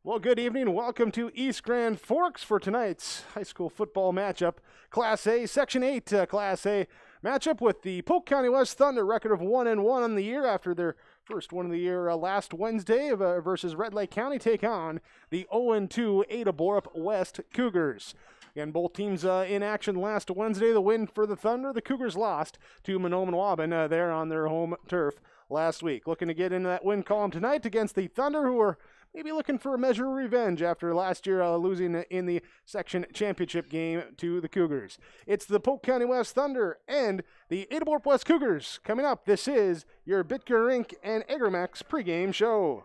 Well, good evening. Welcome to East Grand Forks for tonight's high school football matchup. Class A, Section 8 Class A matchup with the Polk County West Thunder, record of 1-1 on the year after their first win of the year last Wednesday versus Red Lake County, take on the 0-2 Ada-Broup-West Cougars. Again, both teams in action last Wednesday. The win for the Thunder. The Cougars lost to Mahnomen-Waban there on their home turf last week. Looking to get into that win column tonight against the Thunder, who are maybe looking for a measure of revenge after last year losing in the section championship game to the Cougars. It's the Polk County West Thunder and the Ada-Broup-West Cougars coming up. This is your Bitker Inc. and Agramax pregame show.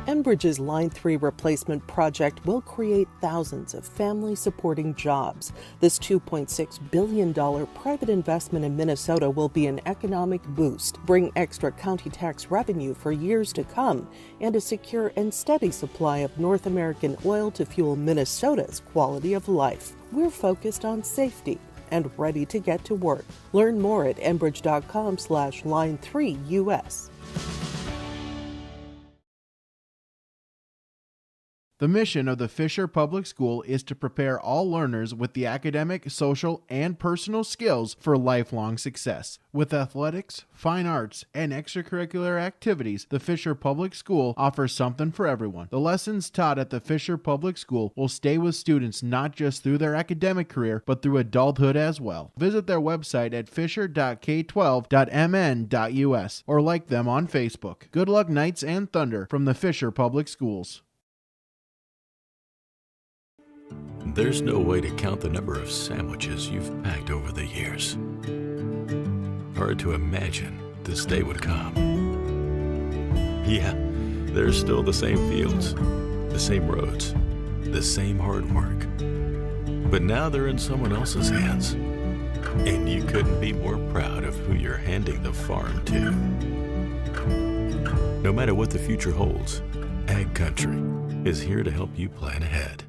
Enbridge's Line 3 replacement project will create thousands of family-supporting jobs. This $2.6 billion private investment in Minnesota will be an economic boost, bring extra county tax revenue for years to come, and a secure and steady supply of North American oil to fuel Minnesota's quality of life. We're focused on safety and ready to get to work. Learn more at enbridge.com/line3us. The mission of the Fisher Public School is to prepare all learners with the academic, social, and personal skills for lifelong success. With athletics, fine arts, and extracurricular activities, the Fisher Public School offers something for everyone. The lessons taught at the Fisher Public School will stay with students not just through their academic career, but through adulthood as well. Visit their website at fisher.k12.mn.us or like them on Facebook. Good luck, Knights and Thunder, from the Fisher Public Schools. There's no way to count the number of sandwiches you've packed over the years. Hard to imagine this day would come. Yeah, there's still the same fields, the same roads, the same hard work. But now they're in someone else's hands. And you couldn't be more proud of who you're handing the farm to. No matter what the future holds, Ag Country is here to help you plan ahead.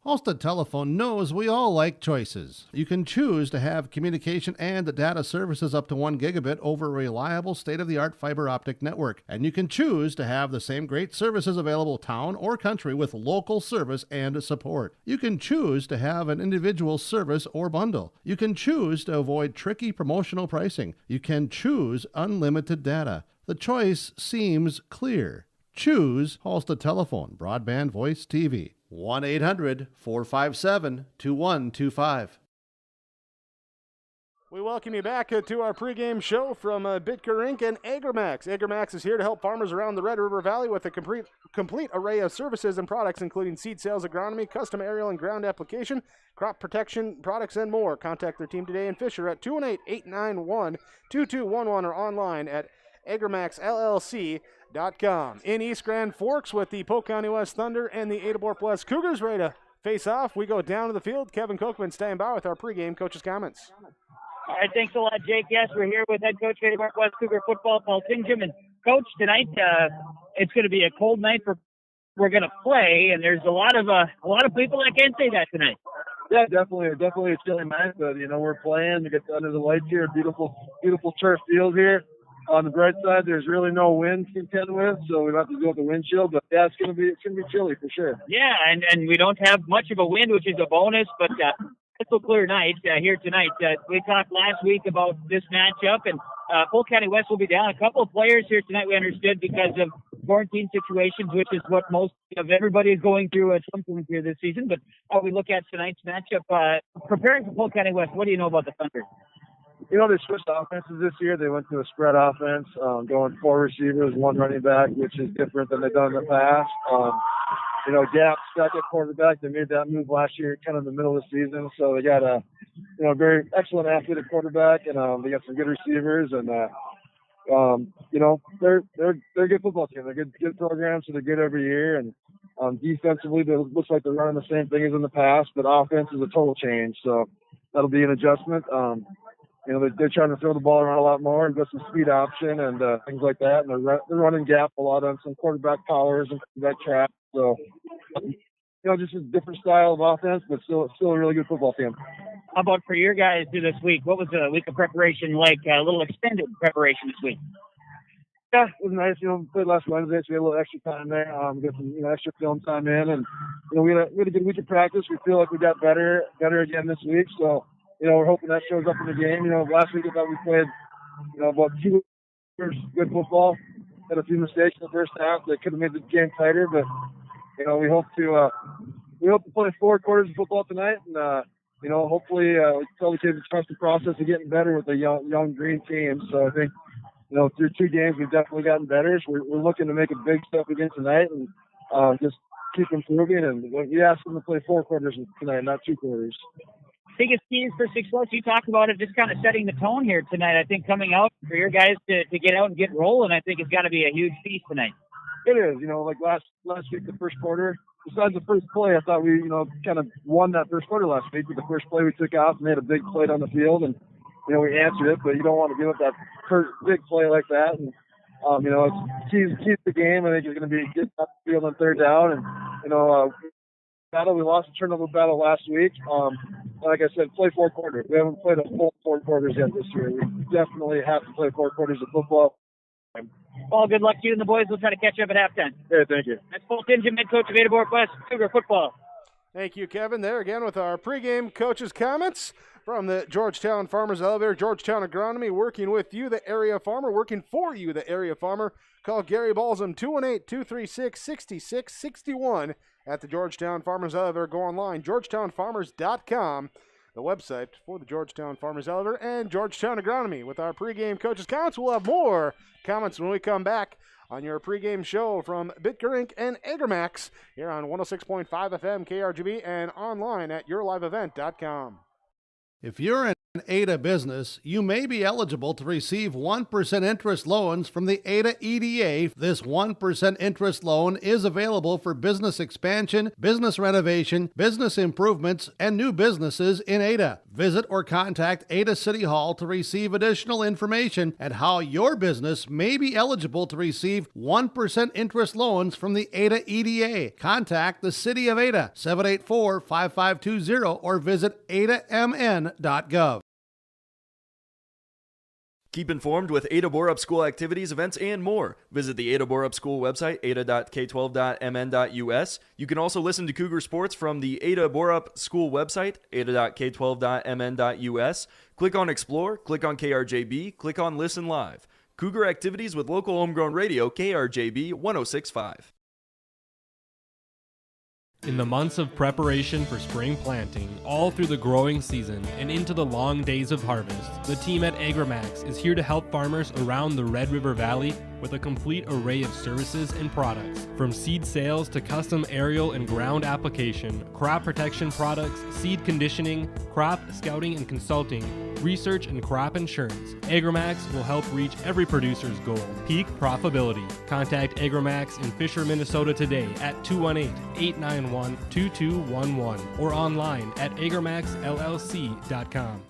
Halstead Telephone knows we all like choices. You can choose to have communication and data services up to 1 gigabit over a reliable state-of-the-art fiber optic network. And you can choose to have the same great services available town or country with local service and support. You can choose to have an individual service or bundle. You can choose to avoid tricky promotional pricing. You can choose unlimited data. The choice seems clear. Choose Halstead Telephone, broadband voice TV. 1-800-457-2125. We welcome you back to our pregame show from Bitker Inc. and Agramax. Agramax is here to help farmers around the Red River Valley with a complete array of services and products, including seed sales, agronomy, custom aerial and ground application, crop protection products, and more. Contact their team today in Fisher at 218-891-2211 or online at agramaxllc.com. In East Grand Forks with the Polk County West Thunder and the Ada-Broup-West Cougars ready to face off. We go down to the field. Kevin Kochman standing by with our pregame coach's comments. All right, thanks a lot, Jake. Yes, we're here with head coach of Ada-Broup-West Cougar football, Paul Tingham. And coach, tonight it's going to be a cold night we're going to play, and there's a lot of people that can't say that tonight. Yeah, definitely a chilly night, but we're playing. We get under the lights here. Beautiful turf field here. On the bright side, there's really no wind to contend with, so we have to go with the wind chill. But yeah, it's gonna be chilly for sure. Yeah, and we don't have much of a wind, which is a bonus. But crystal clear night here tonight. We talked last week about this matchup, and Polk County West will be down a couple of players here tonight. We understood because of quarantine situations, which is what most of everybody is going through at some point here this season. But how we look at tonight's matchup, preparing for Polk County West, what do you know about the Thunder? They switched offenses this year. They went to a spread offense, going 4 receivers, 1 running back, which is different than they've done in the past. Gap stuck at quarterback. They made that move last year, kind of in the middle of the season. So they got a, very excellent athlete at quarterback, and they got some good receivers, and they're a good football team. They're good programs, so they're good every year. And defensively, it looks like they're running the same thing as in the past, but offense is a total change. So that'll be an adjustment. They're trying to throw the ball around a lot more and get some speed option and things like that. And they're running gap a lot on some quarterback powers and quarterback traps. So, just a different style of offense, but still a really good football team. How about for your guys this week? What was the week of preparation like? A little extended preparation this week. Yeah, it was nice. We played last Wednesday, so we had a little extra time there. Get some extra film time in, and we had a good week of practice. We feel like we got better again this week. So we're hoping that shows up in the game. Last week I thought we played about 2 hours good football. Had a few mistakes in the first half that could have made the game tighter, but we hope to play 4 quarters of football tonight, and hopefully tell the kids to trust the process of getting better with a young green team. So I think through 2 games we've definitely gotten better. So we're looking to make a big step again tonight and just keep improving. And we asked them to play 4 quarters tonight, not 2 quarters. Biggest keys for success, you talked about it, just kind of setting the tone here tonight. I think coming out for your guys to get out and get rolling, I think it's got to be a huge feast tonight. It is. Like last week, the first quarter, besides the first play, I thought we, kind of won that first quarter last week. With the first play we took off, made a big play on the field, and, we answered it, but you don't want to give up that big play like that. And, it's keys to the game. I think it's going to be getting off the field on 3rd down. And, we lost the turnover battle last week. Like I said, play 4 quarters. We haven't played a full 4 quarters yet this year. We definitely have to play 4 quarters of football. Well, good luck to you and the boys. We'll try to catch up at halftime. Hey, thank you. That's Polk, head coach of Ada-Broup-West Cougar football. Thank you, Kevin. There again with our pregame coaches' comments from the Georgetown Farmers Elevator. Georgetown Agronomy working with you, the area farmer, working for you, the area farmer. Call Gary Balsam, 218-236-6661 at the Georgetown Farmers Elevator. Go online, georgetownfarmers.com, the website for the Georgetown Farmers Elevator and Georgetown Agronomy. With our pregame coaches' comments, we'll have more comments when we come back on your pregame show from Bitker Inc. and Agramax here on 106.5 FM KRGB and online at yourliveevent.com. If you're an Ada business, you may be eligible to receive 1% interest loans from the Ada EDA. This 1% interest loan is available for business expansion, business renovation, business improvements, and new businesses in Ada. Visit or contact Ada City Hall to receive additional information at how your business may be eligible to receive 1% interest loans from the Ada EDA. Contact the City of Ada, 784-5520, or visit adamn.gov. Keep informed with Ada-Broup School activities, events, and more. Visit the Ada-Broup School website, ada.k12.mn.us. You can also listen to Cougar Sports from the Ada-Broup School website, ada.k12.mn.us. Click on Explore, click on KRJB, click on Listen Live. Cougar activities with local homegrown radio, KRJB 106.5. In the months of preparation for spring planting, all through the growing season and into the long days of harvest, the team at Agramax is here to help farmers around the Red River Valley with a complete array of services and products. From seed sales to custom aerial and ground application, crop protection products, seed conditioning, crop scouting and consulting, research and crop insurance, Agramax will help reach every producer's goal, peak profitability. Contact Agramax in Fisher, Minnesota today at 218-891-2211 or online at agramaxllc.com.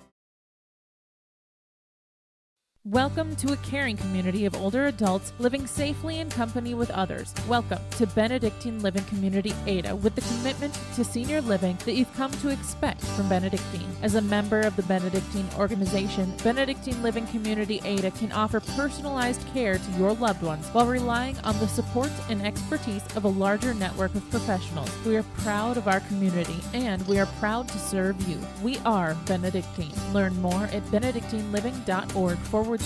Welcome to a caring community of older adults living safely in company with others. Welcome to Benedictine Living Community Ada, with the commitment to senior living that you've come to expect from Benedictine. As a member of the Benedictine organization, Benedictine Living Community Ada can offer personalized care to your loved ones while relying on the support and expertise of a larger network of professionals. We are proud of our community and we are proud to serve you. We are Benedictine. Learn more at benedictineliving.org/together.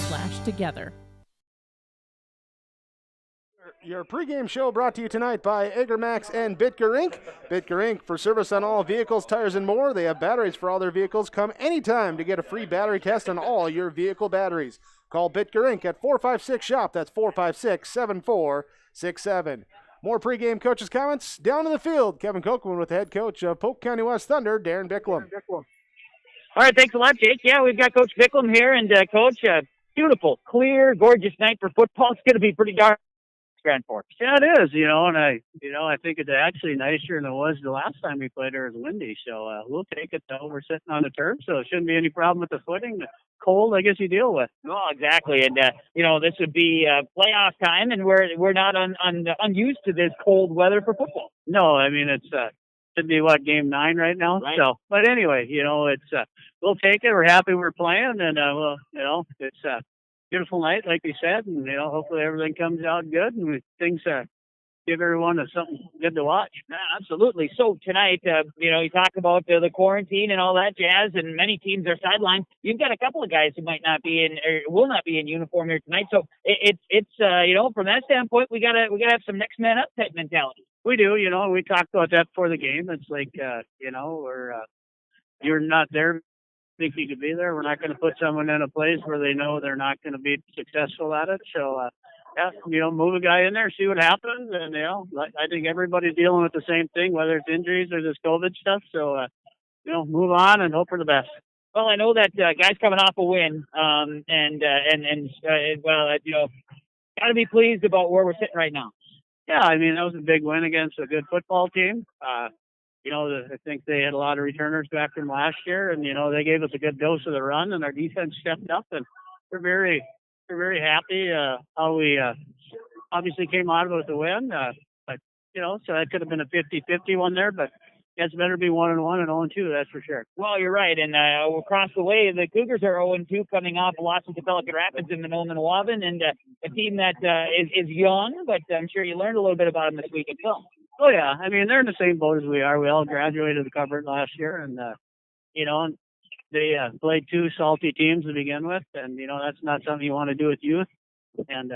Your pregame show brought to you tonight by Agramax and Bitker Inc. Bitker Inc. for service on all vehicles, tires, and more. They have batteries for all their vehicles. Come anytime to get a free battery test on all your vehicle batteries. Call Bitker Inc. at 456-SHOP. That's 456-7467. More pregame coaches' comments down in the field. Kevin Kochman with the head coach of Polk County West Thunder, Darren Bicklum. All right, thanks a lot, Jake. Yeah, we've got Coach Bicklum here, and Coach, beautiful, clear, gorgeous night for football. It's going to be pretty dark. Grand Forks. Yeah, it is. And I think it's actually nicer than it was the last time we played. It was windy, so we'll take it. Though we're sitting on the turf, so it shouldn't be any problem with the footing. The cold, I guess you deal with. No, exactly. And this would be playoff time, and we're not unused to this cold weather for football. No, I mean it's should be game 9 right now. Right. So, but anyway, it's we'll take it. We're happy we're playing, and it's a beautiful night, like we said, and hopefully everything comes out good, and things give everyone something good to watch. Yeah, absolutely. So tonight, you talk about the quarantine and all that jazz, and many teams are sidelined. You've got a couple of guys who might not be in or will not be in uniform here tonight. So it's from that standpoint, we gotta have some next man up type mentality. We do. We talked about that before the game. It's like you're not there. Think you could be there. We're not going to put someone in a place where they know they're not going to be successful at it. So. Move a guy in there, see what happens, and I think everybody's dealing with the same thing, whether it's injuries or this COVID stuff. So, move on and hope for the best. Well, I know that guys coming off a win, got to be pleased about where we're sitting right now. Yeah, I mean that was a big win against a good football team. I think they had a lot of returners back from last year, and they gave us a good dose of the run, and our defense stepped up, and we're very happy how we obviously came out of it with a win. So that could have been a 50-50 one there, but it's better to be 1-1 and 0-2, that's for sure. Well, you're right. And across the way, the Cougars are 0-2 coming off losses to Pelican Rapids in Manoma and Waban, and a team that is young, but I'm sure you learned a little bit about them this week as well. Oh, yeah. I mean, they're in the same boat as we are. We all graduated the cover last year, and, they played 2 salty teams to begin with, and, that's not something you want to do with youth. And,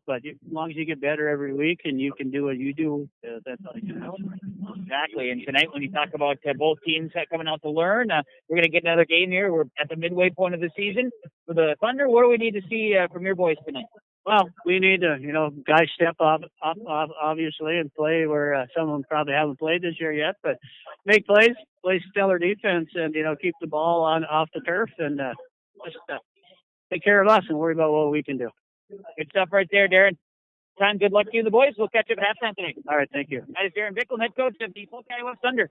but as long as you get better every week and you can do what you do, that's all you can help. Exactly. And tonight, when you talk about both teams coming out to learn, we're going to get another game here. We're at the midway point of the season. For the Thunder, what do we need to see from your boys tonight? Well, we need to, guys step up obviously, and play where some of them probably haven't played this year yet, but make plays, play stellar defense, and, keep the ball off the turf, and just take care of us and worry about what we can do. Good stuff right there, Darren. Time, good luck to you and the boys. We'll catch up at halftime tonight. All right, thank you. That is Darren Bickel, head coach of the Polk County West Thunder.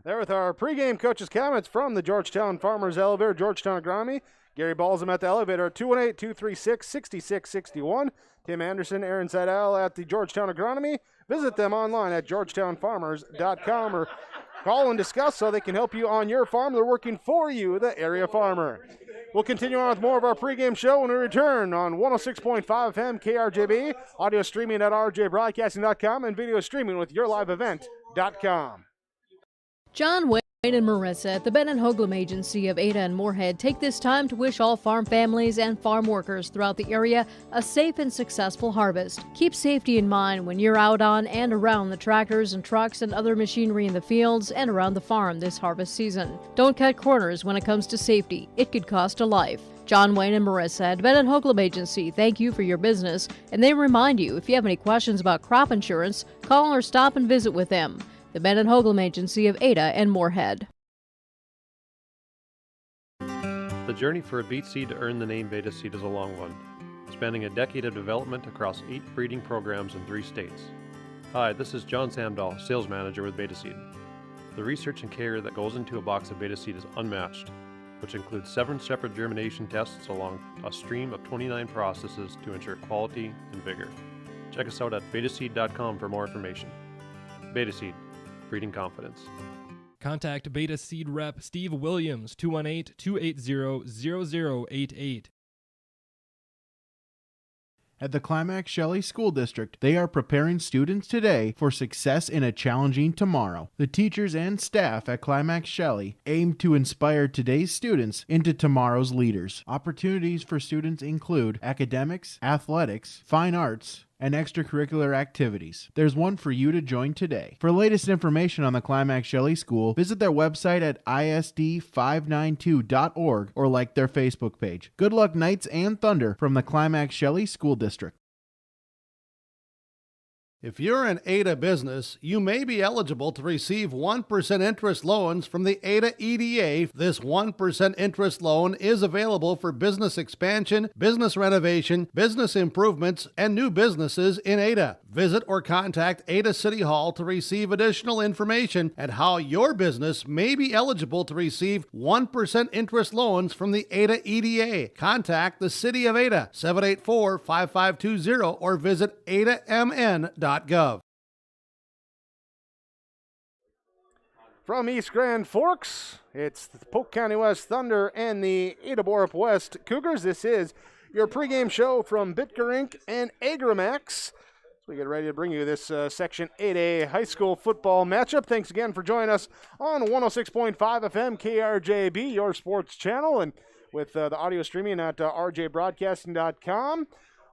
There with our pregame coaches' comments from the Georgetown Farmers Elevator, Georgetown Agronomy. Gary Balsam at the elevator at 218-236-6661. Tim Anderson, Aaron Seidel at the Georgetown Agronomy. Visit them online at georgetownfarmers.com or call and discuss so they can help you on your farm. They're working for you, the area farmer. We'll continue on with more of our pregame show when we return on 106.5 FM KRJB, audio streaming at rjbroadcasting.com, and video streaming with yourliveevent.com. John Wayne and Marissa at the Ben & Hoagland Agency of Ada and Moorhead take this time to wish all farm families and farm workers throughout the area a safe and successful harvest. Keep safety in mind when you're out on and around the tractors and trucks and other machinery in the fields and around the farm this harvest season. Don't cut corners when it comes to safety. It could cost a life. John Wayne and Marissa at Ben & Hoagland Agency thank you for your business, and they remind you if you have any questions about crop insurance, call or stop and visit with them. The Ben & Hoagland Agency of Ada and Moorhead. The journey for a beet seed to earn the name Beta Seed is a long one, spanning a decade of development across 8 breeding programs in 3 states. Hi, this is John Samdahl, Sales Manager with Beta Seed. The research and care that goes into a box of Beta Seed is unmatched, which includes 7 separate germination tests along a stream of 29 processes to ensure quality and vigor. Check us out at betaseed.com for more information. Beta Seed. Breeding confidence. Contact Beta Seed Rep Steve Williams, 218-280-0088. At the Climax Shelley School District, they are preparing students today for success in a challenging tomorrow. The teachers and staff at Climax Shelley aim to inspire today's students into tomorrow's leaders. Opportunities for students include academics, athletics, fine arts, and extracurricular activities. There's one for you to join today. For latest information on the Climax Shelley School, visit their website at isd592.org or like their Facebook page. Good luck, Knights and Thunder, from the Climax Shelley School District. If you're an Ada business, you may be eligible to receive 1% interest loans from the Ada EDA. This 1% interest loan is available for business expansion, business renovation, business improvements, and new businesses in Ada. Visit or contact Ada City Hall to receive additional information at how your business may be eligible to receive 1% interest loans from the Ada EDA. Contact the City of Ada, 784-5520, or visit adamn.gov. From East Grand Forks, it's the Polk County West Thunder and the Ada-Broup-West Cougars. This is your pregame show from Bitger Inc. and Agramax. We get ready to bring you this Section 8A high school football matchup. Thanks again for joining us on 106.5 FM KRJB, your sports channel, and with the audio streaming at rjbroadcasting.com.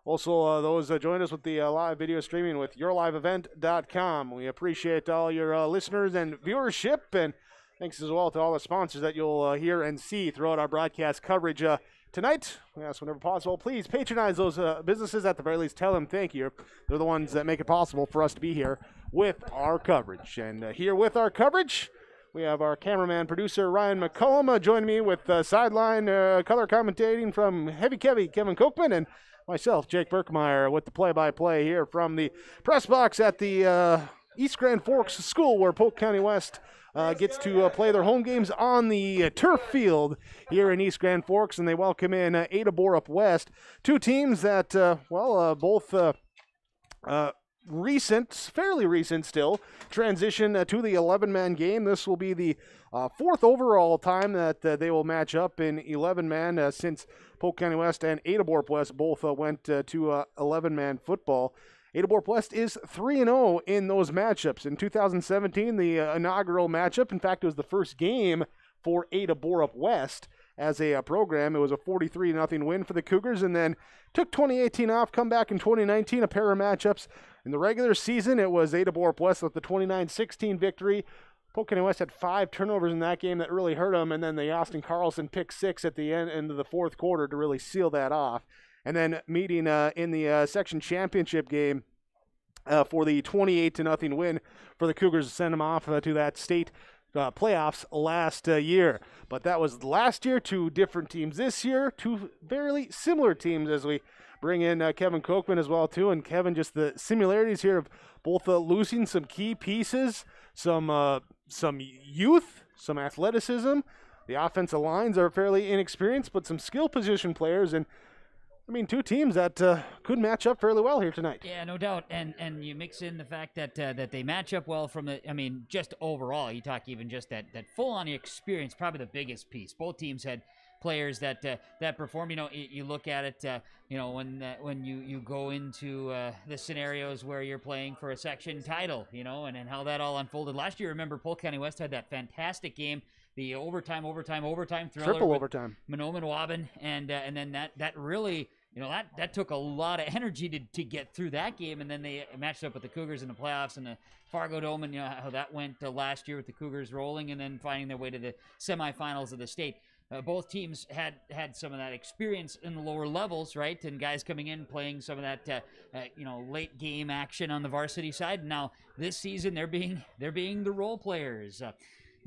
Also, those joined us with the live video streaming with yourliveevent.com. We appreciate all your listeners and viewership, and thanks as well to all the sponsors that you'll hear and see throughout our broadcast coverage tonight. We ask whenever possible, please patronize those businesses. At the very least, tell them thank you. They're the ones that make it possible for us to be here with our coverage. And here with our coverage, we have our cameraman, producer, Ryan McCullum, joining me with sideline color commentating from Heavy Kevin Kochman, and myself, Jake Berkmeyer, with the play-by-play here from the press box at the East Grand Forks School, where Polk County West gets to play their home games on the turf field here in East Grand Forks, and they welcome in Ada-Broup-West, two teams that, both fairly recent still, transition to the 11-man game. This will be the fourth overall time that they will match up in 11-man since Polk County West and Ada-Broup-West both went to 11-man football. Ada-Broup-West is 3-0 in those matchups. In 2017, the inaugural matchup, in fact, it was the first game for Ada-Broup-West as a program. It was a 43-0 win for the Cougars, and then took 2018 off, come back in 2019, a pair of matchups. In the regular season, it was Ada-Broup-West with the 29-16 victory. Polk County West had 5 turnovers in that game that really hurt them, and then the Austin Carlson pick 6 at the end of the fourth quarter to really seal that off. And then meeting in the section championship game for the 28-0 win for the Cougars to send them off to that state playoffs last year. But that was last year, 2 different teams. This year, 2 fairly similar teams as we bring in Kevin Kochman as well, too. And Kevin, just the similarities here of both losing some key pieces, some youth, some athleticism. The offensive lines are fairly inexperienced, but some skill position players. And I mean, 2 teams that could match up fairly well here tonight. Yeah, no doubt. And you mix in the fact that they match up well from just overall. You talk even just that full-on experience, probably the biggest piece. Both teams had players that perform. You look at it, when you go into the scenarios where you're playing for a section title, and how that all unfolded. Last year, remember, Polk County West had that fantastic game, the overtime thriller. Triple overtime. Manome and Waubin, and then that really, that took a lot of energy to get through that game, and then they matched up with the Cougars in the playoffs and the Fargo Dome, and how that went last year with the Cougars rolling and then finding their way to the semifinals of the state. Both teams had some of that experience in the lower levels, right? And guys coming in playing some of that, late game action on the varsity side. Now this season they're being the role players.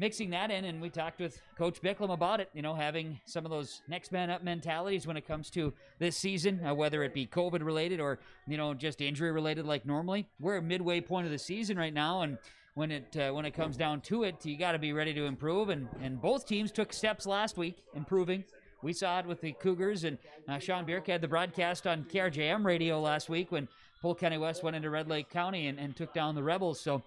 Mixing that in, and we talked with Coach Bicklem about it, having some of those next man up mentalities when it comes to this season, whether it be COVID related or, just injury related like normally. We're at midway point of the season right now, and when it comes down to it, you got to be ready to improve, and both teams took steps last week improving. We saw it with the Cougars, and Sean Bierk had the broadcast on KRJM radio last week when Polk County West went into Red Lake County and took down the Rebels. So,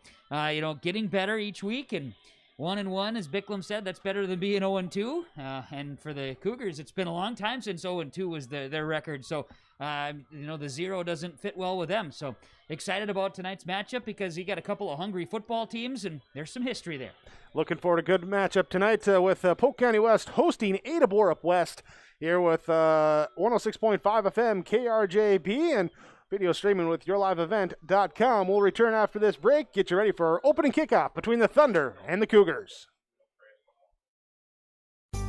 getting better each week, and 1-1, as Bicklem said, that's better than being 0-2. And for the Cougars, it's been a long time since 0-2 was their record. So, the 0 doesn't fit well with them. So, excited about tonight's matchup because you got a couple of hungry football teams, and there's some history there. Looking forward to a good matchup tonight with Polk County West hosting Ada-Broup-West here with 106.5 FM KRJB and video streaming with yourliveevent.com. We'll return after this break. Get you ready for our opening kickoff between the Thunder and the Cougars.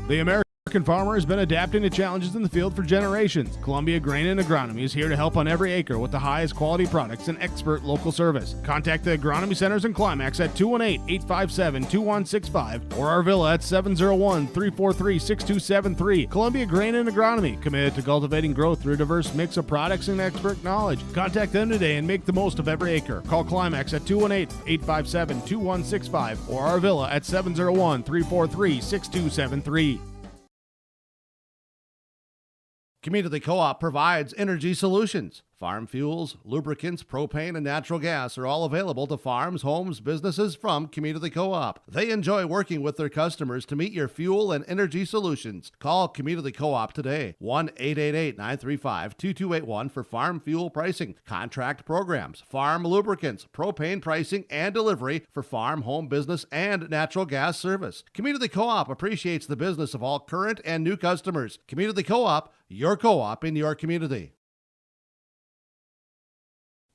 The American farmer has been adapting to challenges in the field for generations. Columbia Grain and Agronomy is here to help on every acre with the highest quality products and expert local service. Contact the Agronomy Centers in Climax at 218-857-2165 or Arvilla at 701-343-6273. Columbia Grain and Agronomy, committed to cultivating growth through a diverse mix of products and expert knowledge. Contact them today and make the most of every acre. Call Climax at 218-857-2165 or Arvilla at 701-343-6273. Community Co-op provides energy solutions. Farm fuels, lubricants, propane, and natural gas are all available to farms, homes, businesses from Community Co-op. They enjoy working with their customers to meet your fuel and energy solutions. Call Community Co-op today, 1-888-935-2281 for farm fuel pricing, contract programs, farm lubricants, propane pricing, and delivery for farm, home, business, and natural gas service. Community Co-op appreciates the business of all current and new customers. Community Co-op, your co-op in your community.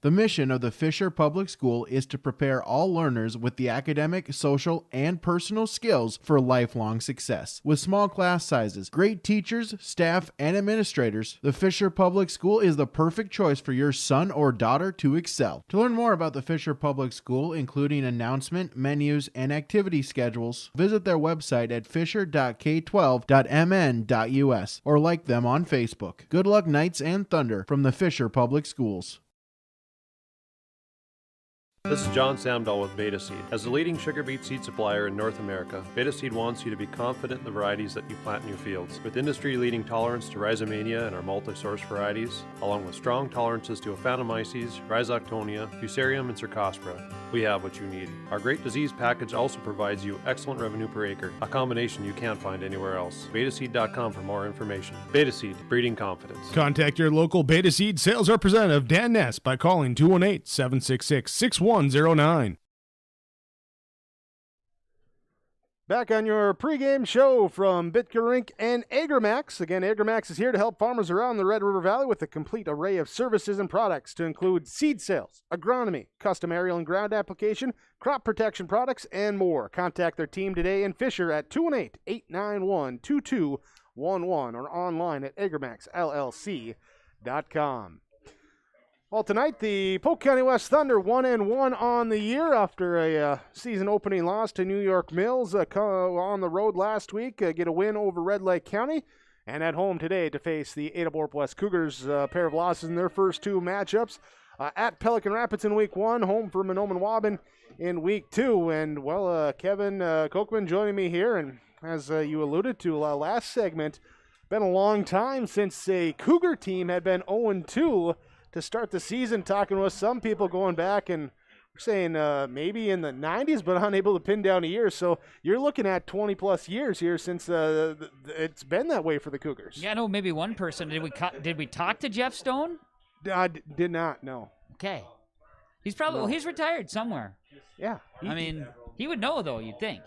The mission of the Fisher Public School is to prepare all learners with the academic, social, and personal skills for lifelong success. With small class sizes, great teachers, staff, and administrators, the Fisher Public School is the perfect choice for your son or daughter to excel. To learn more about the Fisher Public School, including announcement, menus, and activity schedules, visit their website at fisher.k12.mn.us or like them on Facebook. Good luck, Knights and Thunder, from the Fisher Public Schools. This is John Samdahl with Beta Seed. As the leading sugar beet seed supplier in North America, Beta Seed wants you to be confident in the varieties that you plant in your fields. With industry-leading tolerance to rhizomania and our multi-source varieties, along with strong tolerances to Aphanomyces, Rhizoctonia, Fusarium, and Cercospora, we have what you need. Our Great Disease package also provides you excellent revenue per acre, a combination you can't find anywhere else. Betaseed.com for more information. Beta Seed, breeding confidence. Contact your local Beta Seed sales representative, Dan Ness, by calling 218-766-6109. Back on your pregame show from Bitker Rink and AgriMax. Again, AgriMax is here to help farmers around the Red River Valley with a complete array of services and products to include seed sales, agronomy, custom aerial and ground application, crop protection products, and more. Contact their team today in Fisher at 218-891-2211 or online at agrimaxllc.com. Well, tonight the Polk County West Thunder 1-1 on the year after a season opening loss to New York Mills on the road last week. Get a win over Red Lake County, and at home today to face the Ada-Broup-West Cougars. A pair of losses in their first two matchups. At Pelican Rapids in week 1, home for Mahnomen-Waubun in week 2. And, well, Kevin Kochman joining me here, and as you alluded to last segment, been a long time since a Cougar team had been 0-2 to start the season, talking with some people going back and saying maybe in the 90s, but unable to pin down a year. So you're looking at 20-plus years here since it's been that way for the Cougars. Yeah, no, maybe one person. Did we talk to Jeff Stone? I did not, no. Okay. He's probably he's retired somewhere. Yeah. I mean, he would know, though, you'd think.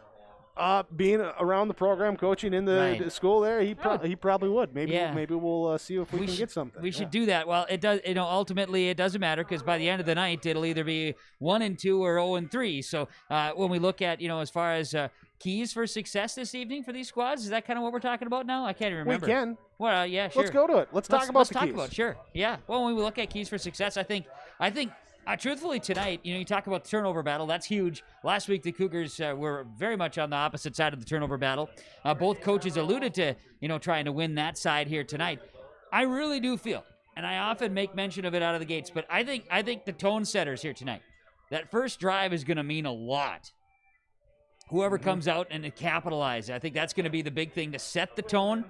Being around the program, coaching in the school there, he probably would. Maybe we'll see if we can get something. We should do that. Well, it does. Ultimately, it doesn't matter because by the end of the night, it'll either be 1-2 or 0-3. So when we look at as far as keys for success this evening for these squads, is that kind of what we're talking about now? I can't even remember. We can. Well, yeah, sure. Let's go to it. Let's talk about the keys. Sure. Yeah. Well, when we look at keys for success, I think. Truthfully, tonight, you talk about the turnover battle. That's huge. Last week, the Cougars were very much on the opposite side of the turnover battle. Both coaches alluded to, trying to win that side here tonight. I really do feel, and I often make mention of it out of the gates, but I think the tone setters here tonight, that first drive is going to mean a lot. Whoever comes out and capitalize, I think that's going to be the big thing to set the tone,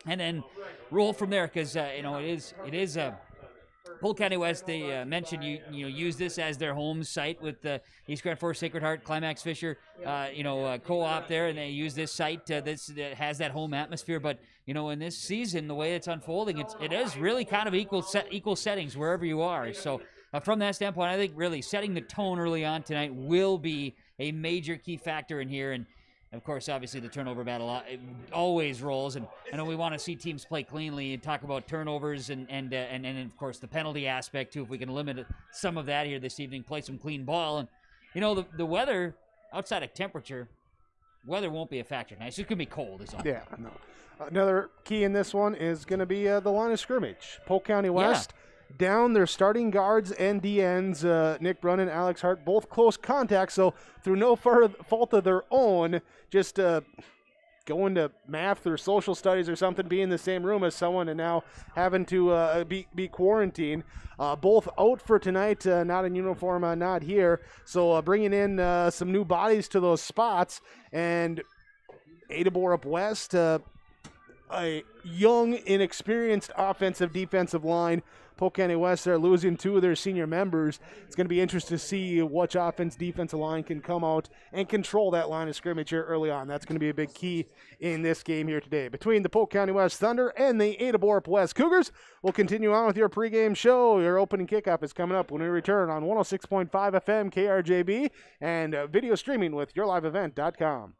and then roll from there because it is Polk County West, they mentioned use this as their home site with the East Grand Forest Sacred Heart, Climax Fisher, co-op there, and they use this site that has that home atmosphere. But in this season, the way it's unfolding, it is really kind of equal settings wherever you are. So from that standpoint, I think really setting the tone early on tonight will be a major key factor in here. And of course, obviously, the turnover battle always rolls, and I know we want to see teams play cleanly and talk about turnovers and of course the penalty aspect too. If we can limit some of that here this evening, play some clean ball, and the weather outside of temperature, weather won't be a factor tonight. It's just gonna be cold, is all. Yeah, no. Another key in this one is going to be the line of scrimmage. Polk County West. Yeah. Down their starting guards and DNs, Nick Brunn and Alex Hart, both close contacts. So through no fault of their own, just going to math or social studies or something, be in the same room as someone and now having to be quarantined. Both out for tonight, not in uniform, not here. So bringing in some new bodies to those spots. And Ada-Broup-West, a young, inexperienced offensive defensive line. Polk County West are losing 2 of their senior members. It's going to be interesting to see which defensive line can come out and control that line of scrimmage here early on. That's going to be a big key in this game here today. Between the Polk County West Thunder and the Ada-Broup-West Cougars, we'll continue on with your pregame show. Your opening kickoff is coming up when we return on 106.5 FM KRJB and video streaming with yourliveevent.com.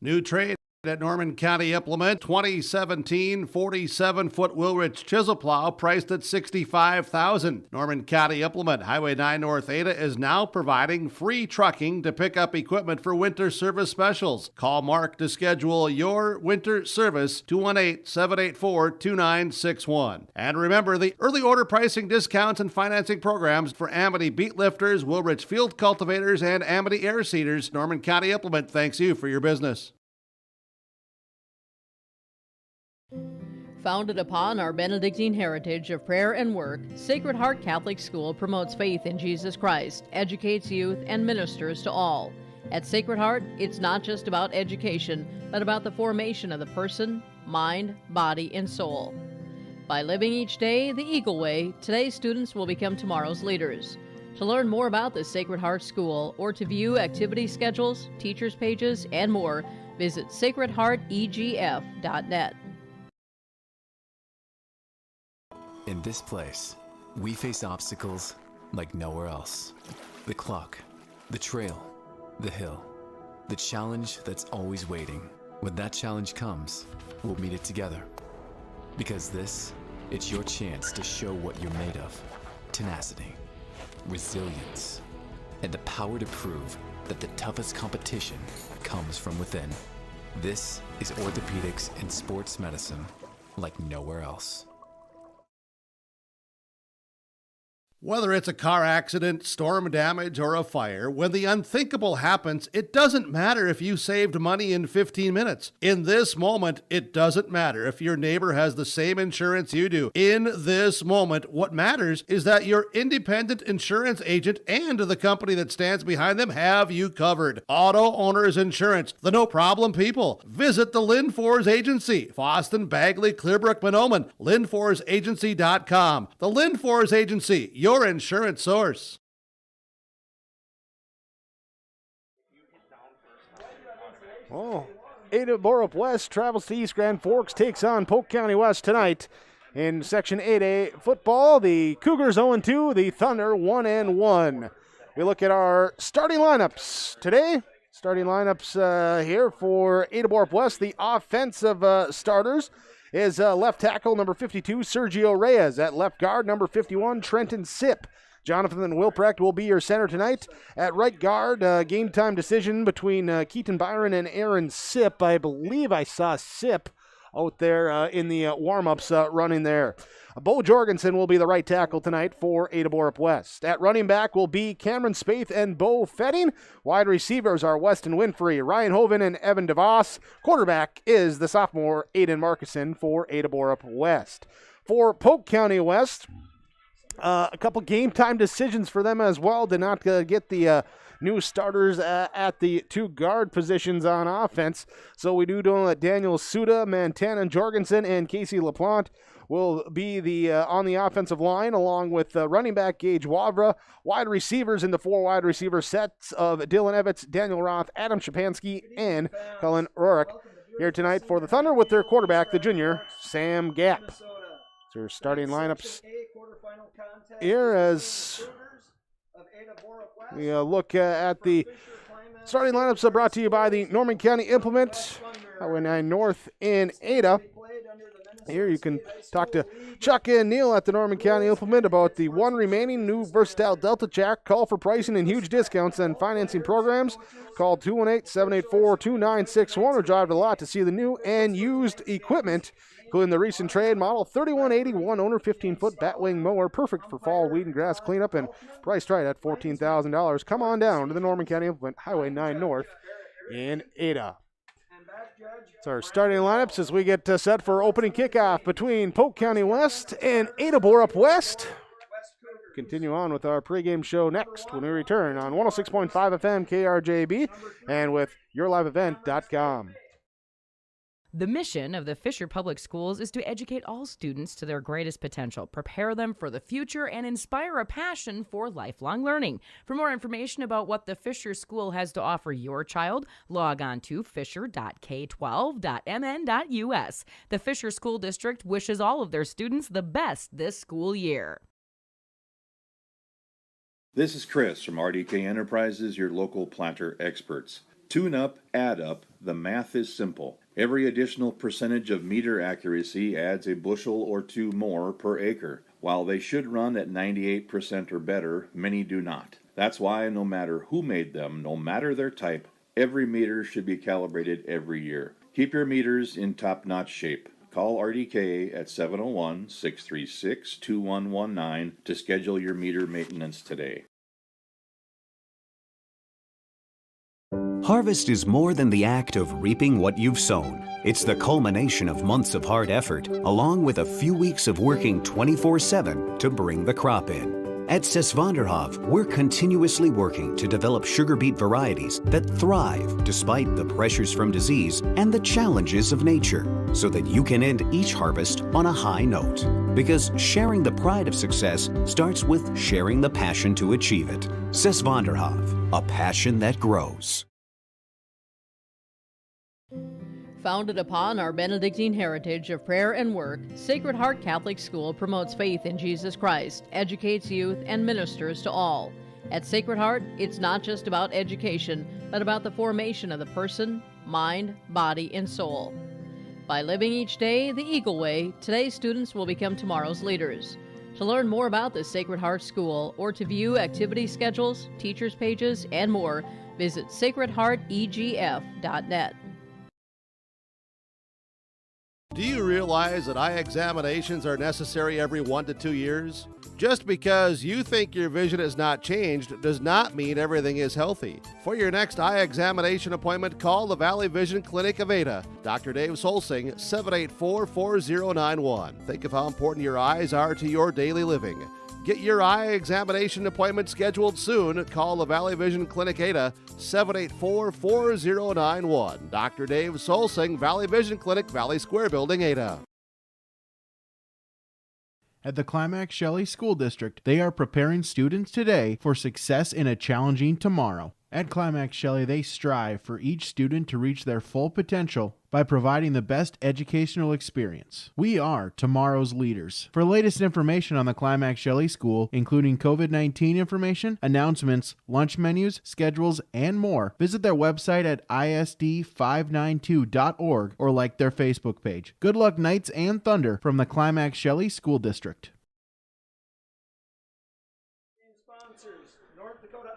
New trade at Norman County Implement, 2017 47-foot Wilrich chisel plow priced at $65,000. Norman County Implement, Highway 9 North Ada, is now providing free trucking to pick up equipment for winter service specials. Call Mark to schedule your winter service, 218-784-2961. And remember the early order pricing discounts and financing programs for Amity beet lifters, Wilrich field cultivators, and Amity air seeders. Norman County Implement thanks you for your business. Founded upon our Benedictine heritage of prayer and work, Sacred Heart Catholic School promotes faith in Jesus Christ, educates youth, and ministers to all. At Sacred Heart, it's not just about education, but about the formation of the person, mind, body, and soul. By living each day the Eagle Way, today's students will become tomorrow's leaders. To learn more about the Sacred Heart School or to view activity schedules, teachers' pages, and more, visit sacredheartegf.net. In this place, we face obstacles like nowhere else. The clock, the trail, the hill, the challenge that's always waiting. When that challenge comes, we'll meet it together. Because it's your chance to show what you're made of. Tenacity, resilience, and the power to prove that the toughest competition comes from within. This is orthopedics and sports medicine like nowhere else. Whether it's a car accident, storm damage, or a fire, when the unthinkable happens, it doesn't matter if you saved money in 15 minutes. In this moment, it doesn't matter if your neighbor has the same insurance you do. In this moment, what matters is that your independent insurance agent and the company that stands behind them have you covered. Auto Owners Insurance, the no-problem people. Visit the Lynn For's Agency, Foston, Bagley, Clearbrook, Monoman, LynnFor'sAgency.com. The Lynn For's Agency, your insurance source. Oh, Ada-Broup-West travels to East Grand Forks, takes on Polk County West tonight. In Section 8A football, the Cougars 0-2, the Thunder 1-1. We look at our starting lineups today. Starting lineups here for Ada-Broup-West. The offensive starters is left tackle number 52, Sergio Reyes. At left guard, number 51, Trenton Sipp. Jonathan Wilprecht will be your center tonight. At right guard, game time decision between Keaton Byron and Aaron Sipp. I believe I saw Sipp out there in the warm-ups running there. Bo Jorgensen will be the right tackle tonight for Ada-Broup-West. At running back will be Cameron Spaeth and Bo Fetting. Wide receivers are Weston Winfrey, Ryan Hoven, and Evan DeVos. Quarterback is the sophomore Aiden Markison for Ada-Broup-West. For Polk County West, a couple game time decisions for them as well. Did not get the new starters at the two guard positions on offense. So we do know that Daniel Suda, Montana Jorgensen, and Casey LaPlante will be on the offensive line, along with running back Gage Wavra. Wide receivers in the 4 wide receiver sets of Dylan Evans, Daniel Roth, Adam Shapansky, and Cullen Rorick. Here tonight for the Thunder with their quarterback, the junior, Sam Gapp. So your starting lineups here as we look at the starting lineups brought to you by the Norman County Implement, Highway 9 North in Ada. Here you can talk to Chuck and Neil at the Norman County Implement about the one remaining new versatile Delta Jack. Call for pricing and huge discounts and financing programs. Call 218-784-2961 or drive to the lot to see the new and used equipment, including the recent trade model 3181 owner 15-foot batwing mower, perfect for fall weed and grass cleanup and priced right at $14,000. Come on down to the Norman County Implement, Highway 9 North in Ada. So our starting lineups as we get set for opening kickoff between Polk County West and Ada-Broup-West. Continue on with our pregame show next when we return on 106.5 FM KRJB and with yourliveevent.com. The mission of the Fisher Public Schools is to educate all students to their greatest potential, prepare them for the future, and inspire a passion for lifelong learning. For more information about what the Fisher School has to offer your child, log on to fisher.k12.mn.us. The Fisher School District wishes all of their students the best this school year. This is Chris from RDK Enterprises, your local planter experts. Tune up, add up, the math is simple. Every additional percentage of meter accuracy adds a bushel or two more per acre. While they should run at 98% or better, many do not. That's why no matter who made them, no matter their type, every meter should be calibrated every year. Keep your meters in top-notch shape. Call RDK at 701-636-2119 to schedule your meter maintenance today. Harvest is more than the act of reaping what you've sown. It's the culmination of months of hard effort, along with a few weeks of working 24/7 to bring the crop in. At Sesvanderhof, we're continuously working to develop sugar beet varieties that thrive despite the pressures from disease and the challenges of nature, so that you can end each harvest on a high note. Because sharing the pride of success starts with sharing the passion to achieve it. Sesvanderhof, a passion that grows. Founded upon our Benedictine heritage of prayer and work, Sacred Heart Catholic School promotes faith in Jesus Christ, educates youth, and ministers to all. At Sacred Heart, it's not just about education, but about the formation of the person, mind, body, and soul. By living each day the Eagle Way, today's students will become tomorrow's leaders. To learn more about the Sacred Heart School or to view activity schedules, teachers' pages, and more, visit sacredheartegf.net. Do you realize that eye examinations are necessary every 1 to 2 years? Just because you think your vision has not changed does not mean everything is healthy. For your next eye examination appointment, call the Valley Vision Clinic of Ada. Dr. Dave Solsing, 784-4091. Think of how important your eyes are to your daily living. Get your eye examination appointment scheduled soon. Call the Valley Vision Clinic Ada, 784-4091. Dr. Dave Solsing, Valley Vision Clinic, Valley Square Building, Ada. At the Climax Shelley School District, they are preparing students today for success in a challenging tomorrow. At Climax Shelley, they strive for each student to reach their full potential by providing the best educational experience. We are tomorrow's leaders. For latest information on the Climax Shelley School, including COVID-19 information, announcements, lunch menus, schedules, and more, visit their website at isd592.org or like their Facebook page. Good luck, Knights and Thunder, from the Climax Shelley School District.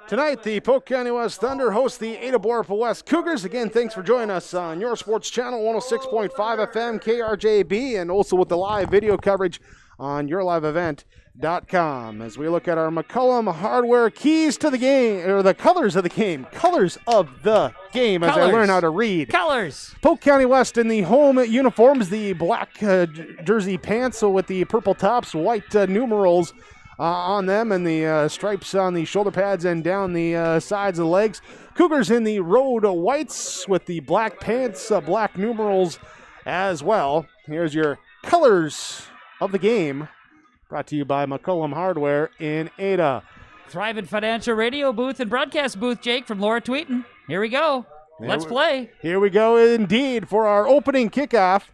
Tonight, the Polk County West Thunder host the Ada-Broup-West Cougars. Again, thanks for joining us on your sports channel, 106.5 FM KRJB, and also with the live video coverage on yourliveevent.com. As we look at our McCullum Hardware keys to the game, or the colors of the game, colors of the game, as I learn how to read. Colors. Polk County West in the home uniforms, the black jersey pants, so with the purple tops, white numerals on them, and the stripes on the shoulder pads and down the sides of the legs. Cougars in the road whites with the black pants, black numerals as well. Here's your colors of the game, brought to you by McCullum Hardware in Ada. Thrivent Financial Radio booth and broadcast booth, Jake, from Laura Tweeten. Here we go. Let's play. Here we go indeed for our opening kickoff.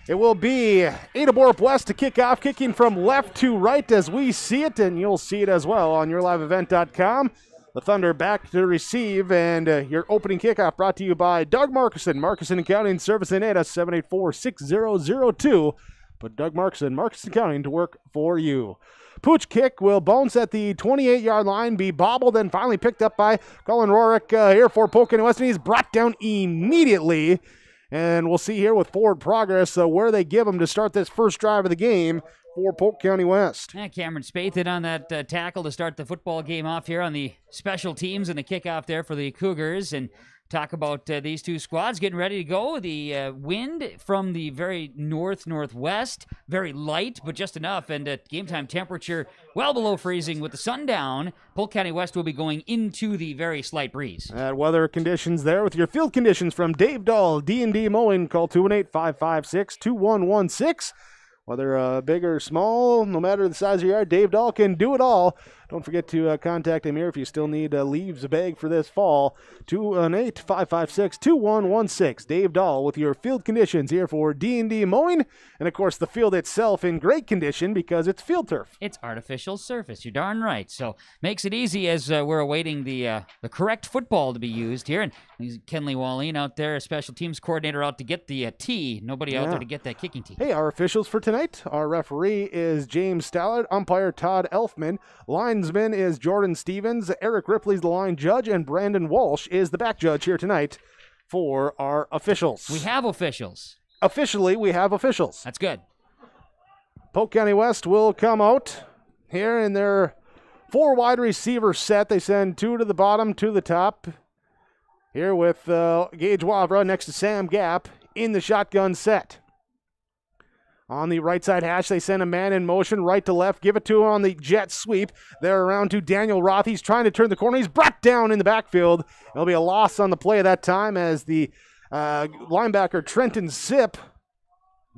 It will be Ada-Broup-West to kick off, kicking from left to right as we see it, and you'll see it as well on yourliveevent.com. The Thunder back to receive, and your opening kickoff brought to you by Doug Markison, Markison Accounting Service in Ada, 784-6002. Put Doug Markison, Markison Accounting, to work for you. Pooch kick will bounce at the 28-yard line, be bobbled, and finally picked up by Colin Rorick here for Polk County West, and he's brought down immediately. And we'll see here with forward progress where they give him to start this first drive of the game for Polk County West. Yeah, Cameron Spaeth in on that tackle to start the football game off here on the special teams and the kickoff there for the Cougars. And talk about these two squads getting ready to go. The wind from the very northwest, very light, but just enough. And game time temperature well below freezing with the sun down. Polk County West will be going into the very slight breeze. At weather conditions there with your field conditions from Dave Dahl, D&D Mowing. Call 218-556-2116. Whether big or small, no matter the size of your yard, Dave Dahl can do it all. Don't forget to contact him here if you still need leaves bag for this fall. 218-556-2116. Dave Dahl with your field conditions here for D&D Mowing. And, of course, the field itself in great condition because it's field turf. It's artificial surface. You're darn right. So makes it easy as we're awaiting the correct football to be used here. And Kenley Wallin out there, a special teams coordinator, out to get the tee. Nobody out there to get that kicking tee. Hey, our officials for tonight. Our referee is James Stallard. Umpire Todd Elfman. Linesman is Jordan Stevens. Eric Ripley's the line judge, and Brandon Walsh is the back judge here tonight for our officials. We have officials. Officially, we have officials. That's good. Polk County West will come out here in their 4 wide receiver set. They send 2 to the bottom, 2 to the top. Here with Gage Wavra next to Sam Gap in the shotgun set. On the right side hash, they send a man in motion right to left. Give it to him on the jet sweep. They're around to Daniel Roth. He's trying to turn the corner. He's brought down in the backfield. There'll be a loss on the play at that time as the linebacker Trenton Sipp,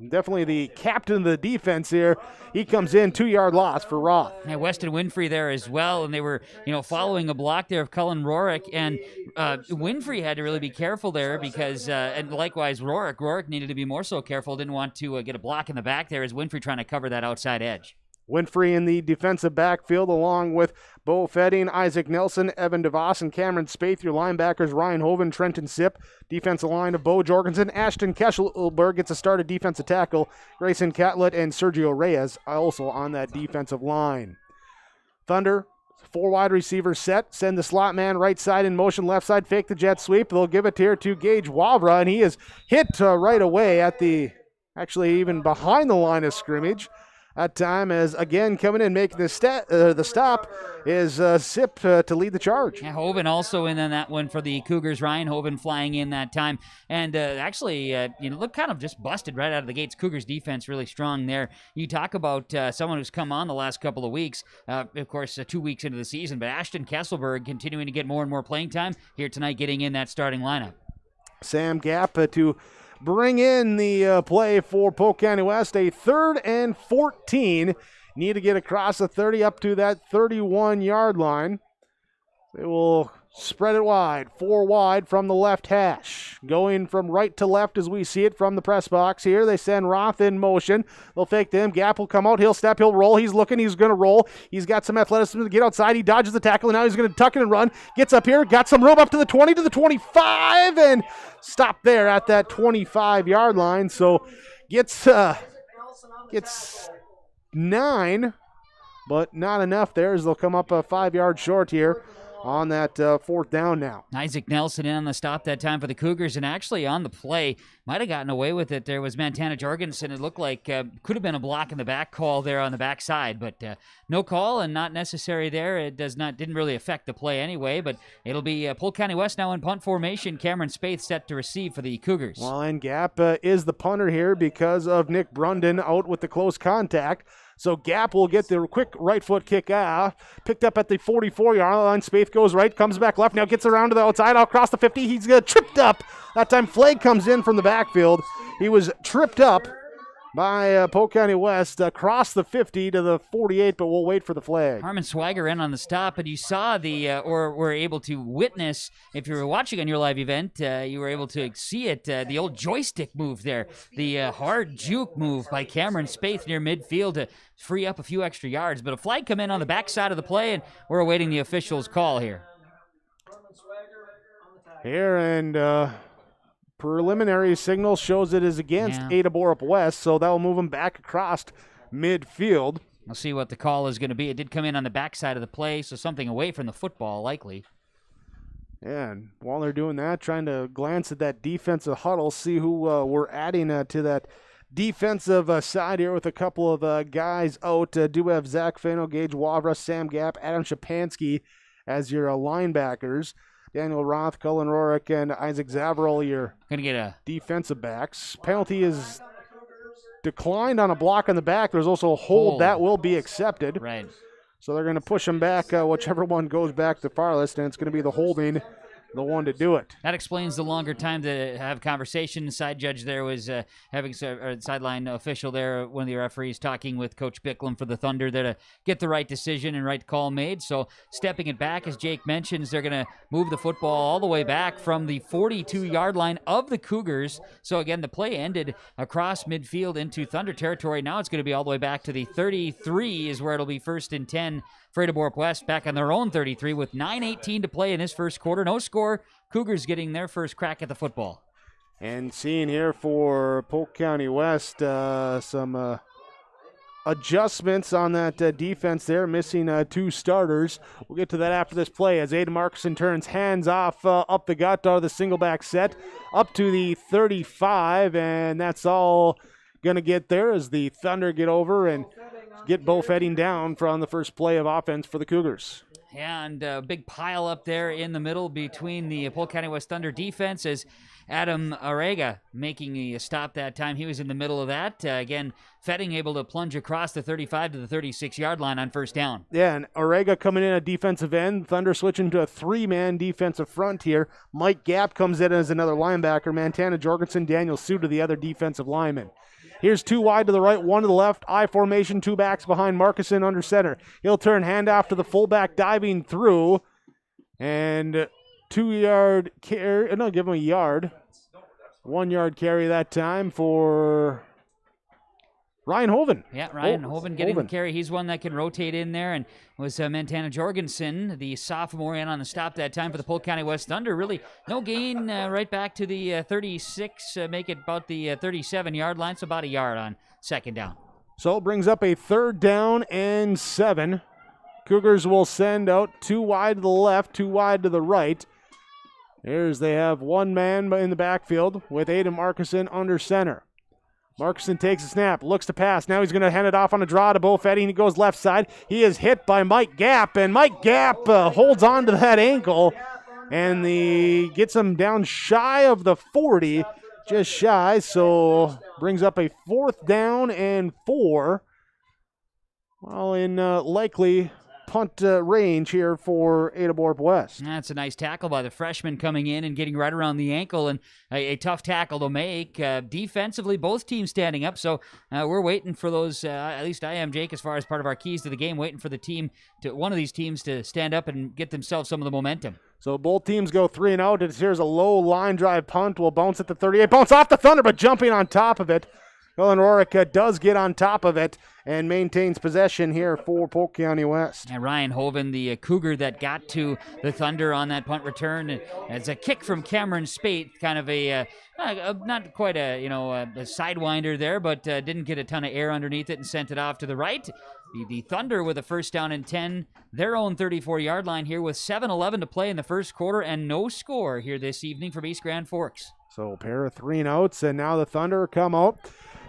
definitely the captain of the defense here, he comes in, 2-yard loss for Roth. Yeah, Weston Winfrey there as well, and they were, following a block there of Cullen Rorick, and Winfrey had to really be careful there because, and likewise Rorick needed to be more so careful, didn't want to get a block in the back there as Winfrey trying to cover that outside edge. Winfrey in the defensive backfield along with Bo Fedding, Isaac Nelson, Evan DeVos, and Cameron Spaeth. Your linebackers Ryan Hoven, Trenton Sipp. Defensive line of Bo Jorgensen. Ashton Kesselberg gets a start at defensive tackle. Grayson Catlett and Sergio Reyes also on that defensive line. Thunder, 4 wide receivers set. Send the slot man right side in motion, left side, fake the jet sweep. They'll give it here to Gage Wavra, and he is hit right away at actually even behind the line of scrimmage. That time as, again, coming in making the stop is Sipp to lead the charge. Yeah, Hoven also in on that one for the Cougars. Ryan Hoven flying in that time. And actually, look kind of just busted right out of the gates. Cougars defense really strong there. You talk about someone who's come on the last couple of weeks, of course, 2 weeks into the season, but Ashton Kesselberg continuing to get more and more playing time here tonight, getting in that starting lineup. Sam Gap to bring in the play for Polk County West. A 3rd and 14. Need to get across the 30 up to that 31-yard line. They will spread it wide. 4 wide from the left hash. Going from right to left as we see it from the press box here. They send Roth in motion. They'll fake to him. Gap will come out. He'll step. He'll roll. He's looking. He's going to roll. He's got some athleticism to get outside. He dodges the tackle, and now he's going to tuck it and run. Gets up here. Got some room up to the 20, to the 25, and stopped there at that 25-yard line. So gets 9, but not enough there as they'll come up 5 yards short here on that 4th down now. Isaac Nelson in on the stop that time for the Cougars, and actually on the play, might have gotten away with it. There was Montana Jorgensen. It looked like could have been a block in the back call there on the backside, but no call and not necessary there. It didn't really affect the play anyway, but it'll be Polk County West now in punt formation. Cameron Spaeth set to receive for the Cougars. Well, and Gap is the punter here because of Nick Brunden out with the close contact. So Gap will get the quick right foot kick off. Picked up at the 44-yard line. Spaeth goes right, comes back left. Now gets around to the outside, out across the 50. He's tripped up. That time Flagg comes in from the backfield. He was tripped up by Polk County West across the 50 to the 48, but we'll wait for the flag. Harmon Swagger in on the stop, and you saw or were able to witness, if you were watching on your live event, you were able to see it, the old joystick move there, the hard juke move by Cameron Spaeth near midfield to free up a few extra yards, but a flag come in on the backside of the play, and we're awaiting the official's call here. Here, and preliminary signal shows it is against Ada-Broup-West, so that will move him back across midfield. We'll see what the call is going to be. It did come in on the backside of the play, so something away from the football, likely. Yeah, and while they're doing that, trying to glance at that defensive huddle, see who we're adding to that defensive side here with a couple of guys out. Do have Zach Fano, Gage Wavra, Sam Gap, Adam Shapansky as your linebackers. Daniel Roth, Cullen Rorick, and Isaac Zavril, your Gonna get a defensive backs. Penalty is declined on a block in the back. There's also a hold that will be accepted. Right. So they're going to push them back, whichever one goes back the farthest, and it's going to be the holding, the one to do it. That explains the longer time to have conversation. Side judge there was having or sideline official there, one of the referees talking with Coach Bicklem for the Thunder there to get the right decision and right call made. So stepping it back, as Jake mentions, they're going to move the football all the way back from the 42-yard line of the Cougars. So again, the play ended across midfield into Thunder territory. Now it's going to be all the way back to the 33 is where it'll be 1st and 10 for Ada-Broup-West back on their own 33 with 9:18 to play in this first quarter. No score. Cougars getting their first crack at the football. And seeing here for Polk County West, some adjustments on that defense there, missing 2 starters. We'll get to that after this play as Aiden Markson turns hands off up the gut out of the single back set up to the 35, and that's all going to get there as the Thunder get over and get both heading down from the first play of offense for the Cougars. Yeah, and a big pile up there in the middle between the Polk County West Thunder defense as Adam Arega making a stop that time. He was in the middle of that. Again, Fetting able to plunge across the 35 to the 36-yard line on first down. Yeah, and Arega coming in at defensive end. Thunder switching to a 3-man defensive front here. Mike Gapp comes in as another linebacker. Montana Jorgensen, Daniel Suda, the other defensive lineman. Here's 2 wide to the right, 1 to the left. I formation, 2 backs behind Markuson under center. He'll turn handoff to the fullback diving through. And 2-yard carry. No, give him a yard. 1-yard carry that time for Ryan Hoven. Yeah, Ryan Hoven getting the carry. He's one that can rotate in there, and was Montana Jorgensen, the sophomore, in on the stop that time for the Polk County West Thunder. Really no gain, right back to the 36, make it about the 37-yard line, so about a yard on second down. So it brings up a 3rd down and 7. Cougars will send out 2 wide to the left, 2 wide to the right. There's they have 1 man in the backfield with Aiden Markuson under center. Markuson takes a snap, looks to pass. Now he's going to hand it off on a draw to Bo Fetting. He goes left side. He is hit by Mike Gapp, and Mike Gapp holds on to that ankle, and gets him down shy of the 40, just shy, so brings up a 4th down and 4. Well, in likely punt range here for Ada-Broup-West. That's a nice tackle by the freshman coming in and getting right around the ankle, and a tough tackle to make. Defensively, both teams standing up, so we're waiting for those, at least I am, Jake, as far as part of our keys to the game, waiting for one of these teams to stand up and get themselves some of the momentum. So both teams go 3 and out. Here's a low line drive punt. Will bounce at the 38. Bounce off the Thunder, but jumping on top of it. Cullen Rorick does get on top of it and maintains possession here for Polk County West. And Ryan Hoven, the Cougar that got to the Thunder on that punt return. It's a kick from Cameron Spate, kind of not quite a sidewinder there, but didn't get a ton of air underneath it and sent it off to the right. The Thunder with a 1st down and 10, their own 34-yard line here with 7:11 to play in the first quarter and no score here this evening from East Grand Forks. So a pair of 3 and outs, and now the Thunder come out.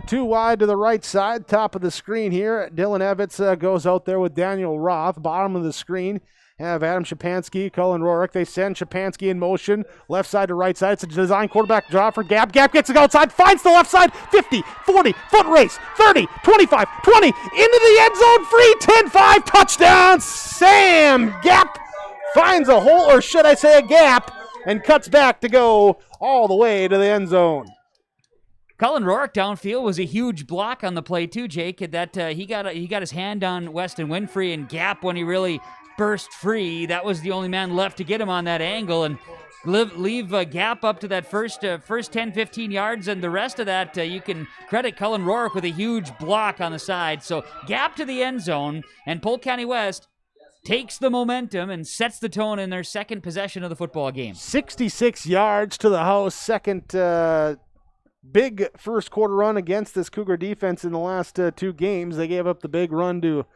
2 wide to the right side, top of the screen here. Dylan Evitz goes out there with Daniel Roth. Bottom of the screen, have Adam Shapansky, Cullen Rorick. They send Shapansky in motion, left side to right side. It's a design quarterback draw for Gapp. Gapp gets it outside, finds the left side, 50, 40, foot race, 30, 25, 20, into the end zone, free, 10-5, touchdown. Sam Gapp finds a hole, or should I say a gap, and cuts back to go all the way to the end zone. Cullen Rorick downfield was a huge block on the play too, Jake. That he got his hand on Weston Winfrey, and Gapp, when he really burst free, that was the only man left to get him on that angle and leave Gapp up to that first 10, 15 yards, and the rest of that you can credit Cullen Rorick with a huge block on the side. So Gapp to the end zone, and Polk County West takes the momentum and sets the tone in their second possession of the football game. 66 yards to the house, second big first quarter run against this Cougar defense in the last 2 games. They gave up the big run to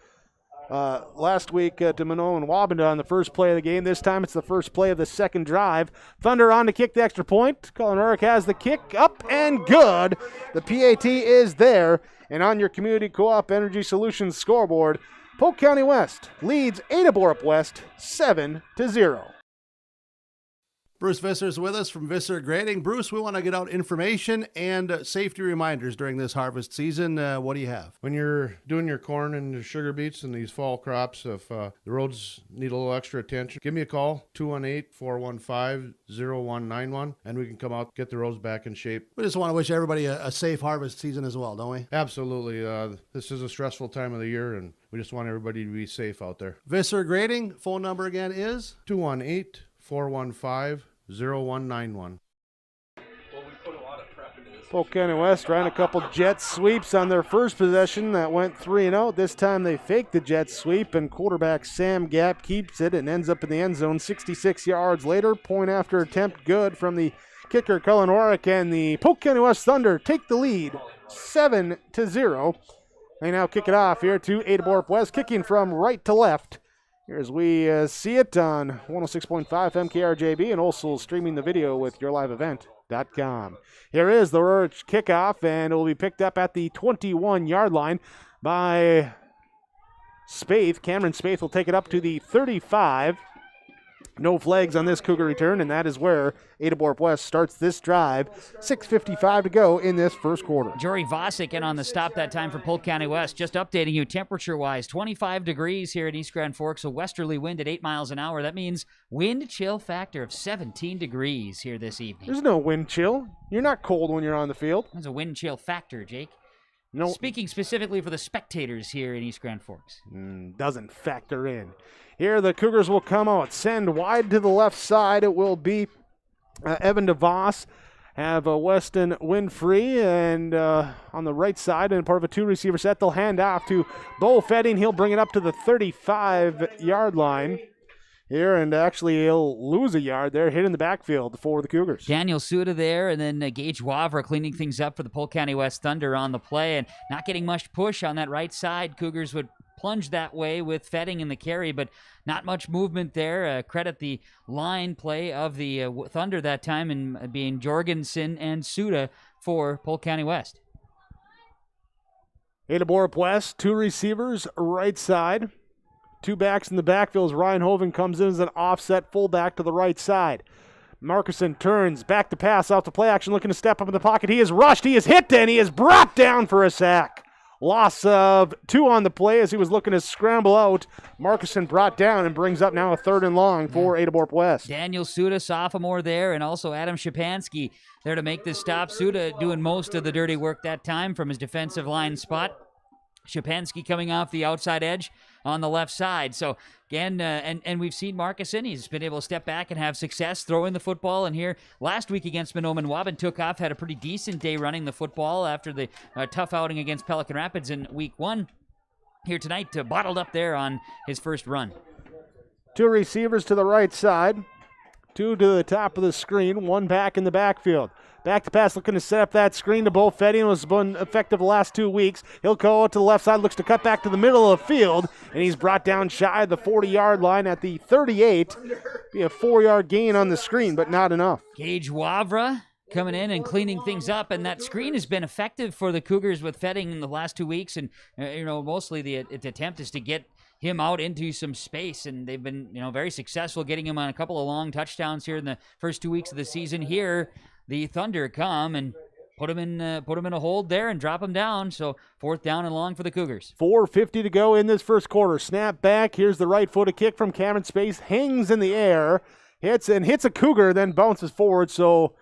last week to Minot and Wabanda on the first play of the game. This time it's the first play of the second drive. Thunder on to kick the extra point. Cullen Rorick has the kick up and good. The PAT is there. And on your Community Co-op Energy Solutions scoreboard, Polk County West leads Ada-Broup-West 7-0. Bruce Visser's with us from Visser Grading. Bruce, we want to get out information and safety reminders during this harvest season. What do you have? When you're doing your corn and your sugar beets and these fall crops, if the roads need a little extra attention, give me a call, 218-415-0191, and we can come out, get the roads back in shape. We just want to wish everybody a safe harvest season as well, don't we? Absolutely. This is a stressful time of the year, and we just want everybody to be safe out there. Visser Grading, phone number again is? 218-415-0191. Polk County West ran a couple jet sweeps on their first possession that went 3-0. This time they faked the jet sweep, and quarterback Sam Gap keeps it and ends up in the end zone 66 yards later. Point after attempt good from the kicker Cullen Warwick, and the Polk County West Thunder take the lead 7-0. They now kick it off here to Ada-Broup-West, kicking from right to left. Here as we see it on 106.5 MKRJB, and also streaming the video with yourliveevent.com. Here is the Rurich kickoff, and it will be picked up at the 21-yard line by Spaeth. Cameron Spaeth will take it up to the 35. No flags on this Cougar return, and that is where Ada-Broup-West starts this drive. 6:55 to go in this first quarter. Jory Vosick in on the stop that time for Polk County West. Just updating you temperature-wise, 25 degrees here at East Grand Forks, a westerly wind at 8 miles an hour. That means wind chill factor of 17 degrees here this evening. There's no wind chill. You're not cold when you're on the field. There's a wind chill factor, Jake. No. Speaking specifically for the spectators here in East Grand Forks. Doesn't factor in. Here the Cougars will come out. Send wide to the left side. It will be Evan DeVos. Have Weston Winfrey, and on the right side, and part of a two-receiver set, they'll hand off to Bo Fetting. He'll bring it up to the 35-yard line here, and actually he'll lose a yard there, hitting the backfield for the Cougars. Daniel Suda there, and then Gage Wavra cleaning things up for the Polk County West Thunder on the play, and not getting much push on that right side. Cougars would plunge that way with Fetting in the carry, but not much movement there. Credit the line play of the Thunder that time, and being Jorgensen and Suda for Polk County West. Ada-Broup-West, two receivers right side. Two backs in the backfield as Ryan Hoven comes in as an offset fullback to the right side. Markison turns back to pass off the play action, looking to step up in the pocket. He is rushed, he is hit, and he is brought down for a sack. Loss of 2 on the play as he was looking to scramble out. Markison brought down and brings up now a 3rd and long for Ada-Broup-West. Daniel Suda, sophomore there, and also Adam Shapansky there to make this stop. Suda doing most of the dirty work that time from his defensive line spot. Shapansky coming off the outside edge on the left side. So, again, and we've seen Markison. He's been able to step back and have success throwing the football. And here, last week against Mahnomen Waban, took off, had a pretty decent day running the football after the tough outing against Pelican Rapids in week 1. Here tonight, bottled up there on his first run. Two receivers to the right side. Two to the top of the screen. One back in the backfield. Back to pass, looking to set up that screen to Bo Fetting. Was been effective the last 2 weeks. He'll go to the left side, looks to cut back to the middle of the field, and he's brought down shy of the 40-yard line at the 38. Be a 4-yard gain on the screen, but not enough. Gage Wavra coming in and cleaning things up, and that screen has been effective for the Cougars with Fetting in the last 2 weeks, and mostly the attempt is to get him out into some space, and they've been very successful getting him on a couple of long touchdowns here in the first 2 weeks of the season. Here the Thunder come and put him in a hold there and drop him down. So 4th down and long for the Cougars. 4:50 to go in this first quarter. Snap back. Here's the right-footed kick from Cameron Spaeth. Hangs in the air, hits a Cougar, then bounces forward. So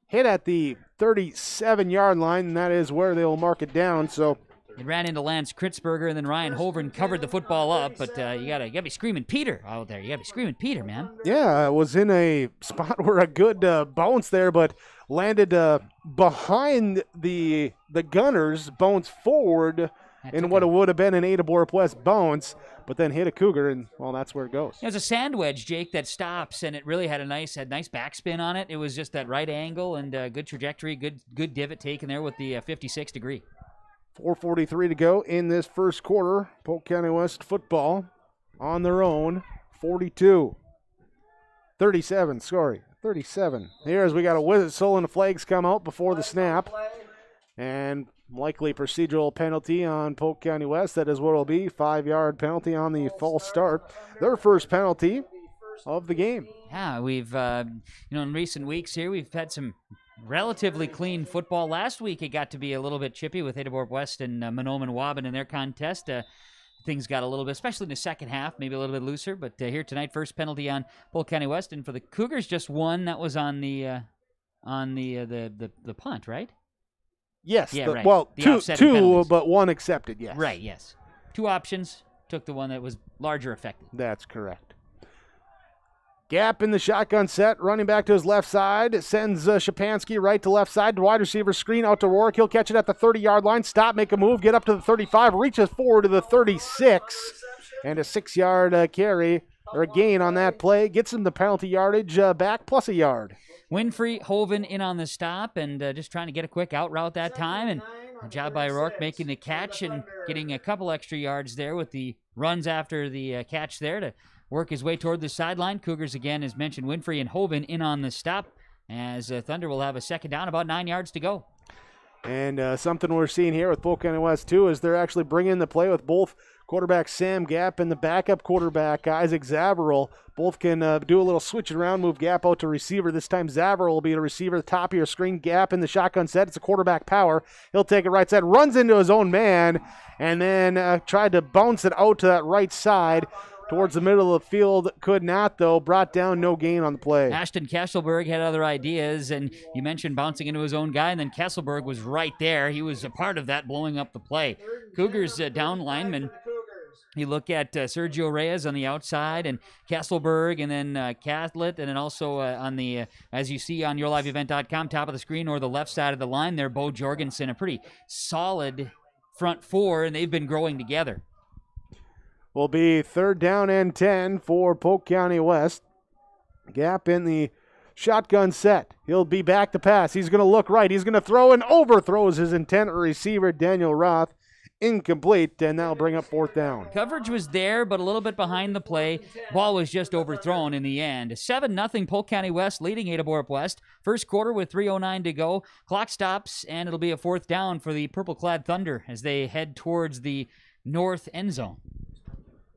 hit at the 37-yard line, and that is where they'll mark it down. So it ran into Lance Kritzberger, and then Ryan Hovren covered the football up. But you gotta be screaming Peter out there. You gotta be screaming Peter, man. Yeah, it was in a spot where a good bounce there, but landed behind the Gunners, bounce forward in what it would have been an Ada-Broup-West bounce, but then hit a Cougar, and well, that's where it goes. There's a sand wedge, Jake, that stops, and it really had nice backspin on it. It was just that right angle and good trajectory, good divot taken there with the 56 degree. 4:43 to go in this first quarter. Polk County West football on their own, 37. Here as we got a whistle and the flags come out before the snap. And likely procedural penalty on Polk County West. That is what it will be. 5-yard penalty on the false start. Their first penalty of the game. Yeah, we've, in recent weeks here, we've had some relatively clean football. Last week, it got to be a little bit chippy with Ada-Broup-West and Mahnomen-Waubun in their contest. Things got a little bit, especially in the second half, maybe a little bit looser. But here tonight, first penalty on Polk County West, and for the Cougars, just one. That was on the punt, right? Yes. Yeah, right. Well, The two, offsetting penalties. but one accepted. Yes. Right. Yes. Two options. Took the one that was larger affected. That's correct. Gap in the shotgun set, running back to his left side, sends Shapansky right to left side, wide receiver screen out to Rourke. He'll catch it at the 30-yard line, stop, make a move, get up to the 35, reaches forward to the 36, and a 6-yard carry, or a gain on that play, gets him the penalty yardage back plus a yard. Winfrey, Hoven in on the stop, and just trying to get a quick out route that time, and a job by Rourke making the catch and getting a couple extra yards there with the runs after the catch there to work his way toward the sideline. Cougars, again, as mentioned, Winfrey and Hoven in on the stop, as Thunder will have a second down, about 9 yards to go. And something we're seeing here with Polk County West, too, is they're actually bringing the play with both quarterback Sam Gap and the backup quarterback Isaac Zavarel. Both can do a little switch around, move Gap out to receiver. This time Zavarel will be a receiver, the top of your screen. Gap in the shotgun set. It's a quarterback power. He'll take it right side, runs into his own man, and then tried to bounce it out to that right side towards the middle of the field. Could not, though. Brought down, no gain on the play. Ashton Kesselberg had other ideas, and you mentioned bouncing into his own guy, and then Kesselberg was right there. He was a part of that, blowing up the play. Cougars down lineman. You look at Sergio Reyes on the outside, and Kesselberg, and then Catlett, and then also on the, as you see on yourliveevent.com, top of the screen or the left side of the line there, Bo Jorgensen, a pretty solid front four, and they've been growing together. Will be 3rd down and 10 for Polk County West. Gap in the shotgun set. He'll be back to pass. He's going to look right. He's going to throw and overthrows his intent receiver, Daniel Roth. Incomplete, and that'll bring up 4th down. Coverage was there, but a little bit behind the play. Ball was just overthrown in the end. 7-0 Polk County West leading Ada-Broup-West. First quarter with 3:09 to go. Clock stops, and it'll be a 4th down for the purple-clad Thunder as they head towards the north end zone.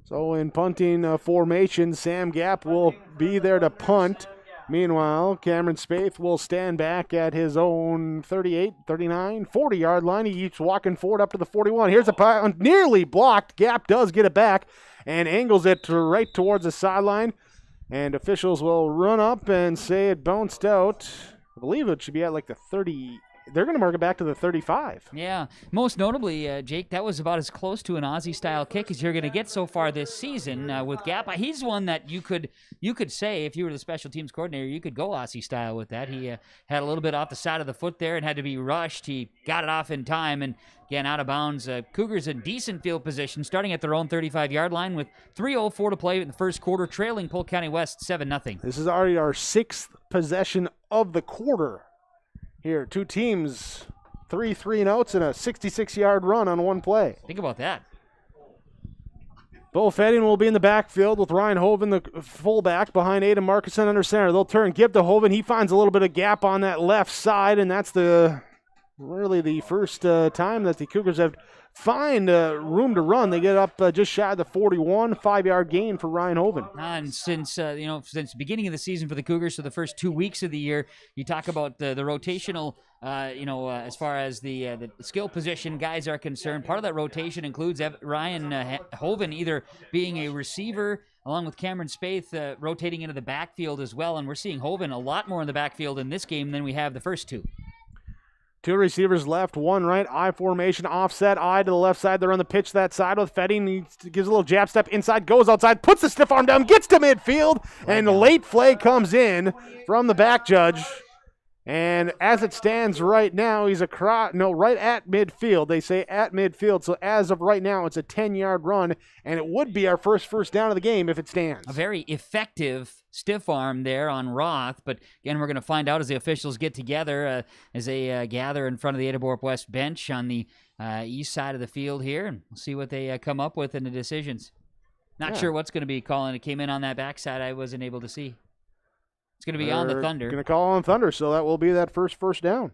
So in punting formation, Sam Gap will be there to punt. Meanwhile, Cameron Spaeth will stand back at his own 38, 39, 40-yard line. He keeps walking forward up to the 41. Here's a punt, nearly blocked. Gap does get it back and angles it right towards the sideline. And officials will run up and say it bounced out. I believe it should be at like the 30. They're going to mark it back to the 35. Yeah, most notably, Jake, that was about as close to an Aussie-style kick as you're going to get so far this season with Gap. He's one that you could say, if you were the special teams coordinator, you could go Aussie-style with that. He had a little bit off the side of the foot there and had to be rushed. He got it off in time and, again, out of bounds. Cougars in decent field position, starting at their own 35-yard line with 3:04 to play in the first quarter, trailing Polk County West 7-0. This is already our 6th possession of the quarter. Here, two teams, 3 3-and-outs and a 66-yard run on one play. Think about that. Bo Fetting will be in the backfield with Ryan Hoven, the fullback, behind Aiden Markinson under center. They'll turn, give to Hoven. He finds a little bit of gap on that left side, and that's really the first time that the Cougars have find room to run. They get up just shy of the 41, 5-yard gain for Ryan Hoven. And since since the beginning of the season for the Cougars, so the first 2 weeks of the year, you talk about the rotational, as far as the skill position guys are concerned. Part of that rotation includes Ryan Hoven either being a receiver along with Cameron Spaeth rotating into the backfield as well. And we're seeing Hoven a lot more in the backfield in this game than we have the first two. 2 receivers left, 1 right, I formation, offset, I to the left side. They're on the pitch that side with Fetting. He gives a little jab step inside, goes outside, puts the stiff arm down, gets to midfield, and the late flag comes in from the back judge. And as it stands right now, he's right at midfield. They say at midfield. So as of right now, it's a 10-yard run, and it would be our first down of the game if it stands. A very effective stiff arm there on Roth. But again, we're going to find out as the officials get together, as they gather in front of the Ada-Broup-West bench on the east side of the field here, and we'll see what they come up with in the decisions. Not sure what's going to be calling. It came in on that backside. I wasn't able to see. It's going to be on the Thunder. Going to call on Thunder, so that will be that first down.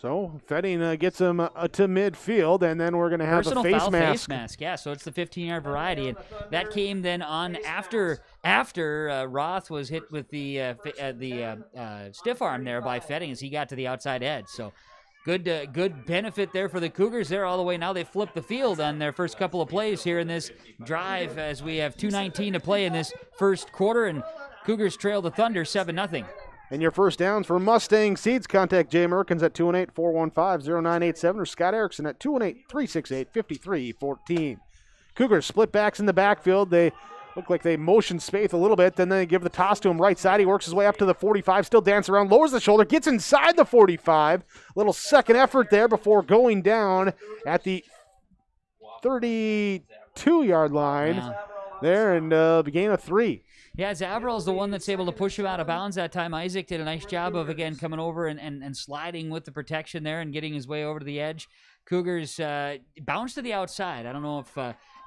So Fetting gets him to midfield, and then we're going to have Personal a face foul mask. face mask, yeah. So it's the 15-yard variety, and that came then on after Roth was hit with the stiff arm there by Fetting as he got to the outside edge. So good benefit there for the Cougars. They're all the way now. They flipped the field on their first couple of plays here in this drive as we have 2:19 to play in this first quarter, and Cougars trail the Thunder 7-0. And your first downs for Mustang Seeds. Contact Jay Merkins at 218-415-0987 or Scott Erickson at 218-368-5314. Cougars split backs in the backfield. They look like they motion Spaeth a little bit, then they give the toss to him right side. He works his way up to the 45, still dancing around, lowers the shoulder, gets inside the 45. Little second effort there before going down at the 32-yard line there, and gain of 3. Yeah, Zabral's the one that's able to push him out of bounds that time. Isaac did a nice job of, again, coming over and sliding with the protection there and getting his way over to the edge. Cougars bounced to the outside. I don't know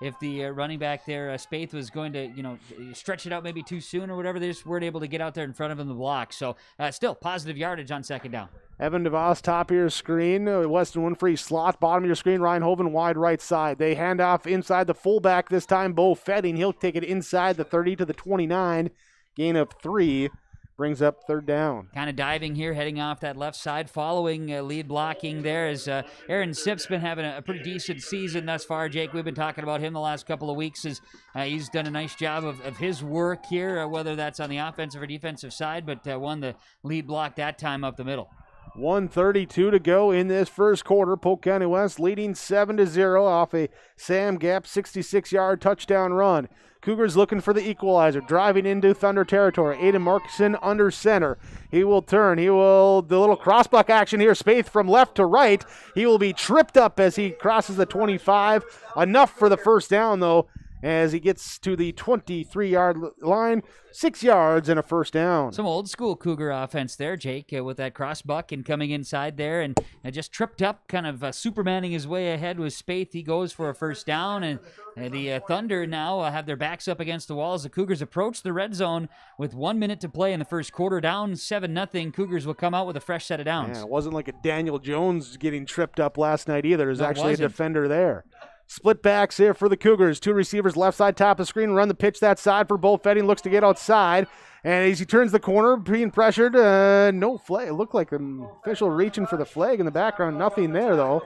if the running back there, Spaeth, was going to, stretch it out maybe too soon or whatever. They just weren't able to get out there in front of him to block. So still positive yardage on second down. Evan DeVos, top of your screen. Weston Winfrey, slot, bottom of your screen. Ryan Hoven, wide right side. They hand off inside the fullback this time. Bo Fetting. He'll take it inside the 30 to the 29. Gain of 3. Brings up third down. Kind of diving here, heading off that left side, following lead blocking there as Aaron Sipp's been having a pretty decent season thus far. Jake, we've been talking about him the last couple of weeks as he's done a nice job of his work here, whether that's on the offensive or defensive side, but won the lead block that time up the middle. 1:32 to go in this first quarter. Polk County West leading 7-0 off a Sam Gap 66-yard touchdown run. Cougars looking for the equalizer, driving into Thunder territory. Aiden Markson under center. He will turn. The little crossbuck action here. Spaeth from left to right. He will be tripped up as he crosses the 25. Enough for the first down, though, as he gets to the 23-yard line. 6 yards and a first down. Some old school Cougar offense there, Jake, with that cross buck and coming inside there and just tripped up, kind of Supermaning his way ahead with Spaeth. He goes for a first down, and the Thunder now have their backs up against the walls. The Cougars approach the red zone with 1 minute to play in the first quarter, down 7-0. Cougars will come out with a fresh set of downs. Yeah, it wasn't like a Daniel Jones getting tripped up last night either. There's actually a defender there. Split backs here for the Cougars. 2 receivers left side, top of the screen. Run the pitch that side for Bo Fetting. Looks to get outside. And as he turns the corner, being pressured, no flag. It looked like an official reaching for the flag in the background. Nothing there, though.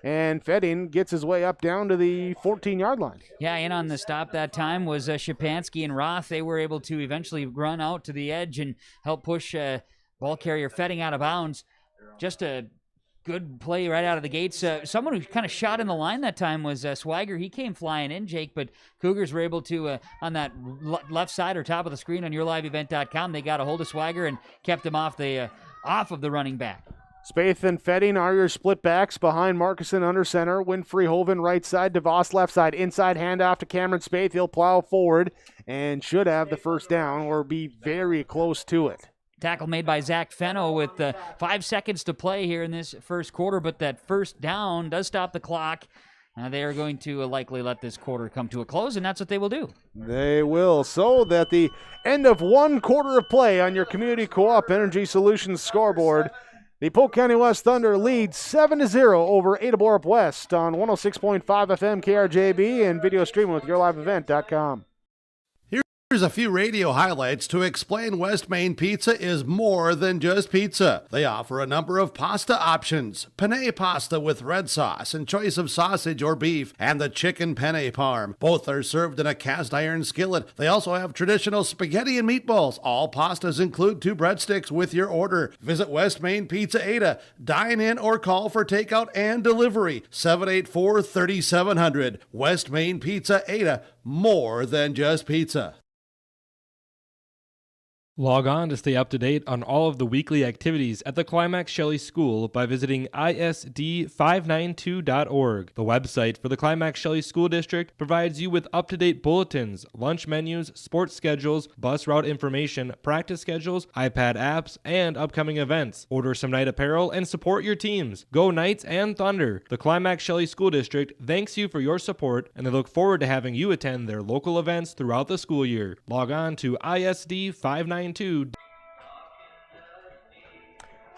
And Fetting gets his way up down to the 14-yard line. Yeah, in on the stop that time was Shapansky and Roth. They were able to eventually run out to the edge and help push ball carrier Fetting out of bounds. Just a good play right out of the gates. Someone who kind of shot in the line that time was Swagger. He came flying in, Jake, but Cougars were able to, on that left side or top of the screen on yourliveevent.com, they got a hold of Swagger and kept him off of the running back. Spaeth and Fetting are your split backs behind Markison under center. Winfrey Hoven right side, DeVos left side. Inside handoff to Cameron Spaeth. He'll plow forward and should have the first down or be very close to it. Tackle made by Zach Fenno with 5 seconds to play here in this first quarter, but that first down does stop the clock. They are going to likely let this quarter come to a close, and that's what they will do. They will. So that the end of 1 quarter of play on your Community Co-op Energy Solutions scoreboard, the Polk County West Thunder leads 7-0 over Ada-Broup-West on 106.5 FM KRJB and video streaming with yourliveevent.com. Here's a few radio highlights to explain West Main Pizza is more than just pizza. They offer a number of pasta options. Penne pasta with red sauce and choice of sausage or beef, and the chicken penne parm. Both are served in a cast iron skillet. They also have traditional spaghetti and meatballs. All pastas include 2 breadsticks with your order. Visit West Main Pizza Ada. Dine in or call for takeout and delivery. 784-3700. West Main Pizza Ada. More than just pizza. Log on to stay up to date on all of the weekly activities at the Climax Shelley School by visiting isd592.org. The website for the Climax Shelley School District provides you with up-to-date bulletins, lunch menus, sports schedules, bus route information, practice schedules, iPad apps, and upcoming events. Order some night apparel and support your teams. Go Knights and Thunder! The Climax Shelley School District thanks you for your support, and they look forward to having you attend their local events throughout the school year. Log on to ISD592.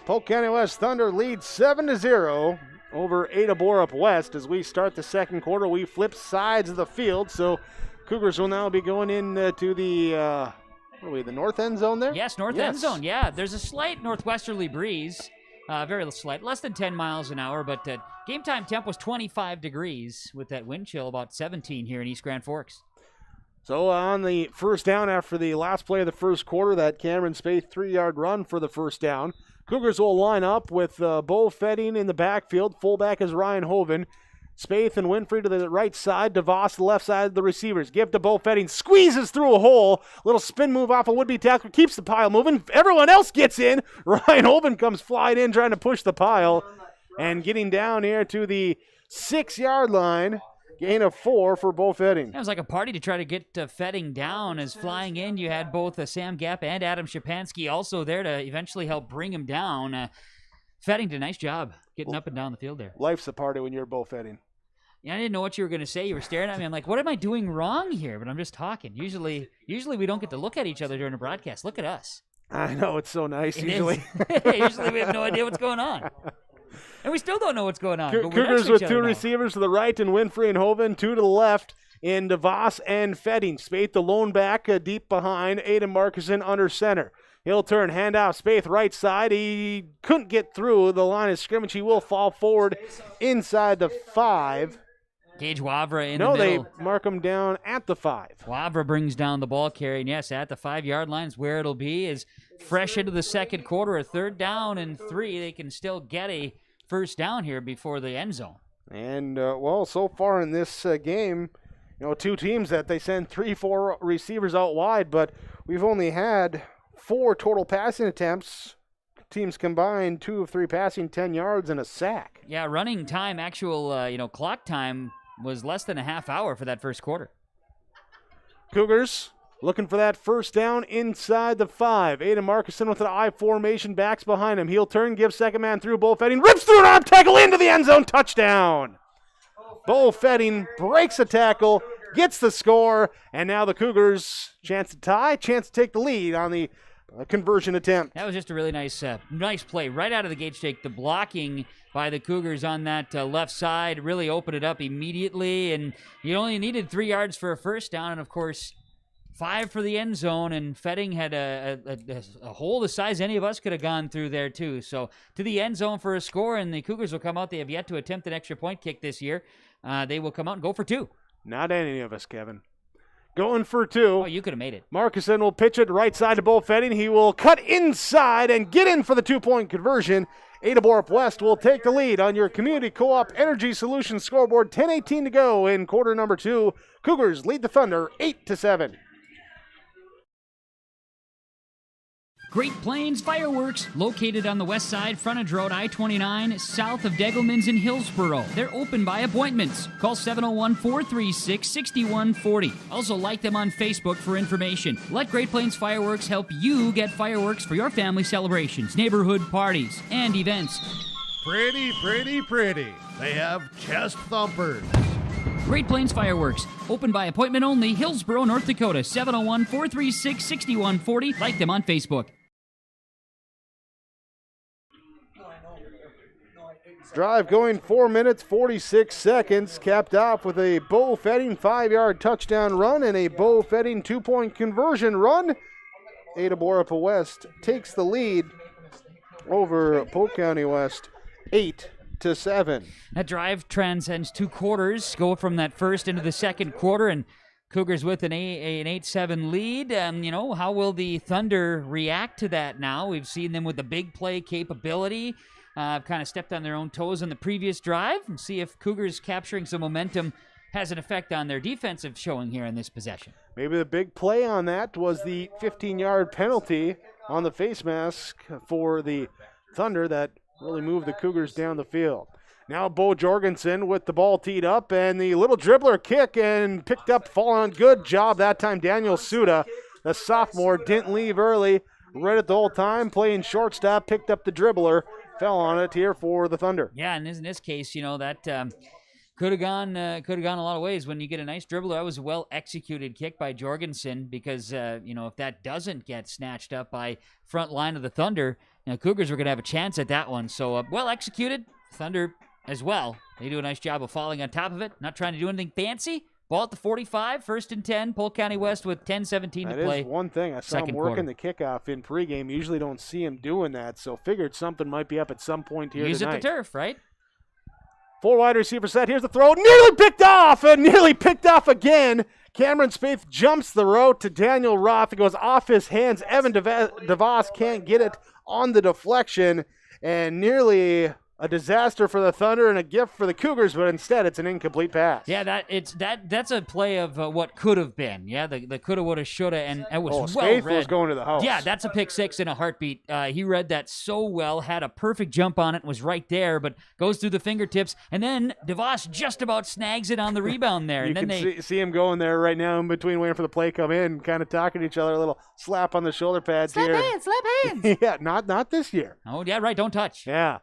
Polk County West Thunder leads 7-0 over Ada-Broup-West. As we start the second quarter, we flip sides of the field, so Cougars will now be going in to the the north end zone there? Yes, north end zone, yeah. There's a slight northwesterly breeze, very slight, less than 10 miles an hour, but game time temp was 25 degrees with that wind chill, about 17 here in East Grand Forks. So on the first down after the last play of the first quarter, that Cameron Spaeth 3-yard run for the first down. Cougars will line up with Bo Fetting in the backfield. Fullback is Ryan Hoven. Spaeth and Winfrey to the right side. DeVos to the left side of the receivers. Give to Bo Fetting. Squeezes through a hole. Little spin move off a would-be tackler. Keeps the pile moving. Everyone else gets in. Ryan Hoven comes flying in trying to push the pile. And getting down here to the 6-yard line. Gain of 4 for Bo Fetting. It was like a party to try to get Fetting down. As flying in, you had both Sam Gapp and Adam Shapansky also there to eventually help bring him down. Fetting did a nice job getting up and down the field there. Life's a party when you're Bo Fetting. Yeah, I didn't know what you were going to say. You were staring at me. I'm like, what am I doing wrong here? But I'm just talking. Usually we don't get to look at each other during a broadcast. Look at us. I know, it's so nice. Usually we have no idea what's going on. And we still don't know what's going on. But Cougars with 2 receivers to the right and Winfrey and Hoven, 2 to the left in DeVos and Fetting. Spaeth the lone back deep behind. Aiden Markison under center. He'll turn, handoff, Spaeth right side. He couldn't get through the line of scrimmage. He will fall forward inside the 5. Gage Wavra in the middle. No, they mark him down at the 5. Wavra brings down the ball carry, and yes, at the 5-yard line is where it'll be. Is fresh into the second quarter, a 3rd down and 3. They can still get a first down here before the end zone. And, so far in this game, 2 teams that they send 3-4 receivers out wide, but we've only had 4 total passing attempts. Teams combined 2 of 3 passing, 10 yards, and a sack. Yeah, running time, actual, clock time was less than a half hour for that first quarter. Cougars looking for that first down inside the 5. Aiden Markison with an I formation, backs behind him. He'll turn, gives second man through. Bo Fetting rips through an arm tackle into the end zone. Touchdown. Bo Fetting breaks a tackle, gets the score, and now the Cougars chance to tie, chance to take the lead on the conversion attempt. That was just a really nice play right out of the gate, Jake. The blocking by the Cougars on that left side really opened it up immediately, and you only needed 3 yards for a first down, and of course 5 for the end zone, and Fetting had a hole the size any of us could have gone through there too. So to the end zone for a score, and the Cougars will come out. They have yet to attempt an extra point kick this year. They will come out and go for 2. Not any of us, Kevin. Going for 2. Oh, you could have made it. Markison will pitch it right side to Bo Fetting. He will cut inside and get in for the 2-point conversion. Ada-Broup-West will take the lead on your Community Co-op Energy Solutions scoreboard. 10:18 to go in quarter number 2. Cougars lead the Thunder 8-7. Great Plains Fireworks, located on the west side, frontage road I-29, south of Degelman's in Hillsboro. They're open by appointments. Call 701-436-6140. Also like them on Facebook for information. Let Great Plains Fireworks help you get fireworks for your family celebrations, neighborhood parties, and events. Pretty, pretty, pretty. They have chest thumpers. Great Plains Fireworks, open by appointment only, Hillsboro, North Dakota, 701-436-6140. Like them on Facebook. Drive going 4 minutes, 46 seconds, capped off with a Bo Fetting 5-yard touchdown run and a Bo Fetting 2-point conversion run. Ada-Broup-West takes the lead over Polk County West 8-7. That drive transcends 2 quarters, go from that first into the second quarter, and Cougars with an 8-7 lead. How will the Thunder react to that now? We've seen them with the big play capability. Kind of stepped on their own toes in the previous drive, and see if Cougars capturing some momentum has an effect on their defensive showing here in this possession. Maybe the big play on that was the 15-yard penalty on the face mask for the Thunder that really moved the Cougars down the field. Now Bo Jorgensen with the ball teed up, and the little dribbler kick and picked up, falling on. Good job that time. Daniel Suda, the sophomore, didn't leave early. Read it the whole time, playing shortstop, picked up the dribbler, fell on it here for the Thunder. Yeah, and in this case, that could have gone a lot of ways. When you get a nice dribbler, that was a well-executed kick by Jorgensen, because, if that doesn't get snatched up by front line of the Thunder, Cougars were going to have a chance at that one. So well executed. Thunder as well. They do a nice job of falling on top of it, not trying to do anything fancy. Ball at the 45, 1st and 10. Polk County West with 10:17 to play. That is one thing. I saw him working the kickoff in pregame. Usually don't see him doing that, so figured something might be up at some point here Use tonight. it to turf, right? 4 wide receiver set. Here's the throw. Nearly picked off, and nearly picked off again. Cameron Spaeth jumps the route to Daniel Roth. It goes off his hands. Evan DeVos can't get it on the deflection, and nearly a disaster for the Thunder and a gift for the Cougars, but instead it's an incomplete pass. Yeah, that's a play of what could have been. Yeah, the coulda, woulda, shoulda, and it was well Spaeth read. was going to the house. Yeah, that's a pick six in a heartbeat. He read that so well, had a perfect jump on it, was right there, but goes through the fingertips, and then DeVos just about snags it on the rebound there. You and then can see him going there right now in between, waiting for the play come in, kind of talking to each other, a little slap on the shoulder pads here. slap hands. Yeah, not this year. Oh, yeah, right, don't touch. Yeah.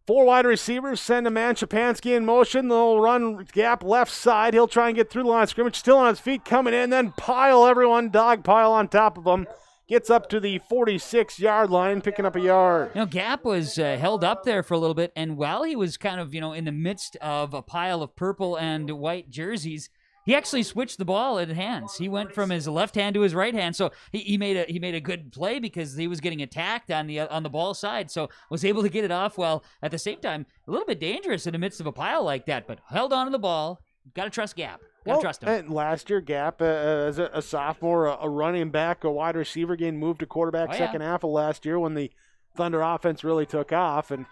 4 wide receivers send a man, Shapansky in motion. They'll run gap left side. He'll try and get through the line of scrimmage. Still on his feet, coming in, then dog pile on top of him. Gets up to the 46-yard line, picking up a yard. Gap was held up there for a little bit, and while he was kind of, in the midst of a pile of purple and white jerseys, he actually switched the ball in hands. He went from his left hand to his right hand, so he made a good play because he was getting attacked on the ball side, so was able to get it off while at the same time a little bit dangerous in the midst of a pile like that, but held on to the ball. Got to trust Gap. Got to trust him. And last year, Gap, as a sophomore, a running back, a wide receiver, getting moved to quarterback second half of last year when the Thunder offense really took off, and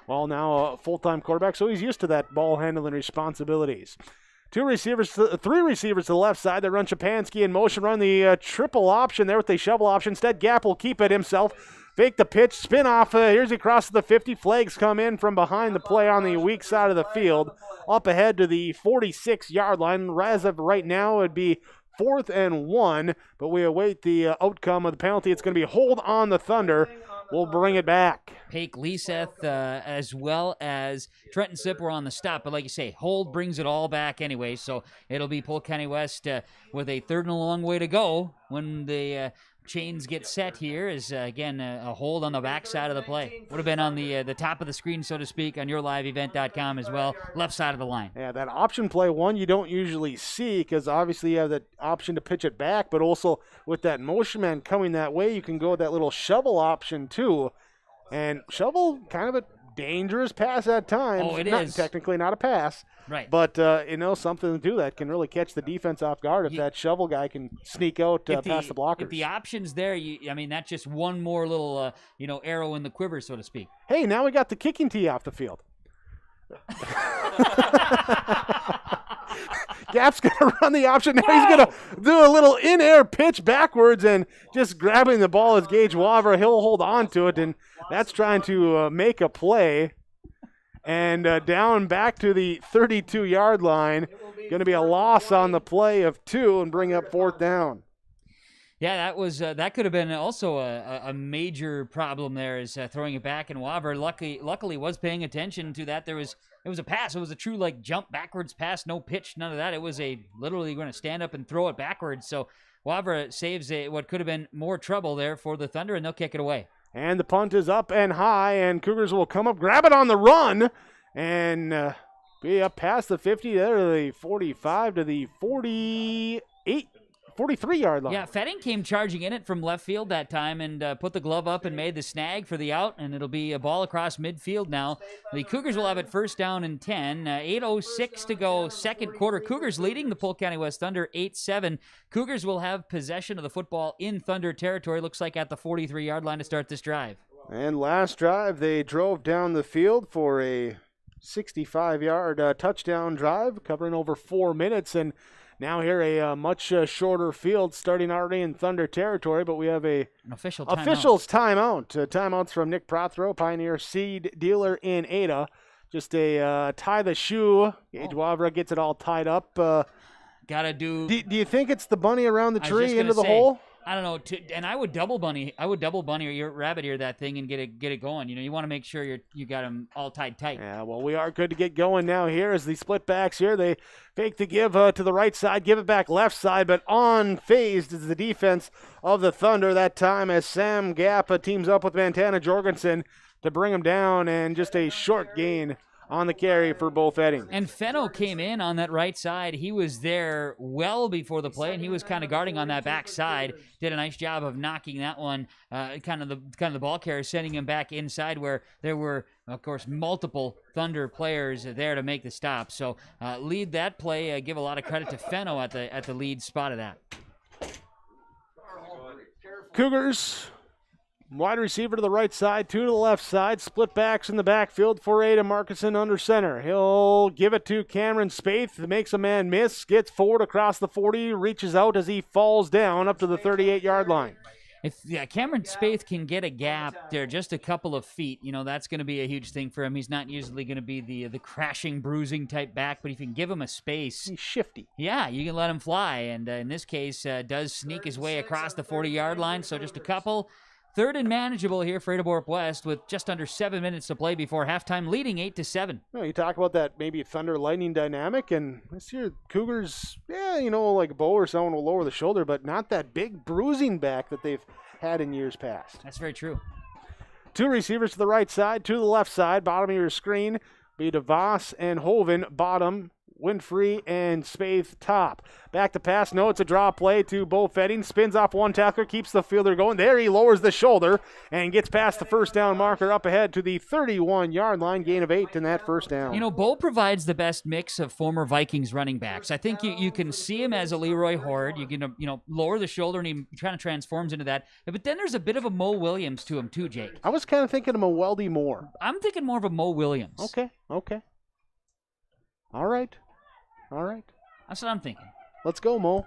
now a full-time quarterback, so he's used to that ball handling responsibilities. 3 receivers to the left side. They run Shapansky in motion, run the triple option there with the shovel option. Instead, Gap will keep it himself. Fake the pitch, spin off. Here's he crosses the 50. Flags come in from behind the play on the weak side of the field. Up ahead to the 46-yard line. As of right now, it would be 4th and 1, but we await the outcome of the penalty. It's going to be hold on the Thunder. We'll bring it back. Pake Leeseth as well as Trenton Sipp were on the stop, but like you say, hold brings it all back anyway, so it'll be Polk County West with a 3rd and a long way to go when the chains get set here is, again, a hold on the backside of the play. Would have been on the top of the screen, so to speak, on yourliveevent.com as well, left side of the line. Yeah, that option play, one you don't usually see because obviously you have the option to pitch it back, but also with that motion man coming that way, you can go with that little shovel option too. And shovel, kind of a dangerous pass at times. Oh, it not, is. Technically not a pass. Right. But, something to do that can really catch the defense off guard if that shovel guy can sneak out past the blockers. If the option's there, that's just one more little, arrow in the quiver, so to speak. Hey, now we got the kicking tee off the field. Gap's going to run the option. Now he's going to do a little in-air pitch backwards and just grabbing the ball as Gage Wavra. He'll hold on to it, and that's trying to make a play. And down back to the 32-yard line. Going to be a loss on the play of 2 and bring up 4th down. Yeah, that was that could have been also a major problem there is throwing it back, and Wavra luckily was paying attention to that. It was a pass. It was a true jump backwards pass, no pitch, none of that. It was literally going to stand up and throw it backwards. So Wavra saves what could have been more trouble there for the Thunder, and they'll kick it away. And the punt is up and high, and Cougars will come up, grab it on the run, and be up past the 50, there to the 45 to the 43-yard line. Yeah, Fetting came charging in it from left field that time and put the glove up and made the snag for the out, and it'll be a ball across midfield now. The Cougars will have it 1st down and 10. 8:06 to go, second quarter. Cougars leading the Polk County West Thunder 8-7. Cougars will have possession of the football in Thunder territory, looks like at the 43-yard line to start this drive. And last drive, they drove down the field for a 65-yard touchdown drive, covering over 4 minutes, and now here a much shorter field starting already in Thunder territory, but we have an official's timeout. Timeouts from Nick Prothero, Pioneer seed dealer in Ada. Just a tie the shoe. Gage Wavra gets it all tied up. Gotta do. Do you think it's the bunny around the tree into the hole? I don't know, and I would double bunny or your rabbit ear that thing and get it going. You want to make sure you got them all tied tight. Yeah, well, we are good to get going now here as the split backs here. They fake the give to the right side, give it back left side, but unfazed is the defense of the Thunder that time as Sam Gap teams up with Montana Jorgensen to bring him down, and just a short gain on the carry for Bo Fetting. And Fenno came in on that right side. He was there well before the play, and he was kind of guarding on that back side. Did a nice job of knocking that one, kind of the ball carrier, sending him back inside where there were, of course, multiple Thunder players there to make the stop. So lead that play. Give a lot of credit to Fenno at the lead spot of that. Cougars. Wide receiver to the right side, 2 to the left side. Split backs in the backfield for Ada Markison under center. He'll give it to Cameron Spaeth. Makes a man miss. Gets forward across the 40. Reaches out as he falls down up to the 38-yard line. If Cameron Spaeth can get a gap there, just a couple of feet, that's going to be a huge thing for him. He's not usually going to be the crashing, bruising type back, but if you can give him a space. He's shifty. Yeah, you can let him fly. And in this case, does sneak his way across the 40-yard line. So just a couple. Third and manageable here for Ada-Broup-West with just under 7 minutes to play before halftime, leading 8-7. Well, you talk about that maybe Thunder Lightning dynamic, and this year Cougars, like Bo or someone will lower the shoulder, but not that big bruising back that they've had in years past. That's very true. 2 receivers to the right side, 2 to the left side. Bottom of your screen be DeVos and Hoven. Bottom, Winfrey and Spaeth top. Back to pass. No, it's a draw play to Bo Fetting. Spins off one tackler, keeps the fielder going. There he lowers the shoulder and gets past the first down marker up ahead to the 31-yard line. Gain of 8 in that first down. Bo provides the best mix of former Vikings running backs. I think you can see him as a Leroy Horde. You can lower the shoulder and he kind of transforms into that. But then there's a bit of a Mo Williams to him too, Jake. I was kind of thinking of a Weldy Moore. I'm thinking more of a Mo Williams. Okay. All right. That's what I'm thinking. Let's go, Mo.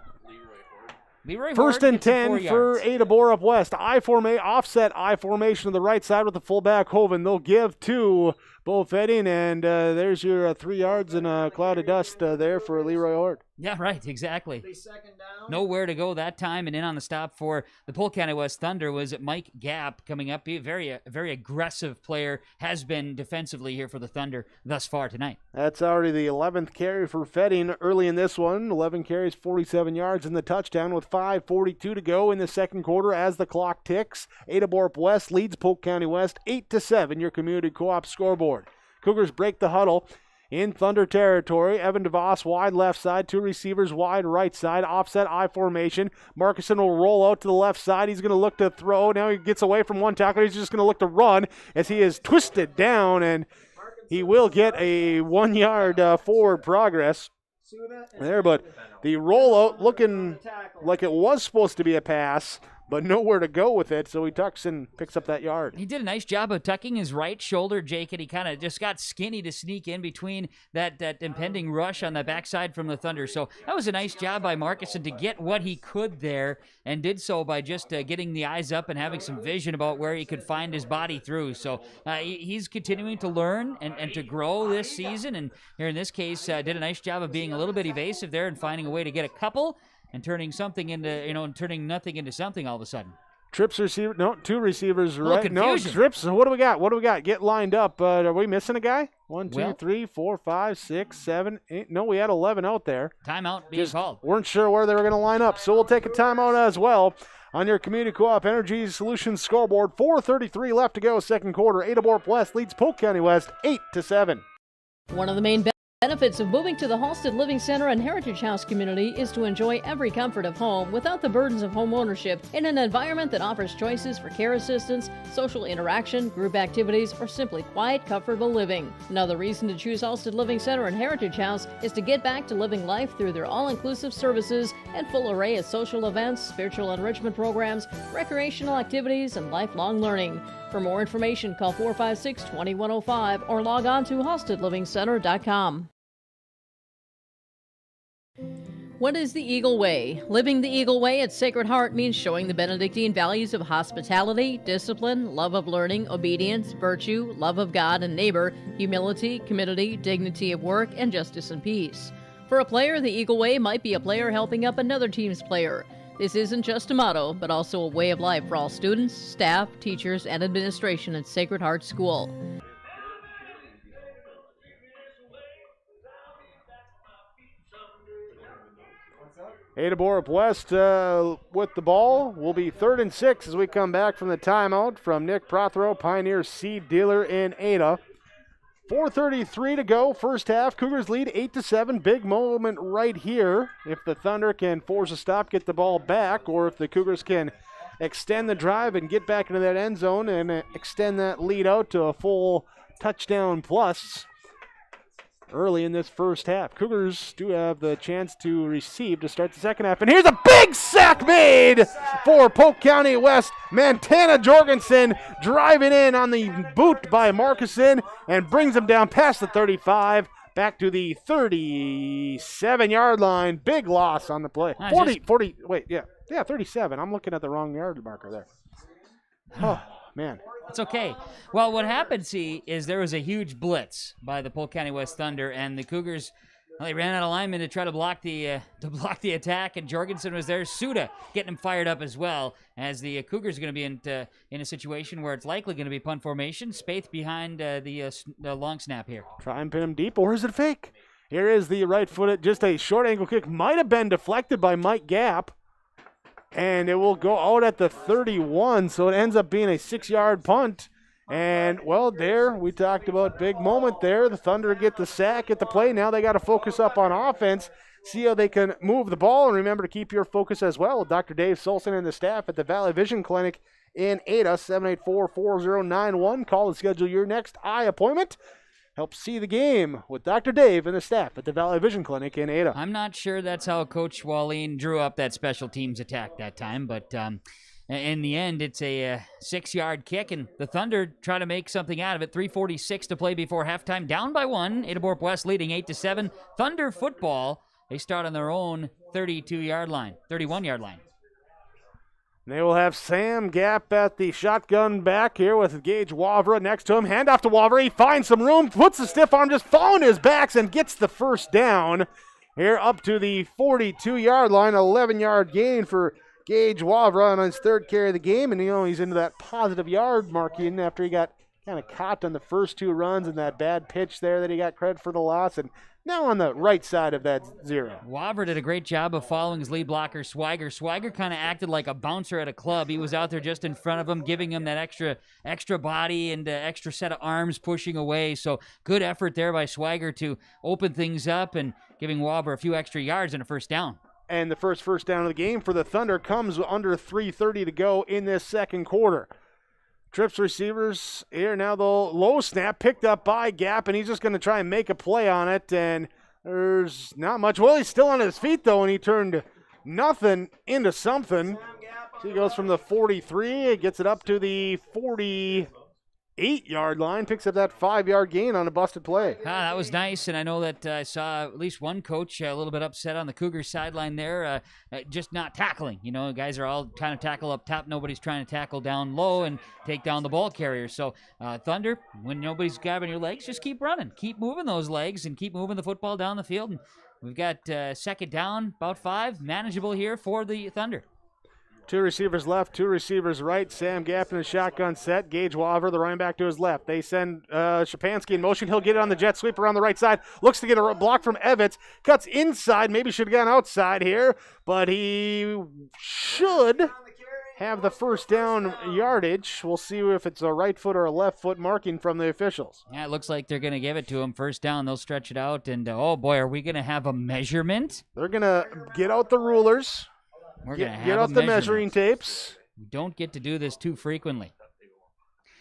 Leroy First Horde and 10 for Ada-Broup-West. Offset I formation to the right side with the fullback Hoven. They'll give to Bo Fetting, and there's your 3 yards in a cloud of dust there for Leroy Horde. Yeah, right, exactly. Nowhere to go that time, and in on the stop for the Polk County West Thunder was Mike Gap coming up. A very aggressive player, has been defensively here for the Thunder thus far tonight. That's already the 11th carry for Fetting early in this one. 11 carries, 47 yards in the touchdown with 5:42 to go in the second quarter as the clock ticks. Ada-Broup-West leads Polk County West 8-7, your community co-op scoreboard. Cougars break the huddle in Thunder territory. Evan DeVos wide left side, 2 receivers wide right side, offset I formation. Markison will roll out to the left side. He's going to look to throw. Now he gets away from one tackler. He's just going to look to run as he is twisted down, and he will get a 1-yard forward progress there, but the rollout looking like it was supposed to be a pass, but nowhere to go with it, so he tucks and picks up that yard. He did a nice job of tucking his right shoulder, Jake, and he kind of just got skinny to sneak in between that impending rush on the backside from the Thunder. So that was a nice job by Markison to get what he could there, and did so by just getting the eyes up and having some vision about where he could find his body through. So he's continuing to learn and to grow this season, and here in this case did a nice job of being a little bit evasive there and finding a way to get a couple and turning something into, turning nothing into something all of a sudden. Trips receiver, no, 2 receivers, right? Confusion. No, trips. What do we got? Get lined up. Are we missing a guy? 1, 2, 3, 4, 5, 6, 7, 8. No, we had 11 out there. Timeout being called. Weren't sure where they were going to line up, so we'll take a timeout as well. On your Community Co-op Energy Solutions scoreboard, 4:33 left to go, second quarter. Ada-Broup-West leads Polk County West 8-7. One of the main benefits of moving to the Halstead Living Center and Heritage House community is to enjoy every comfort of home without the burdens of home ownership in an environment that offers choices for care assistance, social interaction, group activities, or simply quiet, comfortable living. Another reason to choose Halstead Living Center and Heritage House is to get back to living life through their all-inclusive services and full array of social events, spiritual enrichment programs, recreational activities, and lifelong learning. For more information, call 456-2105 or log on to halsteadlivingcenter.com. What is the Eagle Way? Living the Eagle Way at Sacred Heart means showing the Benedictine values of hospitality, discipline, love of learning, obedience, virtue, love of God and neighbor, humility, community, dignity of work, and justice and peace. For a player, the Eagle Way might be a player helping up another team's player. This isn't just a motto, but also a way of life for all students, staff, teachers, and administration at Sacred Heart School. Ada-Broup-West with the ball will be 3rd and 6 as we come back from the timeout from Nick Prothero, Pioneer seed dealer in Ada. 4:33 to go, first half. Cougars lead 8-7. Big moment right here. If the Thunder can force a stop, get the ball back, or if the Cougars can extend the drive and get back into that end zone and extend that lead out to a full touchdown plus early in this first half. Cougars do have the chance to receive to start the second half. And here's a big sack made for Polk County West. Montana Jorgensen driving in on the boot by Markuson and brings him down past the 35, back to the 37-yard line. Big loss on the play. 37. I'm looking at the wrong yard marker there. Oh, man. It's okay. Well, what happened, is there was a huge blitz by the Polk County West Thunder, and the Cougars, they ran out of linemen to try to block the attack, and Jorgensen was there. Suda getting him fired up as well, as the Cougars are going to be in a situation where it's likely going to be punt formation. Spaeth behind the long snap here. Try and pin him deep, or is it fake? Here is the right-footed, just a short angle kick. Might have been deflected by Mike Gapp. And it will go out at the 31, so it ends up being a 6-yard punt. And, well, there, we talked about big moment there. The Thunder get the sack at the play. Now they got to focus up on offense, see how they can move the ball, and remember to keep your focus as well. Dr. Dave Solson and the staff at the Valley Vision Clinic in Ada, 784-4091. Call and schedule your next eye appointment. Help see the game with Dr. Dave and the staff at the Valley Vision Clinic in Ada. I'm not sure that's how Coach Wallin drew up that special teams attack that time, but in the end, it's a 6-yard kick, and the Thunder try to make something out of it. 3:46 to play before halftime, down by 1. Ada-Broup-West leading 8-7. Thunder football, they start on their own 31-yard line. They will have Sam Gapp at the shotgun back here with Gage Wavra next to him. Hand off to Wavra. He finds some room, puts the stiff arm just following his backs and gets the first down. Here up to the 42-yard line, 11-yard gain for Gage Wavra on his 3rd carry of the game. And, he's into that positive yard marking after he got kind of caught on the first 2 runs and that bad pitch there that he got credit for the loss. And now on the right side of that 0. Wavra did a great job of following his lead blocker, Swiger. Swiger kind of acted like a bouncer at a club. He was out there just in front of him, giving him that extra body and extra set of arms pushing away. So good effort there by Swiger to open things up and giving Wavra a few extra yards and a first down. And the first down of the game for the Thunder comes under 3:30 to go in this second quarter. Trips receivers here now, the low snap picked up by Gapp, and he's just going to try and make a play on it, and there's not much. Well, he's still on his feet, though, and he turned nothing into something. So he goes from the 43, gets it up to the 48-yard line, picks up that 5-yard gain on a busted play. That was nice, and I know that I saw at least one coach a little bit upset on the Cougars sideline there, just not tackling. Guys are all trying to tackle up top. Nobody's trying to tackle down low and take down the ball carrier. So Thunder, when nobody's grabbing your legs, just keep running. Keep moving those legs and keep moving the football down the field. And we've got second down, about 5, manageable here for the Thunder. 2 receivers left, 2 receivers right. Sam Gapp in a shotgun set. Gage Wavra, the running back, to his left. They send Shapansky in motion. He'll get it on the jet sweep around the right side. Looks to get a block from Evans. Cuts inside. Maybe should have gone outside here, but he should have the first down yardage. We'll see if it's a right foot or a left foot marking from the officials. Yeah, it looks like they're going to give it to him. First down, they'll stretch it out, and oh boy, are we going to have a measurement? They're going to get out the rulers. We're going to have get out the measuring tapes. We don't get to do this too frequently.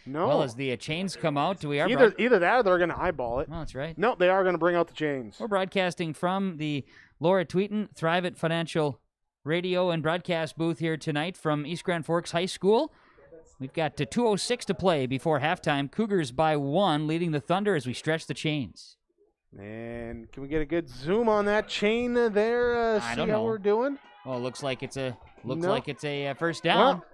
No. Well, as the chains come out, either that or they're going to eyeball it. Oh, that's right. No, they are going to bring out the chains. We're broadcasting from the Laura Tweeten Thrive It Financial Radio and broadcast booth here tonight from East Grand Forks High School. We've got 2:06 to play before halftime. Cougars by 1, leading the Thunder as we stretch the chains. And can we get a good zoom on that chain there? I See don't how know. we're doing? Well, it looks like it's a first down. Well,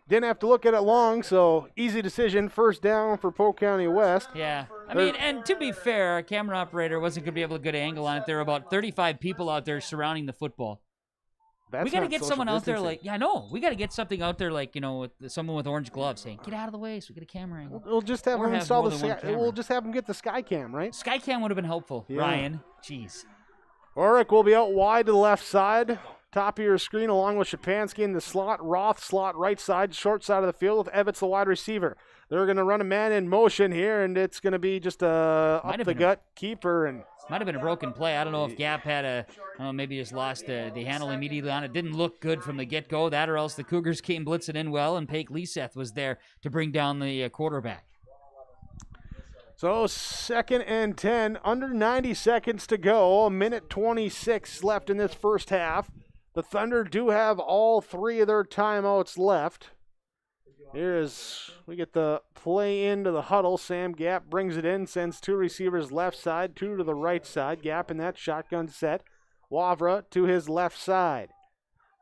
didn't have to look at it long, so easy decision. First down for Polk County West. Yeah. I mean, and to be fair, our camera operator wasn't going to be able to get an angle on it. There were about 35 people out there surrounding the football. That's we got to not get social someone out there distancing. I know. We got to get something out there with someone with orange gloves saying, "Get out of the way, so we get a camera angle." We'll just have Or them have install more the than one sky. camera. We'll just have them get the Skycam, right? Skycam would have been helpful, Yeah. Ryan. Jeez. Oric will be out wide to the left side. Top of your screen, along with Shapansky in the slot. Roth, slot right side, short side of the field with Evans, the wide receiver. They're going to run a man in motion here, and it's going to be just a up-the-gut keeper. And Might have been a broken play. I don't know if Gap had maybe just lost the handle immediately on it. Didn't look good from the get-go. That or else the Cougars came blitzing in well, and Paik Liseth was there to bring down the quarterback. so 2nd and 10, under 90 seconds to go. A minute 26 left in this first half. The Thunder do have all 3 of their timeouts left. We get the play into the huddle. Sam Gap brings it in, sends 2 receivers left side, 2 to the right side. Gap in that shotgun set. Wavra to his left side.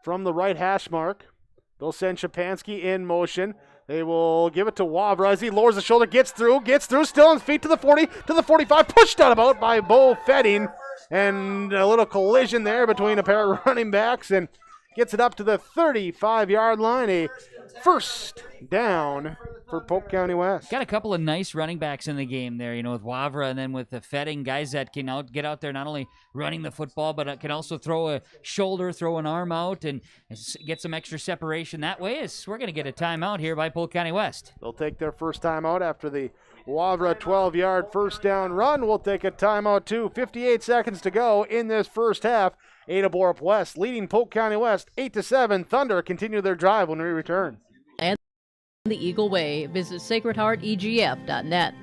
From the right hash mark, they'll send Shapansky in motion. They will give it to Wavra as he lowers the shoulder, gets through, still on his feet to the 40, to the 45, pushed out about by Bo Fetting. And a little collision there between a pair of running backs, and gets it up to the 35-yard line. A first down for Polk County West. Got a couple of nice running backs in the game there, with Wavra and then with the Fetting, guys that can get out there not only running the football, but can also throw a shoulder, throw an arm out, and get some extra separation that way. We're going to get a timeout here by Polk County West. They'll take their first timeout after the Wavra 12-yard first down run. We'll take a timeout too. 58 seconds to go in this first half. Ada-Broup-West leading Polk County West 8-7. Thunder continue their drive when we return. And the Eagle Way. Visit sacredheartegf.net.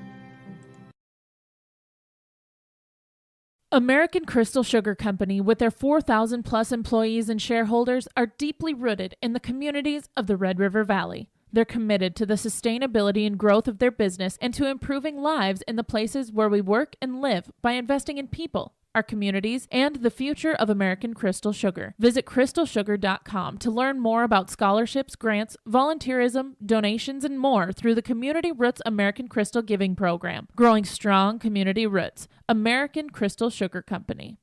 American Crystal Sugar Company, with their 4,000 plus employees and shareholders, are deeply rooted in the communities of the Red River Valley. They're committed to the sustainability and growth of their business and to improving lives in the places where we work and live by investing in people, our communities, and the future of American Crystal Sugar. Visit crystalsugar.com to learn more about scholarships, grants, volunteerism, donations, and more through the Community Roots American Crystal Giving Program. Growing strong community roots. American Crystal Sugar Company.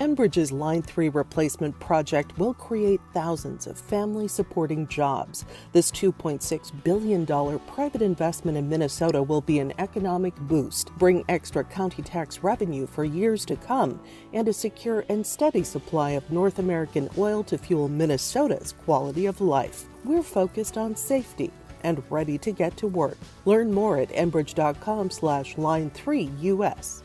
Enbridge's Line 3 replacement project will create thousands of family-supporting jobs. This $2.6 billion private investment in Minnesota will be an economic boost, bring extra county tax revenue for years to come, and a secure and steady supply of North American oil to fuel Minnesota's quality of life. We're focused on safety and ready to get to work. Learn more at enbridge.com/line3US.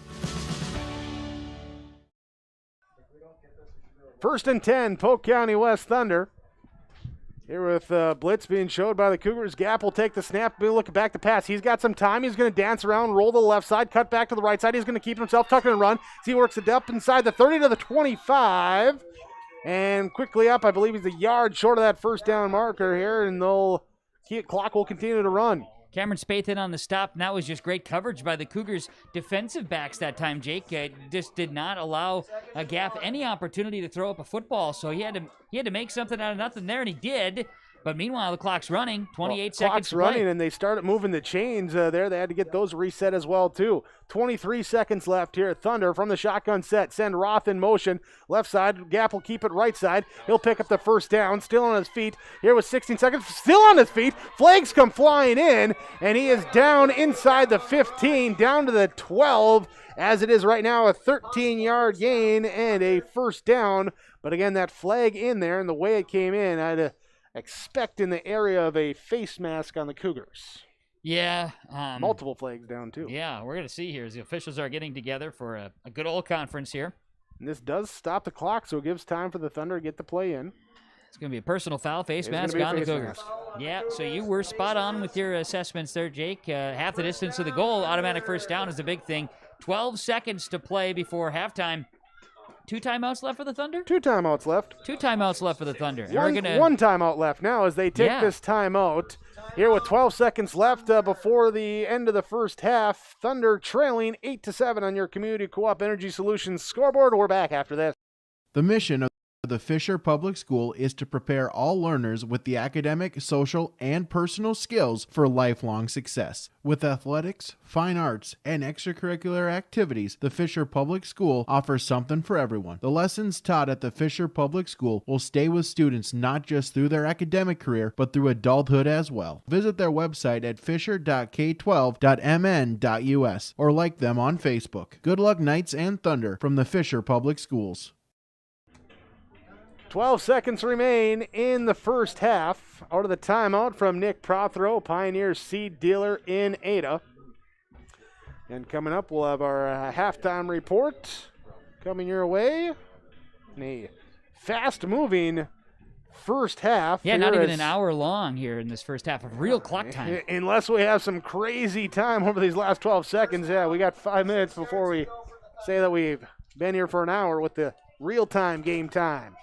1st and 10, Polk County West Thunder. Here with blitz being showed by the Cougars. Gap will take the snap, be looking back to pass. He's got some time. He's going to dance around, roll to the left side, cut back to the right side. He's going to keep himself tucked and run. He works it up inside the 30 to the 25. And quickly up, I believe he's a yard short of that first down marker here, and clock will continue to run. Cameron Spath in on the stop, and that was just great coverage by the Cougars' defensive backs that time, Jake. Just did not allow Gap any opportunity to throw up a football, so he had to make something out of nothing there, and he did. But meanwhile, the clock's running, 28 seconds Clock's to play. running, and they started moving the chains there. They had to get those reset as well, too. 23 seconds left here. Thunder from the shotgun set. Send Roth in motion. Left side. Gap will keep it right side. He'll pick up the first down. Still on his feet. Here with 16 seconds. Still on his feet. Flags come flying in, and he is down inside the 15, down to the 12, as it is right now a 13-yard gain and a first down. But again, that flag in there, and the way it came in, I had to expect in the area of a face mask on the Cougars. Yeah. Multiple flags down, too. Yeah, we're going to see here as the officials are getting together for a good old conference here. And this does stop the clock, so it gives time for the Thunder to get the play in. It's going to be a personal foul, face mask on the Cougars. Yeah, so you were spot on with your assessments there, Jake. Half the distance to the goal, automatic first down is the big thing. 12 seconds to play before halftime. 2 timeouts left for the Thunder? 2 timeouts left. 2 timeouts left for the Thunder. One timeout left now as they take this timeout. Here with 12 seconds left before the end of the first half. Thunder trailing 8-7 on your Community Co-op Energy Solutions scoreboard. We're back after this. The mission of The Fisher Public School is to prepare all learners with the academic, social, and personal skills for lifelong success. With athletics, fine arts, and extracurricular activities, the Fisher Public School offers something for everyone. The lessons taught at the Fisher Public School will stay with students not just through their academic career, but through adulthood as well. Visit their website at fisher.k12.mn.us or like them on Facebook. Good luck, Knights and Thunder, from the Fisher Public Schools. 12 seconds remain in the first half. Out of the timeout from Nick Prothero, Pioneers seed dealer in Ada. And coming up, we'll have our halftime report coming your way. A fast-moving first half. Yeah, not even an hour long here in this first half of real clock time. Unless we have some crazy time over these last 12 seconds. Yeah, we got 5 minutes before we say that we've been here for an hour with the real-time game time.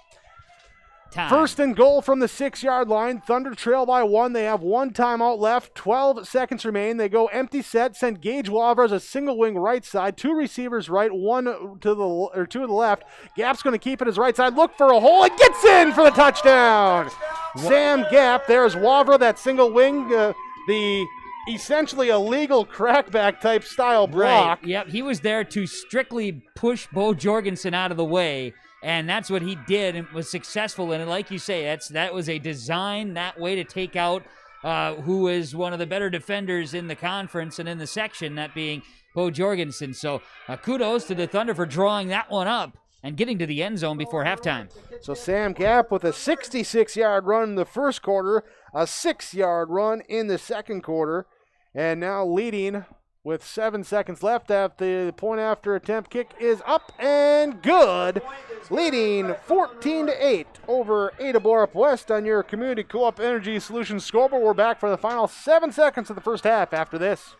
First and goal from the 6-yard line. Thunder trail by 1. They have 1 timeout left. 12 seconds remain. They go empty set. Send Gage Wavra as a single wing right side. 2 receivers right, 2 to the left. Gap's going to keep it his right side. Look for a hole. It gets in for the touchdown. Sam Gap. There's Wavra, that single wing. The essentially illegal crackback type style block. Right. Yep. He was there to strictly push Bo Jorgensen out of the way. And that's what he did and was successful in it. Like you say, that was a design, that way to take out who is one of the better defenders in the conference and in the section, that being Bo Jorgensen. So kudos to the Thunder for drawing that one up and getting to the end zone before halftime. So Sam Gap with a 66-yard run in the first quarter, a 6-yard run in the second quarter, and now leading with 7 seconds left after the point after attempt kick is up and good. Leading 14-8 over Ada-Broup-West on your Community Co-op Energy Solutions scoreboard. We're back for the final 7 seconds of the first half after this.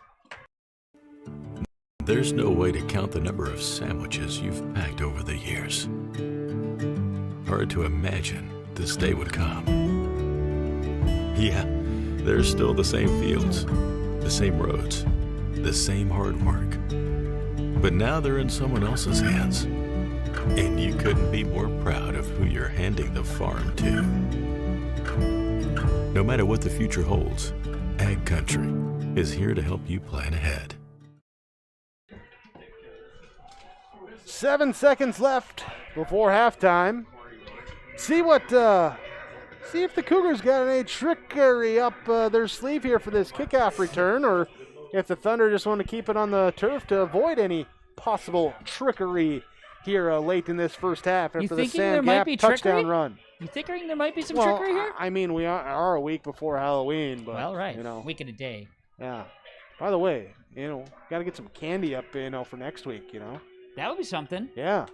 There's no way to count the number of sandwiches you've packed over the years. Hard to imagine this day would come. Yeah, there's still the same fields, the same roads, the same hard work. But now they're in someone else's hands. And you couldn't be more proud of who you're handing the farm to. No matter what the future holds, Ag Country is here to help you plan ahead. 7 seconds left before halftime. See if the Cougars got any trickery up their sleeve here for this kickoff return, or if the Thunder just want to keep it on the turf to avoid any possible trickery here late in this first half after the Sam Gap touchdown run. You think there might be some trickery here? I mean, we are a week before Halloween, but right, week and a day. Yeah. By the way, got to get some candy up, for next week. That would be something. Yeah.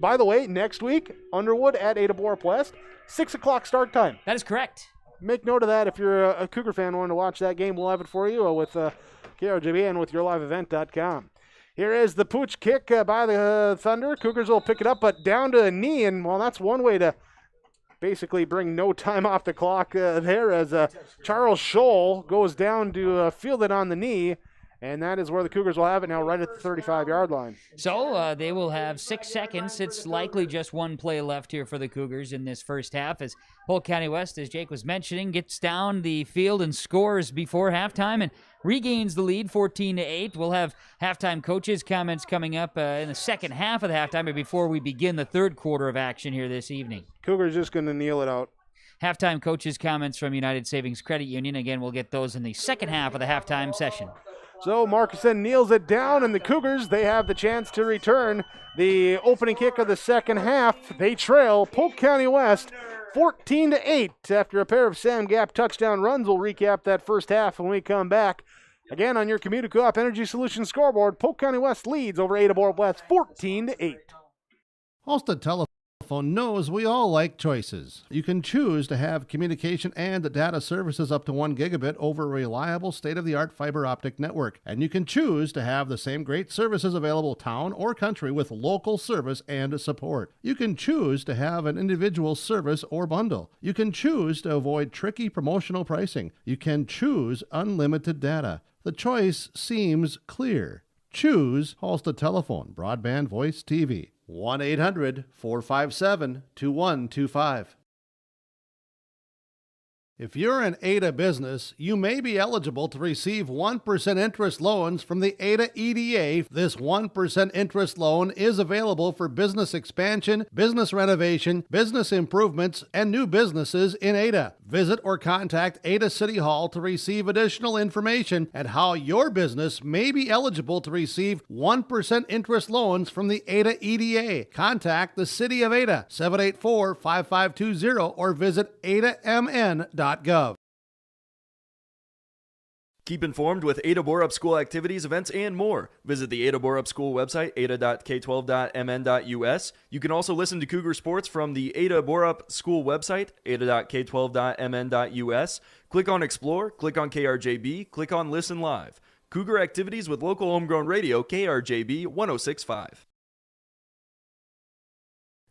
By the way, next week, Underwood at Ada-Broup-West, 6 o'clock start time. That is correct. Make note of that if you're a Cougar fan wanting to watch that game. We'll have it for you with KRJB and with YourLiveEvent.com. Here is the pooch kick by the Thunder. Cougars will pick it up, but down to a knee, and that's one way to basically bring no time off the clock there as Charles Scholl goes down to field it on the knee, and that is where the Cougars will have it now, right at the 35-yard line. So they will have 6 seconds. It's likely just one play left here for the Cougars in this first half as Polk County West, as Jake was mentioning, gets down the field and scores before halftime and regains the lead 14-8. We'll have halftime coaches' comments coming up in the second half of the halftime, but before we begin the third quarter of action here this evening. Cougars just going to kneel it out. Halftime coaches' comments from United Savings Credit Union. Again, we'll get those in the second half of the halftime session. So Markusen kneels it down, and the Cougars, they have the chance to return the opening kick of the second half. They trail Polk County West 14-8 after a pair of Sam Gap touchdown runs. We'll recap that first half when we come back. Again, on your Community Co-op Energy Solutions scoreboard, Polk County West leads over Ada-Broup-West 14-8. Ulster Telephone knows we all like choices. You can choose to have communication and data services up to 1 gigabit over a reliable state-of-the-art fiber optic network. And you can choose to have the same great services available town or country with local service and support. You can choose to have an individual service or bundle. You can choose to avoid tricky promotional pricing. You can choose unlimited data. The choice seems clear. Choose Ulster Telephone, broadband, voice, TV. 1-800-457-2125. If you're an Ada business, you may be eligible to receive 1% interest loans from the Ada EDA. This 1% interest loan is available for business expansion, business renovation, business improvements, and new businesses in Ada. Visit or contact Ada City Hall to receive additional information at how your business may be eligible to receive 1% interest loans from the Ada EDA. Contact the City of Ada, 784-5520, or visit adamn.gov. Keep informed with Ada-Broup School activities, events, and more. Visit the Ada-Broup School website, ada.k12.mn.us. You can also listen to Cougar Sports from the Ada-Broup School website, ada.k12.mn.us. Click on Explore, click on KRJB, click on Listen Live. Cougar activities with local homegrown radio, KRJB 106.5.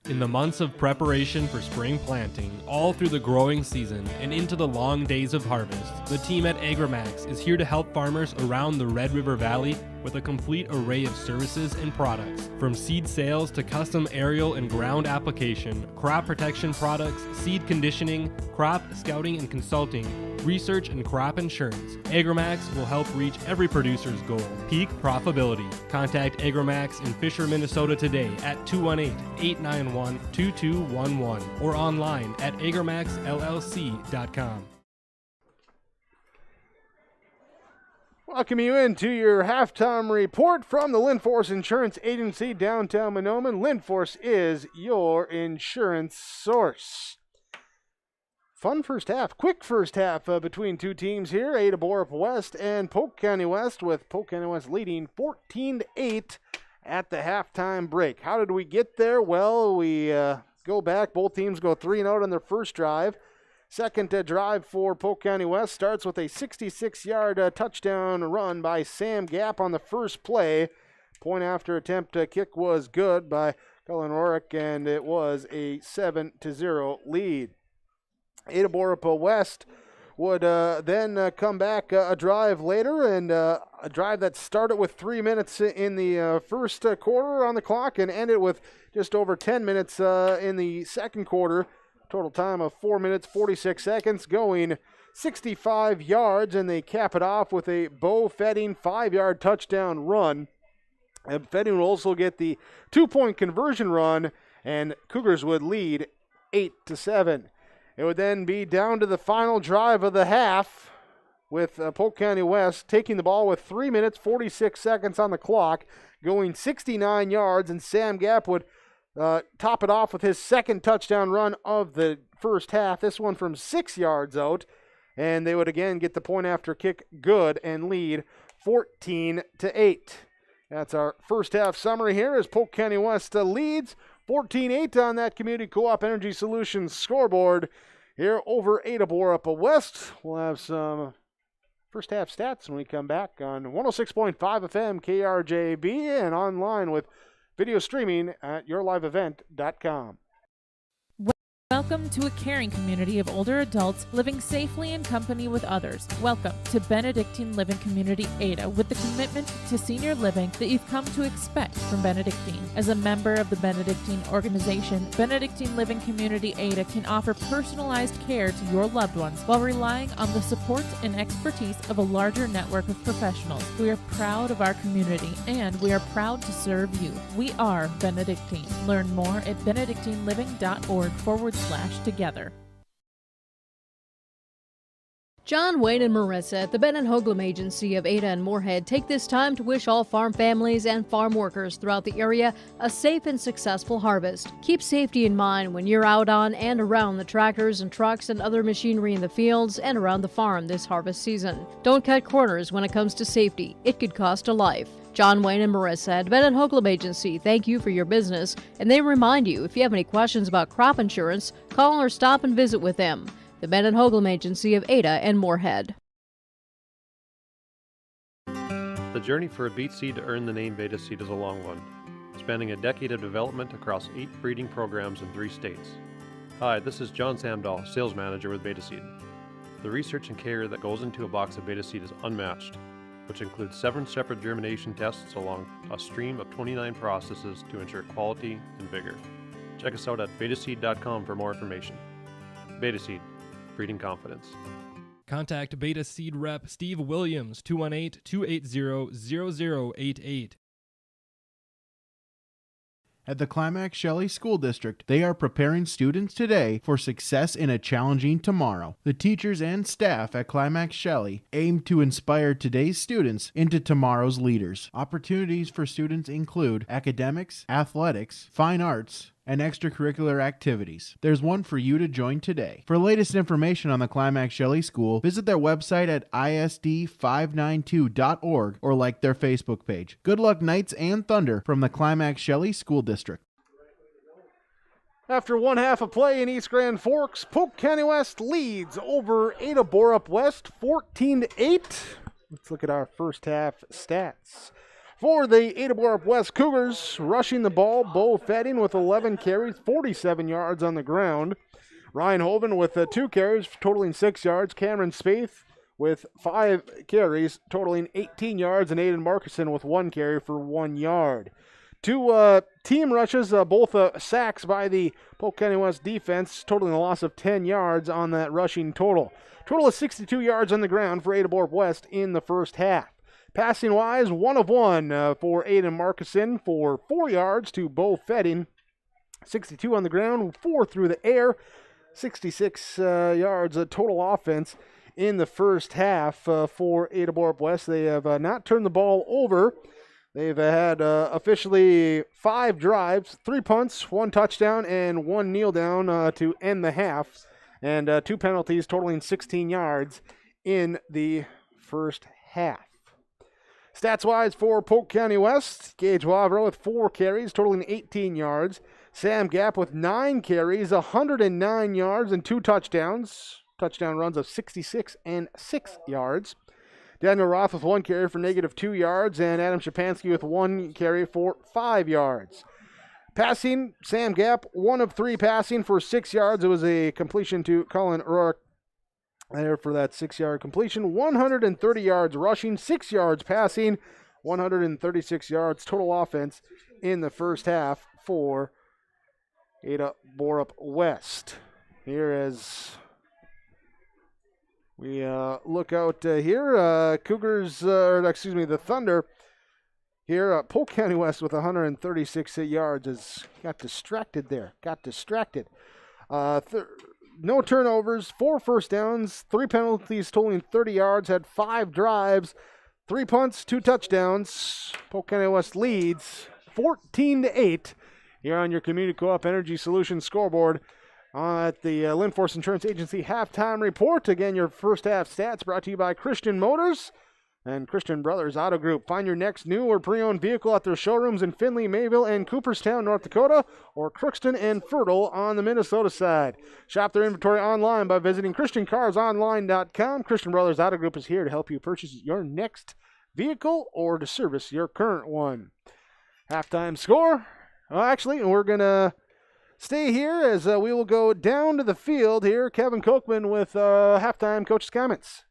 In the months of preparation for spring planting, all through the growing season and into the long days of harvest, the team at Agramax is here to help farmers around the Red River Valley with a complete array of services and products. From seed sales to custom aerial and ground application, crop protection products, seed conditioning, crop scouting and consulting, research and crop insurance, Agramax will help reach every producer's goal, peak profitability. Contact Agramax in Fisher, Minnesota today at 218-891-2211 or online at agramaxllc.com. Welcome you into your halftime report from the Lindforce Insurance Agency, downtown Mahnomen. Lindforce is your insurance source. Fun first half, quick first half between two teams here, Ada-Broup-West and Polk County West, with Polk County West leading 14-8 at the halftime break. How did we get there? Well, we go back. Both teams go 3-0 on their first drive. Second drive for Polk County West starts with a 66-yard touchdown run by Sam Gapp on the first play. Point after attempt kick was good by Cullen Rorick, and it was a 7-0 lead. Ada-Broup-West would then come back a drive later, and a drive that started with 3 minutes in the first quarter on the clock and ended with just over 10 minutes in the second quarter. Total time of 4 minutes, 46 seconds, going 65 yards, and they cap it off with a Bo Fetting 5-yard touchdown run. And Fetting will also get the 2-point conversion run, and Cougars would lead 8-7. It would then be down to the final drive of the half, with Polk County West taking the ball with 3 minutes, 46 seconds on the clock, going 69 yards, and Sam Gapp would top it off with his second touchdown run of the first half, this one from 6 yards out, and they would again get the point after kick good and lead 14-8. That's our first half summary here as Polk County West leads 14-8 on that Community Co-op Energy Solutions scoreboard here over Ada-Broup-West. We'll have some first half stats when we come back on 106.5 FM KRJB and online with video streaming at yourliveevent.com. Welcome to a caring community of older adults living safely in company with others. Welcome to Benedictine Living Community Ada, with the commitment to senior living that you've come to expect from Benedictine. As a member of the Benedictine organization, Benedictine Living Community Ada can offer personalized care to your loved ones while relying on the support and expertise of a larger network of professionals. We are proud of our community, and we are proud to serve you. We are Benedictine. Learn more at benedictineliving.org/together. John, Wayne, and Marissa at the Ben & Hoagland Agency of Ada and Moorhead take this time to wish all farm families and farm workers throughout the area a safe and successful harvest. Keep safety in mind when you're out on and around the tractors and trucks and other machinery in the fields and around the farm this harvest season. Don't cut corners when it comes to safety. It could cost a life. John, Wayne, and Marissa at Ben & Hoagland Agency thank you for your business, and they remind you if you have any questions about crop insurance, call or stop and visit with them. The Ben & Hoagland Agency of Ada and Moorhead. The journey for a beet seed to earn the name Beta Seed is a long one, spanning a decade of development across 8 breeding programs in 3 states. Hi, this is John Samdahl, Sales Manager with Beta Seed. The research and care that goes into a box of Beta Seed is unmatched. which includes 7 separate germination tests along a stream of 29 processes to ensure quality and vigor. Check us out at betaseed.com for more information. Beta Seed, breeding confidence. Contact Beta Seed Rep Steve Williams, 218-280-0088. At the Climax Shelley School District, they are preparing students today for success in a challenging tomorrow. The teachers and staff at Climax Shelley aim to inspire today's students into tomorrow's leaders. Opportunities for students include academics, athletics, fine arts, and extracurricular activities. There's one for you to join today. For latest information on the Climax Shelley School, visit their website at isd592.org or like their Facebook page. Good luck, Knights and Thunder, from the Climax Shelley School District. After one half of play in East Grand Forks, Polk County West leads over Ada-Broup-West 14-8. Let's look at our first half stats. For the Ada-Broup-West Cougars, rushing the ball, Bo Fetting with 11 carries, 47 yards on the ground. Ryan Hoven with 2 carries, totaling 6 yards. Cameron Spaeth with 5 carries, totaling 18 yards. And Aiden Markison with 1 carry for 1 yard. 2 team rushes, both sacks by the Polk County West defense, totaling a loss of 10 yards on that rushing total. Total of 62 yards on the ground for Ada-Broup-West in the first half. Passing-wise, 1 of 1 for Aiden Markison for 4 yards to Bo Fetting. 62 on the ground, 4 through the air, 66 yards total offense in the first half for Ada-Broup-West. They have not turned the ball over. They've had officially 5 drives, 3 punts, 1 touchdown, and 1 kneel down to end the half, and 2 penalties totaling 16 yards in the first half. Stats-wise for Polk County West, Gage Wavro with 4 carries, totaling 18 yards. Sam Gap with 9 carries, 109 yards, and 2 touchdowns. Touchdown runs of 66 and 6 yards. Daniel Roth with 1 carry for -2 yards, and Adam Shapansky with 1 carry for 5 yards. Passing, Sam Gap, 1 of 3 passing for 6 yards. It was a completion to Colin Rourke there for that 6-yard completion. 130 yards rushing, 6 yards passing, 136 yards total offense in the first half for Ada-Broup-West. Here as we look out here, the Thunder here, Polk County West with 136 yards got distracted there. No turnovers, 4 first downs, 3 penalties totaling 30 yards, had 5 drives, 3 punts, 2 touchdowns. Polk County West leads 14-8 here on your Community Co-op Energy Solutions scoreboard at the Linforce Insurance Agency halftime report. Again, your first half stats brought to you by Christian Motors and Christian Brothers Auto Group. Find your next new or pre-owned vehicle at their showrooms in Findlay, Mayville, and Cooperstown, North Dakota, or Crookston and Fertile on the Minnesota side. Shop their inventory online by visiting ChristianCarsOnline.com. Christian Brothers Auto Group is here to help you purchase your next vehicle or to service your current one. Halftime score. We're going to stay here as we will go down to the field here. Kevin Kochman with halftime coach's comments.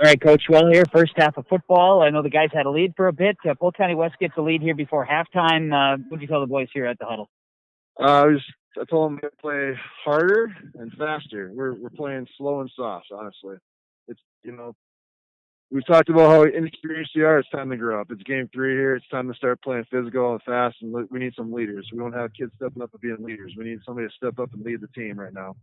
All right, Coach. Well, here, first half of football. I know the guys had a lead for a bit. Polk County West gets a lead here before halftime. What did you tell the boys here at the huddle? I told them to play harder and faster. We're playing slow and soft, honestly. It's, we've talked about how inexperienced you are. It's time to grow up. It's game 3 here. It's time to start playing physical and fast, and we need some leaders. We don't have kids stepping up and being leaders. We need somebody to step up and lead the team right now.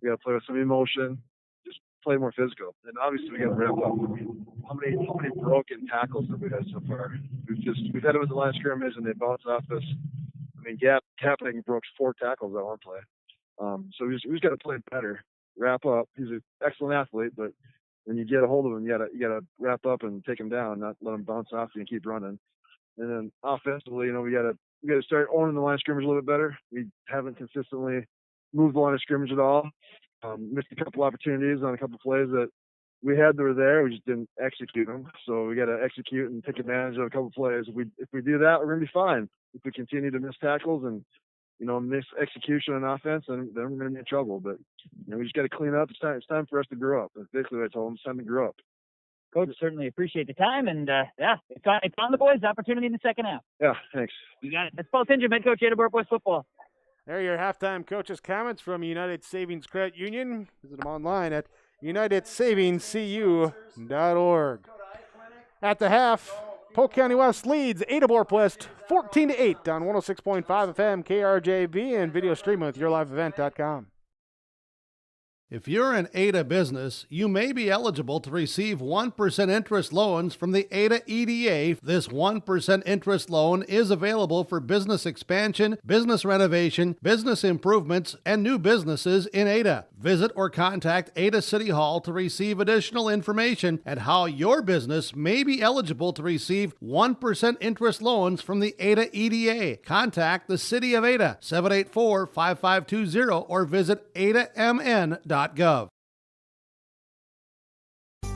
We got to play with some emotion. Just play more physical, and obviously we got to ramp up. I mean, how many broken tackles have we had so far? We've had them in the line of scrimmage and they bounced off us. I mean, Kaepernick broke 4 tackles that one play. So we just got to play better, wrap up. He's an excellent athlete, but when you get a hold of him, you gotta wrap up and take him down, not let him bounce off you and keep running. And then offensively, we gotta start owning the line of scrimmage a little bit better. We haven't consistently moved the line of scrimmage at all. Missed a couple opportunities on a couple plays that we had that were there. We just didn't execute them. So we got to execute and take advantage of a couple plays. If we do that, we're going to be fine. If we continue to miss tackles and miss execution on offense, and then we're going to be in trouble. But we just got to clean up. It's time for us to grow up. That's basically what I told them. It's time to grow up. Coach, certainly appreciate the time, and it's on the boys. Opportunity in the second half. Yeah, thanks. You got it. That's Paul Tingham, head coach, Ada-Broup-West football. There are your halftime coaches' comments from United Savings Credit Union. Visit them online at unitedsavingscu.org. At the half, Polk County West leads Ada-Broup-West 14-8 on 106.5 FM KRJB and video streaming with yourliveevent.com. If you're an Ada business, you may be eligible to receive 1% interest loans from the Ada EDA. This 1% interest loan is available for business expansion, business renovation, business improvements, and new businesses in Ada. Visit or contact Ada City Hall to receive additional information and how your business may be eligible to receive 1% interest loans from the Ada EDA. Contact the City of Ada, 784-5520, or visit adamn.gov.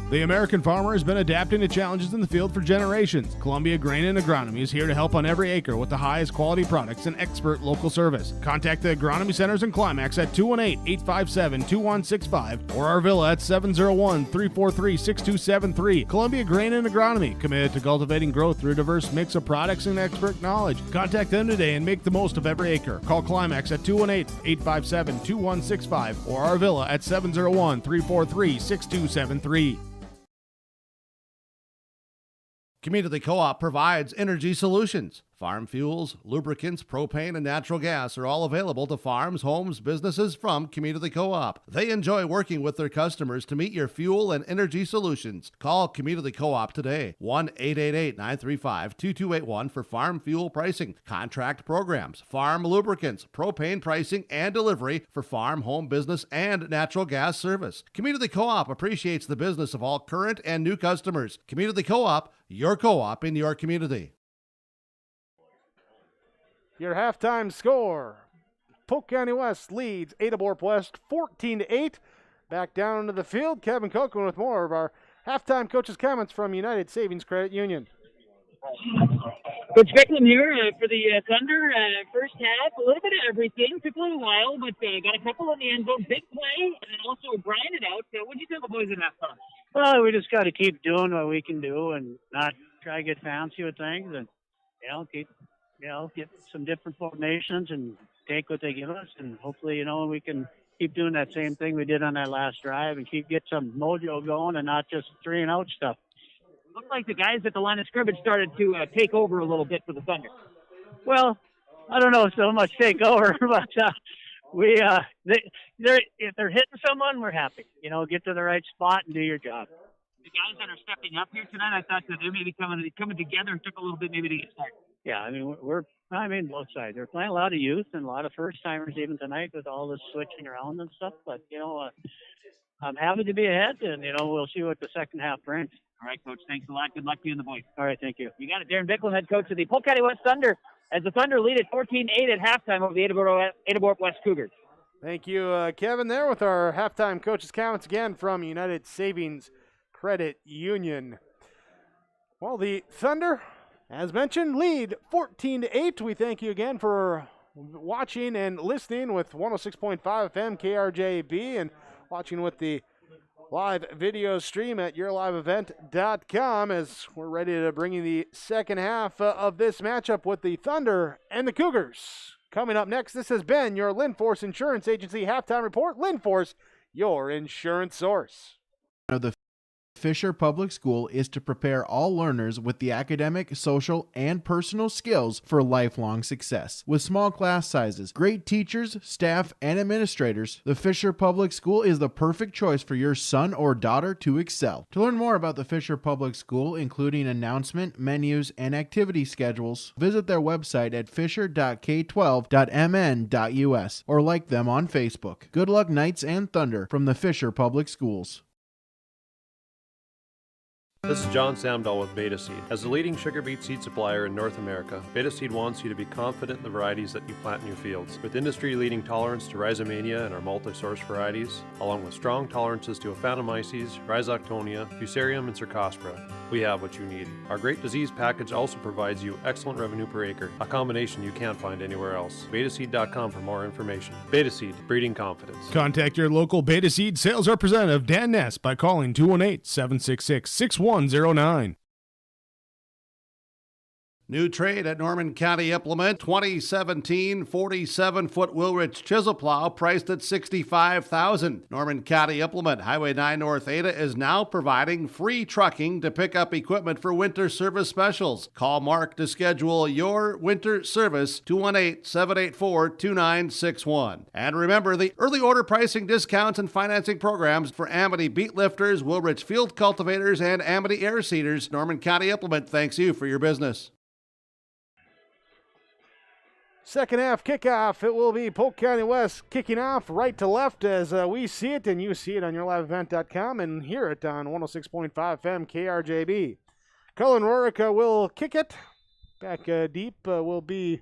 The American farmer has been adapting to challenges in the field for generations. Columbia Grain and Agronomy is here to help on every acre with the highest quality products and expert local service. Contact the agronomy centers in Climax at 218-857-2165 or our villa at 701-343-6273. Columbia Grain and Agronomy, committed to cultivating growth through a diverse mix of products and expert knowledge. Contact them today and make the most of every acre. Call Climax at 218-857-2165 or our villa at 701-343-6273. Community Co-op provides energy solutions. Farm fuels, lubricants, propane, and natural gas are all available to farms, homes, businesses from Community Co-op. They enjoy working with their customers to meet your fuel and energy solutions. Call Community Co-op today, 1-888-935-2281 for farm fuel pricing, contract programs, farm lubricants, propane pricing, and delivery for farm, home, business, and natural gas service. Community Co-op appreciates the business of all current and new customers. Community Co-op, your co-op in your community. Your halftime score, Polk County West leads Ada-Broup-West 14-8. Back down into the field, Kevin Cochran with more of our halftime coaches' comments from United Savings Credit Union. Coach Bicklin here for the Thunder. First half, a little bit of everything. Took a little while, but got a couple in the end zone. Big play, and then also grinded out. What did you tell the boys in that half? Well, we just got to keep doing what we can do and not try to get fancy with things, and get some different formations and take what they give us, and hopefully, we can keep doing that same thing we did on that last drive and get some mojo going and not just 3-and-out stuff. Looked like the guys at the line of scrimmage started to take over a little bit for the Thunder. Well, I don't know so much take over, but if they're hitting someone, we're happy. Get to the right spot and do your job. The guys that are stepping up here tonight, I thought that they may be coming together and took a little bit maybe to get started. Yeah, we're both sides. They're playing a lot of youth and a lot of first-timers even tonight with all this switching around and stuff. But, I'm happy to be ahead, and, we'll see what the second half brings. All right, Coach, thanks a lot. Good luck to you and the boys. All right, thank you. You got it. Darren Bicklin, head coach of the Polk County West Thunder, as the Thunder lead at 14-8 at halftime over the Ada-Broup-West Cougars. Thank you, Kevin, there with our halftime coaches' comments again from United Savings Credit Union. Well, the Thunder, as mentioned, lead 14-8. We thank you again for watching and listening with 106.5 FM KRJB and watching with the live video stream at yourliveevent.com as we're ready to bring you the second half of this matchup with the Thunder and the Cougars. Coming up next, this has been your Linforce Insurance Agency Halftime Report. Linforce, your insurance source. The Fisher Public School is to prepare all learners with the academic, social, and personal skills for lifelong success. With small class sizes, great teachers, staff, and administrators, the Fisher Public School is the perfect choice for your son or daughter to excel. To learn more about the Fisher Public School, including announcement, menus, and activity schedules, visit their website at fisher.k12.mn.us or like them on Facebook. Good luck, Knights and Thunder, from the Fisher Public Schools. This is John Samdahl with Beta Seed. As the leading sugar beet seed supplier in North America, Beta Seed wants you to be confident in the varieties that you plant in your fields. With industry-leading tolerance to rhizomania and our multi-source varieties, along with strong tolerances to Aphanomyces, Rhizoctonia, Fusarium, and Cercospora, we have what you need. Our Great Disease package also provides you excellent revenue per acre, a combination you can't find anywhere else. Betaseed.com for more information. Beta Seed, breeding confidence. Contact your local Beta Seed sales representative, Dan Ness, by calling 218-766-6109. New trade at Norman County Implement, 2017 47-foot Wilrich chisel plow priced at $65,000. Norman County Implement, Highway 9 North Ada, is now providing free trucking to pick up equipment for winter service specials. Call Mark to schedule your winter service, 218-784-2961. And remember, the early order pricing discounts and financing programs for Amity beet lifters, Wilrich field cultivators, and Amity air seeders. Norman County Implement thanks you for your business. Second half kickoff, it will be Polk County West kicking off right to left as we see it, and you see it on yourliveevent.com and hear it on 106.5 FM KRJB. Cullen Rorick will kick it. Back deep will be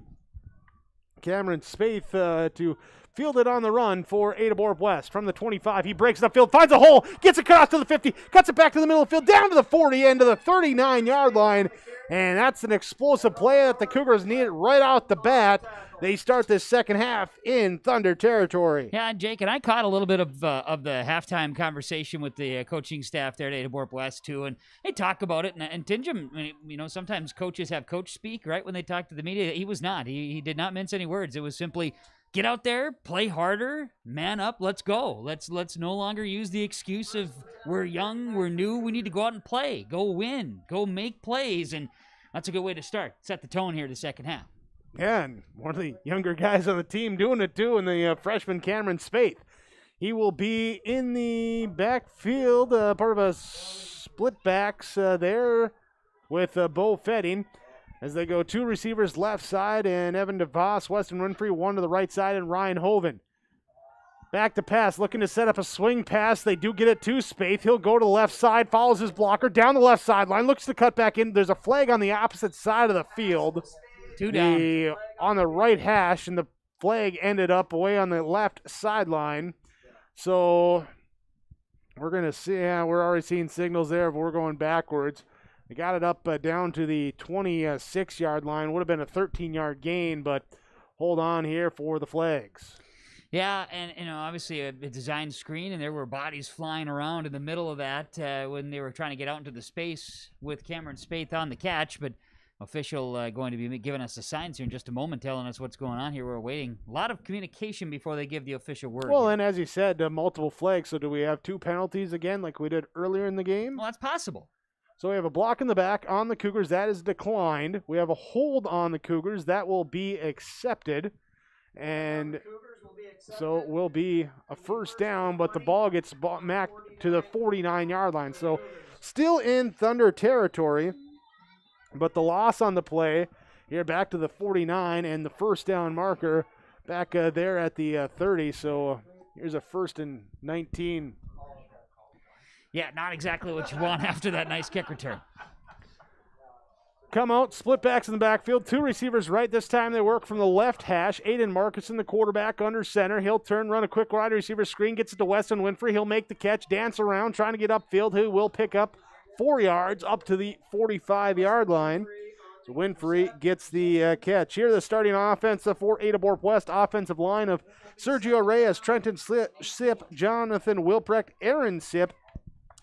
Cameron Spaeth to field it on the run for Ada-Broup-West. From the 25, he breaks it upfield, finds a hole, gets across to the 50, cuts it back to the middle of the field, down to the 40, end to the 39-yard line. And that's an explosive play that the Cougars needed right out the bat. They start this second half in Thunder territory. Yeah, Jake, and I caught a little bit of the halftime conversation with the coaching staff there at Ada-Broup-West, too, and they talk about it. And Tinjum, you know, sometimes coaches have coach speak, right, when they talk to the media. He was not. He did not mince any words. It was simply, get out there, play harder, man up, let's go. Let's no longer use the excuse of we're young, we're new, we need to go out and play, go win, go make plays, and that's a good way to start. Set the tone here the second half. Yeah, and one of the younger guys on the team doing it too, and the freshman Cameron Spaeth. He will be in the backfield, part of a split backs there with Bo Fetting. As they go two receivers left side, and Evan DeVos, Weston Winfrey, one to the right side, and Ryan Hoven. Back to pass, looking to set up a swing pass. They do get it to Spaeth. He'll go to the left side, follows his blocker down the left sideline, looks to cut back in. There's a flag on the opposite side of the field. Two down. On the right hash, and the flag ended up away on the left sideline. So we're going to see, we're already seeing signals there of we're going backwards. They got it up down to the 26-yard line. Would have been a 13-yard gain, but hold on here for the flags. Yeah, and you know, obviously a designed screen, and there were bodies flying around in the middle of that when they were trying to get out into the space with Cameron Spaeth on the catch. But official going to be giving us the signs here in just a moment, telling us what's going on here. We're waiting. A lot of communication before they give the official word. Well, and as you said, multiple flags. So do we have two penalties again like we did earlier in the game? Well, that's possible. So we have a block in the back on the Cougars. That is declined. We have a hold on the Cougars. That will be accepted. And so it will be a first down, but the ball gets back to the 49-yard line. So still in Thunder territory, but the loss on the play here back to the 49 and the first down marker back there at the 30. So here's a 1st and 19. Yeah, not exactly what you want after that nice kick return. Come out, split backs in the backfield. Two receivers right. This time they work from the left hash. Aiden Marcuson, the quarterback, under center. He'll turn, run a quick wide receiver screen, gets it to Weston Winfrey. He'll make the catch, dance around, trying to get upfield. He will pick up 4 yards up to the 45-yard line. So Winfrey gets the catch. Here the starting offense for Ada-Broup-West. Offensive line of Sergio Reyes, Trenton Sip, Jonathan Wilprecht, Aaron Sip,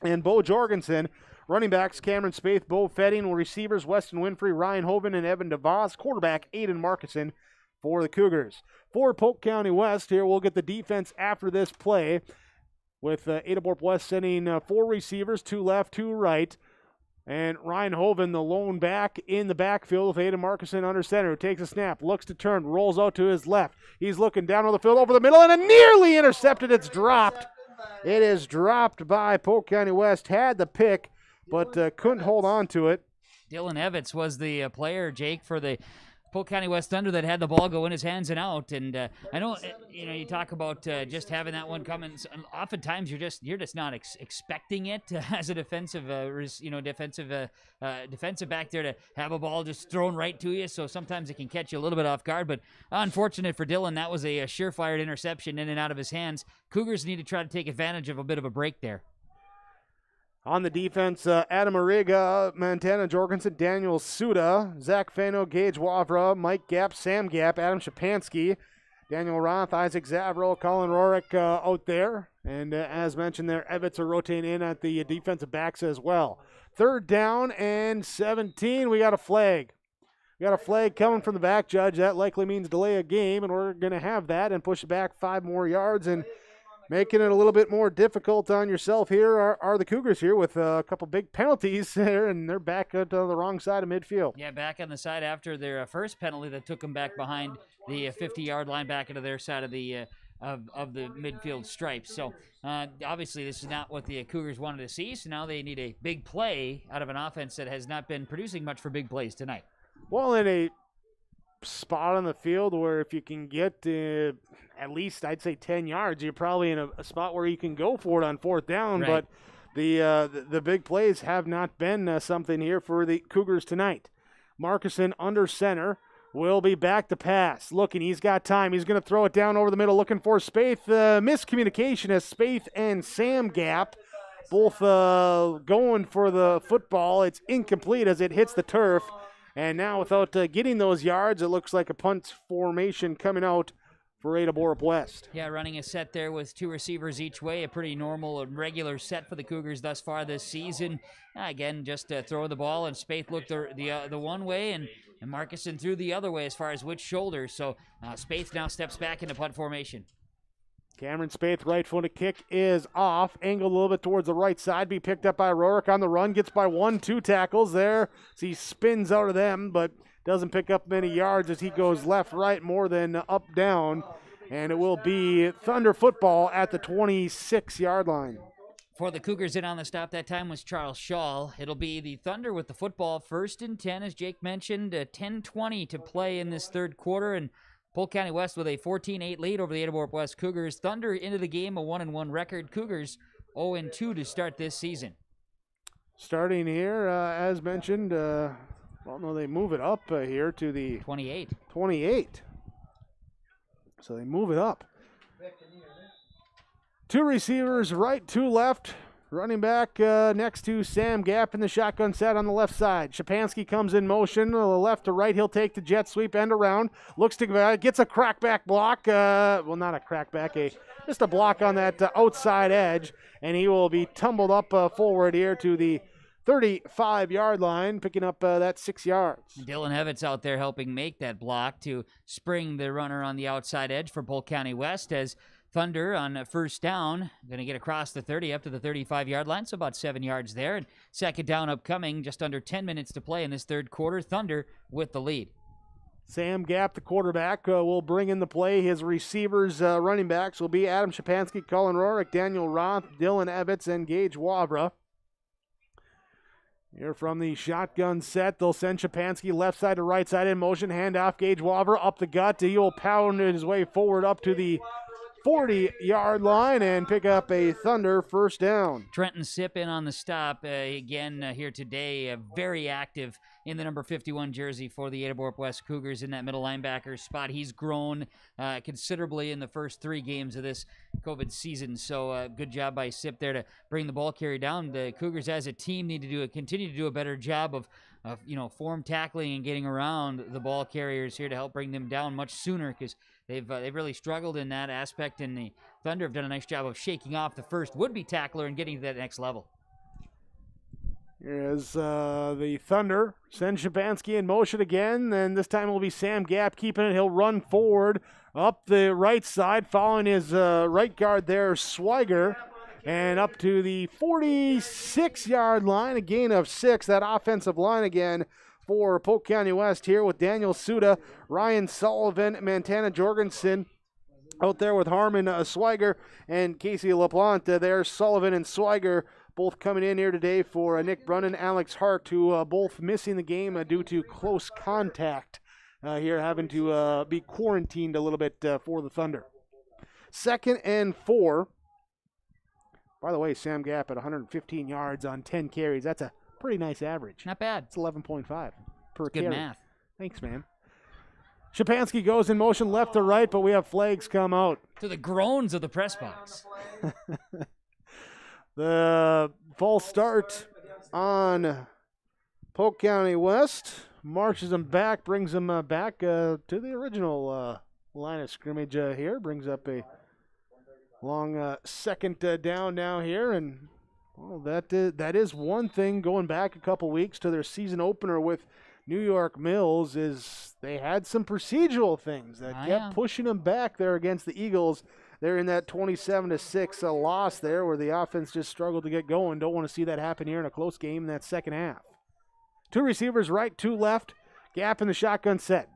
and Bo Jorgensen. Running backs, Cameron Spaeth, Bo Fetting. Receivers, Weston Winfrey, Ryan Hoven, and Evan DeVos. Quarterback, Aiden Marcuson for the Cougars. For Polk County West, here we'll get the defense after this play with Ada-Broup-West sending 4 receivers, 2 left, 2 right. And Ryan Hoven, the lone back in the backfield with Aiden Marcuson under center, takes a snap, looks to turn, rolls out to his left. He's looking down on the field over the middle, and nearly intercepted. It's dropped. It is dropped by Polk County West. Had the pick, but couldn't hold on to it. Dylan Evans was the player, Jake, for the Polk County West Thunder that had the ball go in his hands and out. And I know, you talk about just having that one coming. Oftentimes you're just not expecting it as a defensive back there to have a ball just thrown right to you. So sometimes it can catch you a little bit off guard. But unfortunate for Dylan, that was a surefire interception in and out of his hands. Cougars need to try to take advantage of a bit of a break there. On the defense, Adam Arriga, Montana Jorgensen, Daniel Suda, Zach Fano, Gage Wavra, Mike Gap, Sam Gap, Adam Shapansky, Daniel Roth, Isaac Zavro, Colin Rorick out there. And as mentioned there, Evitz are rotating in at the defensive backs as well. 3rd down and 17. We got a flag. We got a flag coming from the back, Judge. That likely means delay a game, and we're going to have that and push it back 5 more yards. And making it a little bit more difficult on yourself here are the Cougars here with a couple big penalties there, and they're back at the wrong side of midfield. Yeah, back on the side after their first penalty that took them back behind the 50-yard line back into their side of the midfield stripes. So obviously this is not what the Cougars wanted to see, so now they need a big play out of an offense that has not been producing much for big plays tonight. Well, in a spot on the field where if you can get at least, I'd say 10 yards, you're probably in a spot where you can go for it on 4th down. Right. But the big plays have not been something here for the Cougars tonight. Marcuson under center will be back to pass. Looking, he's got time. He's going to throw it down over the middle, looking for Spaeth. Miscommunication as Spaeth and Sam Gap both going for the football. It's incomplete as it hits the turf. And now without getting those yards, it looks like a punt formation coming out for Ada-Broup-West. Yeah, running a set there with 2 receivers each way, a pretty normal and regular set for the Cougars thus far this season. Again, just throw the ball, and Spaeth looked the one way, and Marcuson threw the other way as far as which shoulder. So Spaeth now steps back into punt formation. Cameron Spaeth, right-footed kick is off. Angled a little bit towards the right side. Be picked up by Rorick on the run. Gets by 1-2 tackles there. So he spins out of them, but doesn't pick up many yards as he goes left, right, more than up, down. And it will be Thunder football at the 26-yard line. For the Cougars, in on the stop that time was Charles Shaw. It'll be the Thunder with the football, 1st and 10, as Jake mentioned. 10:20 to play in this 3rd quarter, and Polk County West with a 14-8 lead over the Ada-Broup-West Cougars. Thunder into the game, a 1-1 record. Cougars 0-2 to start this season. Starting here, as mentioned, they move it up here to the 28. So they move it up. 2 receivers right, 2 left. Running back next to Sam Gap in the shotgun set on the left side. Shapansky comes in motion, left to right. He'll take the jet sweep end around. Looks to gets a crackback block. Not a crackback, just a block on that outside edge. And he will be tumbled up forward here to the 35-yard line, picking up that 6 yards. Dylan Evitz out there helping make that block to spring the runner on the outside edge for Polk County West as Thunder on 1st down, going to get across the 30 up to the 35-yard line, so about 7 yards there. And 2nd down upcoming, just under 10 minutes to play in this 3rd quarter. Thunder with the lead. Sam Gap, the quarterback, will bring in the play. His receivers, running backs, will be Adam Shapansky, Colin Rorick, Daniel Roth, Dylan Evitz, and Gage Wavra. Here from the shotgun set, they'll send Shapansky left side to right side in motion. Handoff, Gage Wavra up the gut. He will pound his way forward up to the 40-yard line and pick up a Thunder 1st down. Trenton Sipp in on the stop again here today. Very active in the number 51 jersey for the Ada-Broup-West Cougars in that middle linebacker spot. He's grown considerably in the first 3 games of this COVID season. So good job by Sipp there to bring the ball carrier down. The Cougars as a team need to continue to do a better job of form tackling and getting around the ball carriers here to help bring them down much sooner, because they've really struggled in that aspect, and the Thunder have done a nice job of shaking off the first would-be tackler and getting to that next level. Here's the Thunder. Send Shapansky in motion again, and this time it will be Sam Gap keeping it. He'll run forward up the right side, following his right guard there, Swiger, and up to the 46-yard line, a gain of 6. That offensive line again for Polk County West here with Daniel Suda, Ryan Sullivan, Montana Jorgensen out there with Harmon Swiger, and Casey LaPlante there. Sullivan and Swiger both coming in here today for Nick Brunnan, Alex Hart, who both missing the game due to close contact here having to be quarantined a little bit for the Thunder. 2nd and 4. By the way, Sam Gap at 115 yards on 10 carries. That's a pretty nice average. Not bad. It's 11.5 per Good carry. math. Thanks, man. Shapansky goes in motion left to right, but we have flags come out. To the groans of the press box. The false start on Polk County West marches them back, brings them back to the original line of scrimmage here. Brings up a long second down now here, and well, that is one thing going back a couple weeks to their season opener with New York Mills is they had some procedural things that kept pushing them back there against the Eagles. They're in that 27-6 loss there where the offense just struggled to get going. Don't want to see that happen here in a close game in that second half. 2 receivers right, 2 left. Gap in the shotgun set.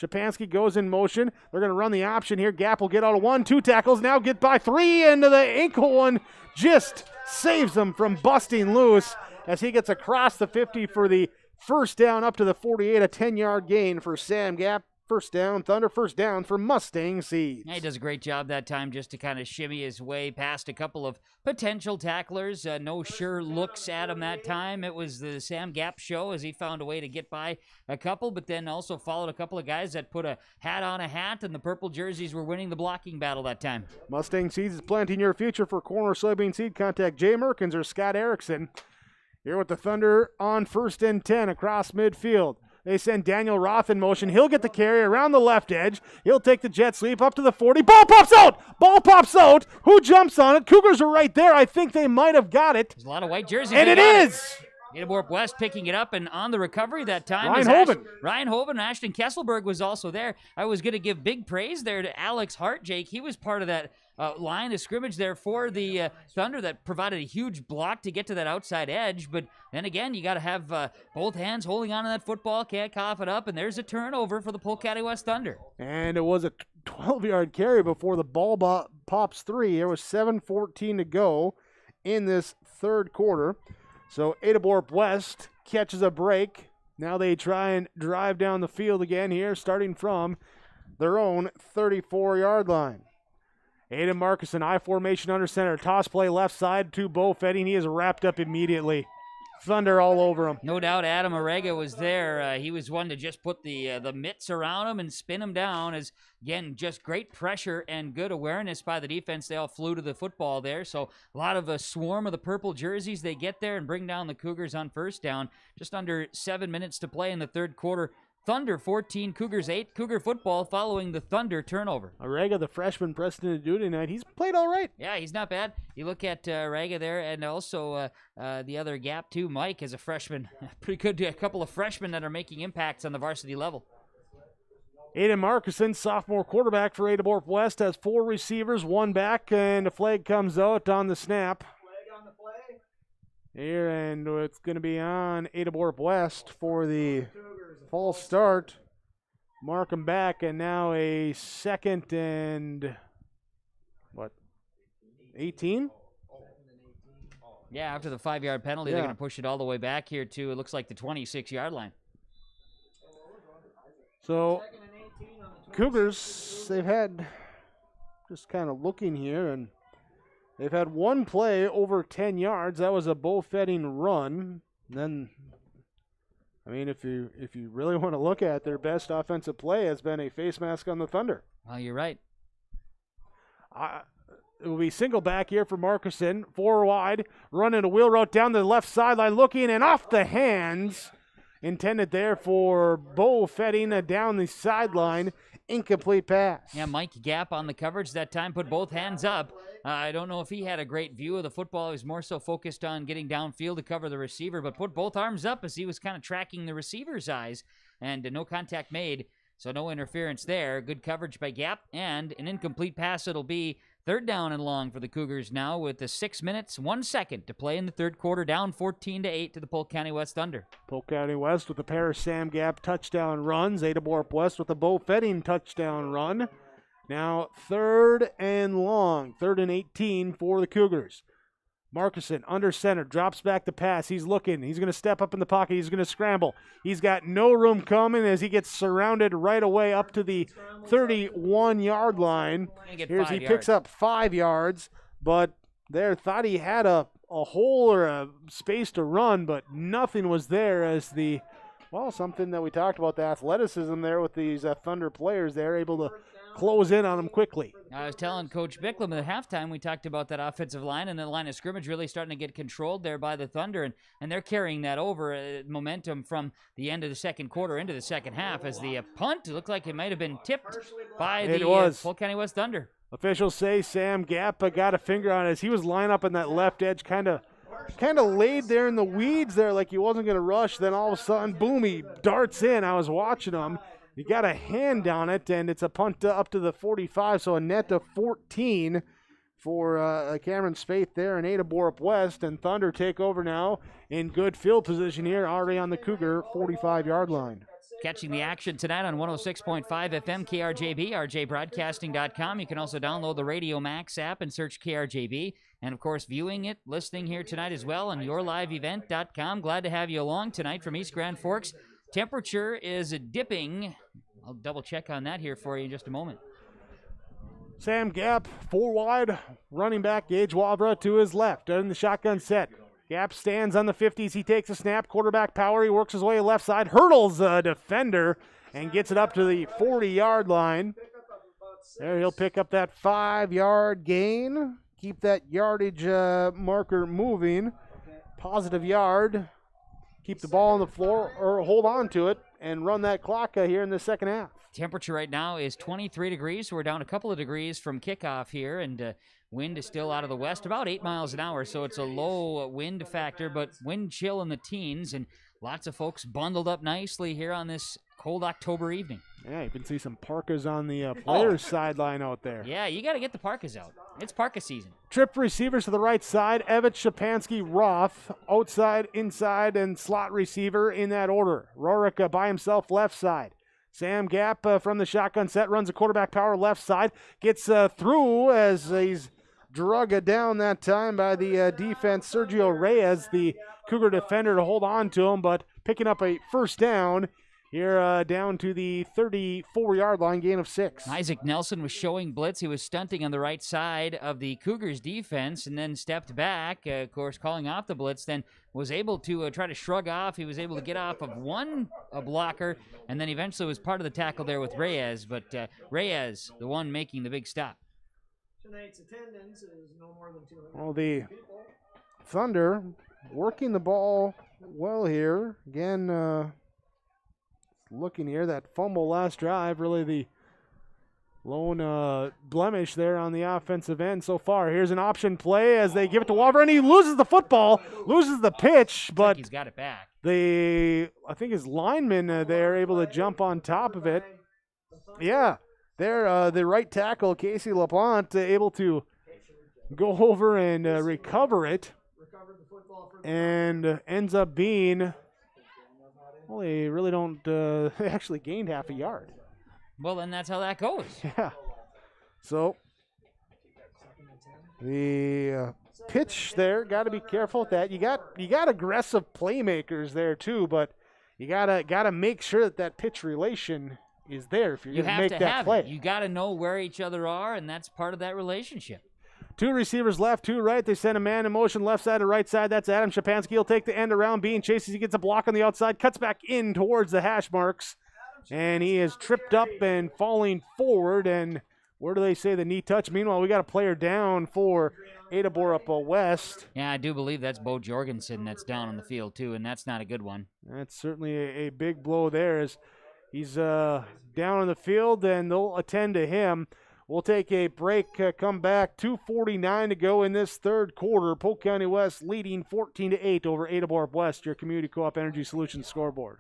Shapansky goes in motion. They're going to run the option here. Gap will get out of 1, 2 tackles. Now get by 3 into the ankle one. Just saves them from busting loose as he gets across the 50 for the first down up to the 48. A 10-yard gain for Sam Gap. First down, Thunder first down for Mustang Seeds. Yeah, he does a great job that time just to kind of shimmy his way past a couple of potential tacklers. No sure looks at him that time. It was the Sam Gap show as he found a way to get by a couple, but then also followed a couple of guys that put a hat on a hat, and the purple jerseys were winning the blocking battle that time. Mustang Seeds is planting your future for corner soybean seed. Contact Jay Merkins or Scott Erickson. Here with the Thunder on 1st and 10 across midfield. They send Daniel Roth in motion. He'll get the carry around the left edge. He'll take the jet sweep up to the 40. Ball pops out! Ball pops out! Who jumps on it? Cougars are right there. I think they might have got it. There's a lot of white jerseys. And it is! Ada-Broup-West picking it up, and on the recovery that time Ryan Hoven. Ryan Hoven and Ashton Kesselberg was also there. I was going to give big praise there to Alex Hart, Jake. He was part of that line of scrimmage there for the Thunder that provided a huge block to get to that outside edge. But then again, you got to have both hands holding on to that football, can't cough it up, and there's a turnover for the Polk County West Thunder. And it was a 12-yard carry before the ball pops 3. There was 7:14 to go in this third quarter. So Ada-Broup-West catches a break. Now they try and drive down the field again here, starting from their own 34-yard line. Aiden Marcus in I formation under center. Toss play left side to Bo Fetting. He is wrapped up immediately. Thunder all over him. No doubt Adam Arega was there. He was one to just put the mitts around him and spin him down. As again, just great pressure and good awareness by the defense. They all flew to the football there. So a lot of a swarm of the purple jerseys. They get there and bring down the Cougars on first down. Just under 7 minutes to play in the third quarter. Thunder 14, Cougars 8. Cougar football following the Thunder turnover. Arega, the freshman, pressed into duty tonight. He's played all right. Yeah, he's not bad. You look at Arega there, and also the other Gap too. Mike as a freshman, pretty good. A couple of freshmen that are making impacts on the varsity level. Aiden Marcuson, sophomore quarterback for Ada-Broup-West, has 4 receivers, 1 back, and a flag comes out on the snap. Here, and it's going to be on Ada-Broup-West for the false start. Mark him back, and now a 2nd and, 18? Yeah, after the 5-yard penalty, they're going to push it all the way back here to, it looks like, the 26-yard line. So, Cougars, they've had, just kind of looking here, and they've had 1 play over 10 yards. That was a Bo-Fetting run. And then, I mean, if you really want to look at their best offensive play, has been a face mask on the Thunder. Well, you're right. It will be single back here for Marcuson. 4 wide, running a wheel route down the left sideline, looking and off the hands. Intended there for Bo Fetting down the sideline. Incomplete pass. Yeah, Mike Gap on the coverage that time, put both hands up. I don't know if he had a great view of the football. He was more so focused on getting downfield to cover the receiver, but put both arms up as he was kind of tracking the receiver's eyes, and no contact made, so no interference there. Good coverage by Gap, and an incomplete pass it'll be. 3rd down and long for the Cougars now with the 6 minutes, 1 second to play in the third quarter, down 14-8 to the Polk County West Thunder. Polk County West with a pair of Sam Gap touchdown runs. Ada-Broup-West with a Bo Fetting touchdown run. Now 3rd and long, 3rd and 18 for the Cougars. Markuson under center, drops back to pass. He's looking. He's going to step up in the pocket. He's going to scramble. He's got no room coming as he gets surrounded right away up to the 31-yard line. He picks up 5 yards, but there thought he had a hole or a space to run, but nothing was there as something that we talked about, the athleticism there with these Thunder players. They're able to close in on them quickly. I was telling Coach Bicklum at halftime, we talked about that offensive line and the line of scrimmage really starting to get controlled there by the Thunder, and they're carrying that over momentum from the end of the second quarter into the second half as the punt looked like it might have been tipped by the Polk County West Thunder. Officials say Sam Gappa got a finger on it as he was lined up in that left edge, kind of laid there in the weeds there like he wasn't going to rush. Then all of a sudden, boom, he darts in. I was watching him. He got a hand on it, and it's a punt up to the 45, so a net of 14 for Cameron Spaeth there in Ada-Broup-West, and Thunder take over now in good field position here, already on the Cougar 45-yard line. Catching the action tonight on 106.5 FM KRJB, rjbroadcasting.com. You can also download the Radio Max app and search KRJB. And, of course, viewing it, listening here tonight as well on yourliveevent.com. Glad to have you along tonight from East Grand Forks. Temperature is dipping. I'll double-check on that here for you in just a moment. Sam Gap, 4 wide, running back Gage Wavra to his left in the shotgun set. Gap stands on the 50s. He takes a snap, quarterback power. He works his way left side, hurdles a defender, and gets it up to the 40-yard line. There he'll pick up that 5-yard gain. Keep that yardage marker moving. Positive yard. Keep the ball on the floor or hold on to it and run that clock here in the second half. Temperature right now is 23 degrees, so we're down a couple of degrees from kickoff here, and wind is still out of the west, about 8 miles an hour, so it's a low wind factor, but wind chill in the teens, and lots of folks bundled up nicely here on this cold October evening. Yeah, you can see some parkas on the players' sideline out there. Yeah, you got to get the parkas out. It's parka season. Trip receivers to the right side, Evett, Shapansky, Roth, outside, inside, and slot receiver in that order. Rorick by himself, left side. Sam Gap from the shotgun set runs a quarterback power left side, gets through as he's drug down that time by the defense. Sergio Reyes, the Cougar defender, to hold on to him, but picking up a first down here down to the 34-yard line, gain of 6. Isaac Nelson was showing blitz. He was stunting on the right side of the Cougars defense and then stepped back, of course, calling off the blitz, then was able to try to shrug off. He was able to get off of one blocker and then eventually was part of the tackle there with Reyes, but Reyes, the one making the big stop. Tonight's attendance is no more than 200. Well, the Thunder working the ball well here. Again, looking here, that fumble last drive, really the lone blemish there on the offensive end so far. Here's an option play as they give it to Wavra, and he loses the football, loses the pitch, but he's got it back. I think his linemen they're able to jump on top of it. Yeah, there the right tackle, Casey LaPlante, able to go over and recover it, and ends up being, well, they really don't, they actually gained half a yard. Well, then that's how that goes. Yeah. So the pitch there, got to be careful with that. You got aggressive playmakers there too, but you gotta make sure that pitch relation is there if you're going to make that play. You got to know where each other are, and that's part of that relationship. 2 receivers left, 2 right. They send a man in motion left side to right side. That's Adam Shapansky. He'll take the end around. Being chases. He gets a block on the outside. Cuts back in towards the hash marks. And he is tripped up and falling forward. And where do they say the knee touch? Meanwhile, we got a player down for Ada-Broup-West. Yeah, I do believe that's Bo Jorgensen that's down on the field, too, and that's not a good one. That's certainly a big blow there as he's down on the field, and they'll attend to him. We'll take a break, come back. 2:49 to go in this third quarter. Polk County West leading 14-8 over Ada-Broup-West, your Community Co-op Energy Solutions scoreboard.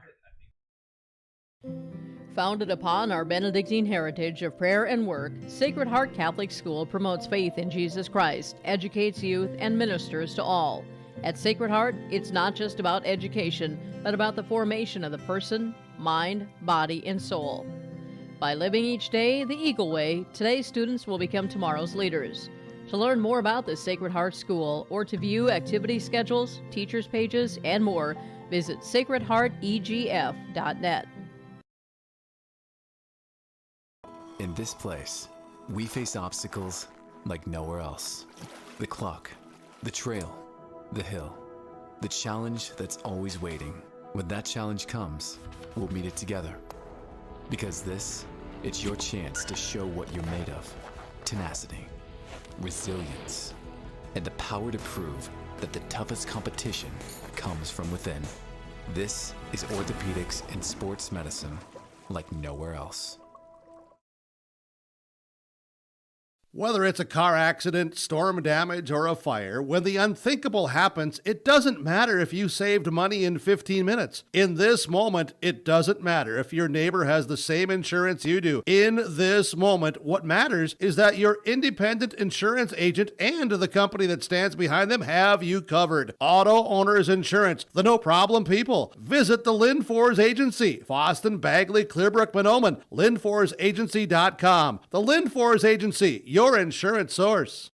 Founded upon our Benedictine heritage of prayer and work, Sacred Heart Catholic School promotes faith in Jesus Christ, educates youth, and ministers to all. At Sacred Heart, it's not just about education, but about the formation of the person, mind, body, and soul. By living each day the Eagle Way, today's students will become tomorrow's leaders. To learn more about the Sacred Heart School or to view activity schedules, teachers' pages, and more, visit sacredheartegf.net. In this place, we face obstacles like nowhere else. The clock, the trail, the hill, the challenge that's always waiting. When that challenge comes, we'll meet it together. Because it's your chance to show what you're made of. Tenacity, resilience, and the power to prove that the toughest competition comes from within. This is orthopedics and sports medicine like nowhere else. Whether it's a car accident, storm damage, or a fire, when the unthinkable happens, it doesn't matter if you saved money in 15 minutes. In this moment, it doesn't matter if your neighbor has the same insurance you do. In this moment, what matters is that your independent insurance agent and the company that stands behind them have you covered. Auto Owners Insurance, the no-problem people. Visit the Lynn Fours Agency, Boston, Bagley, Clearbrook, Monoman, LynnForsAgency.com. The Lynn Fours Agency, your insurance source.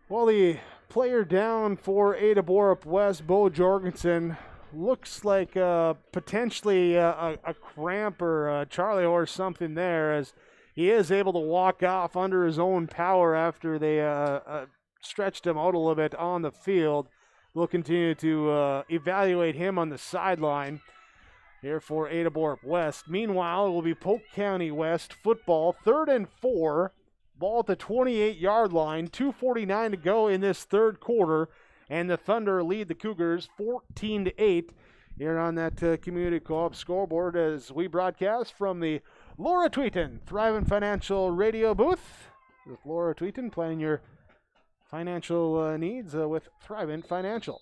Well, the player down for Ada-Broup-West, Bo Jorgensen, looks like potentially a cramp or a Charlie horse, something there, as he is able to walk off under his own power after they stretched him out a little bit on the field. We'll continue to evaluate him on the sideline here for Ada-Broup-West. Meanwhile, it will be Polk County West football, 3rd and 4, ball at the 28-yard line, 2:49 to go in this third quarter, and the Thunder lead the Cougars 14-8 here on that Community Co-op scoreboard as we broadcast from the Laura Tweeton Thrivent Financial radio booth with Laura Tweeton, planning your financial needs with Thrivent Financial.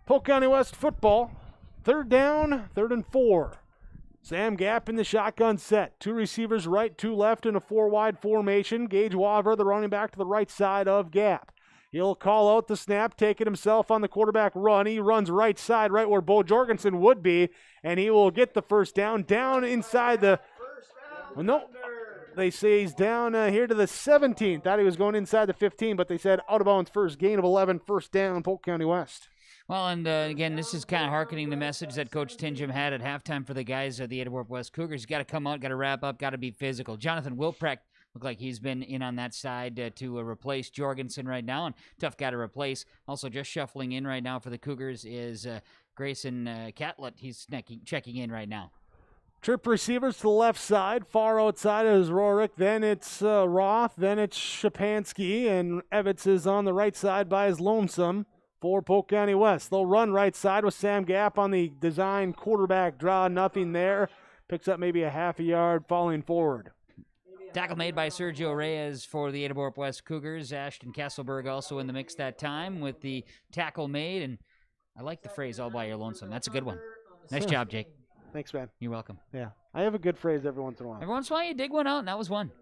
Polk County West football, 3rd down, 3rd and 4. Sam Gap in the shotgun set. 2 receivers right, 2 left in a 4-wide formation. Gage Waver, the running back, to the right side of Gap. He'll call out the snap, take it himself on the quarterback run. He runs right side, right where Bo Jorgensen would be, and he will get the first down inside the... Well, no, they say he's down here to the 17. Thought he was going inside the 15, but they said out of bounds first, gain of 11, first down, Polk County West. Well, and again, this is kind of hearkening the message that Coach Tingham had at halftime for the guys of the Ada-Broup-West Cougars. You got to come out, got to wrap up, got to be physical. Jonathan Wilprecht looked like he's been in on that side to replace Jorgensen right now, and tough guy to replace. Also, just shuffling in right now for the Cougars is Grayson Catlett. He's checking in right now. Trip receivers to the left side. Far outside is Rorick. Then it's Roth. Then it's Shapansky. And Evitz is on the right side by his lonesome for Polk County West. They'll run right side with Sam Gap on the design quarterback draw. Nothing there. Picks up maybe a half a yard falling forward. Tackle made by Sergio Reyes for the Ada-Broup-West Cougars. Ashton Kesselberg also in the mix that time with the tackle made. And I like the phrase, all by your lonesome. That's a good one. Nice job, Jake. Thanks, man. You're welcome. Yeah, I have a good phrase every once in a while. Every once in a while you dig one out, and that was one.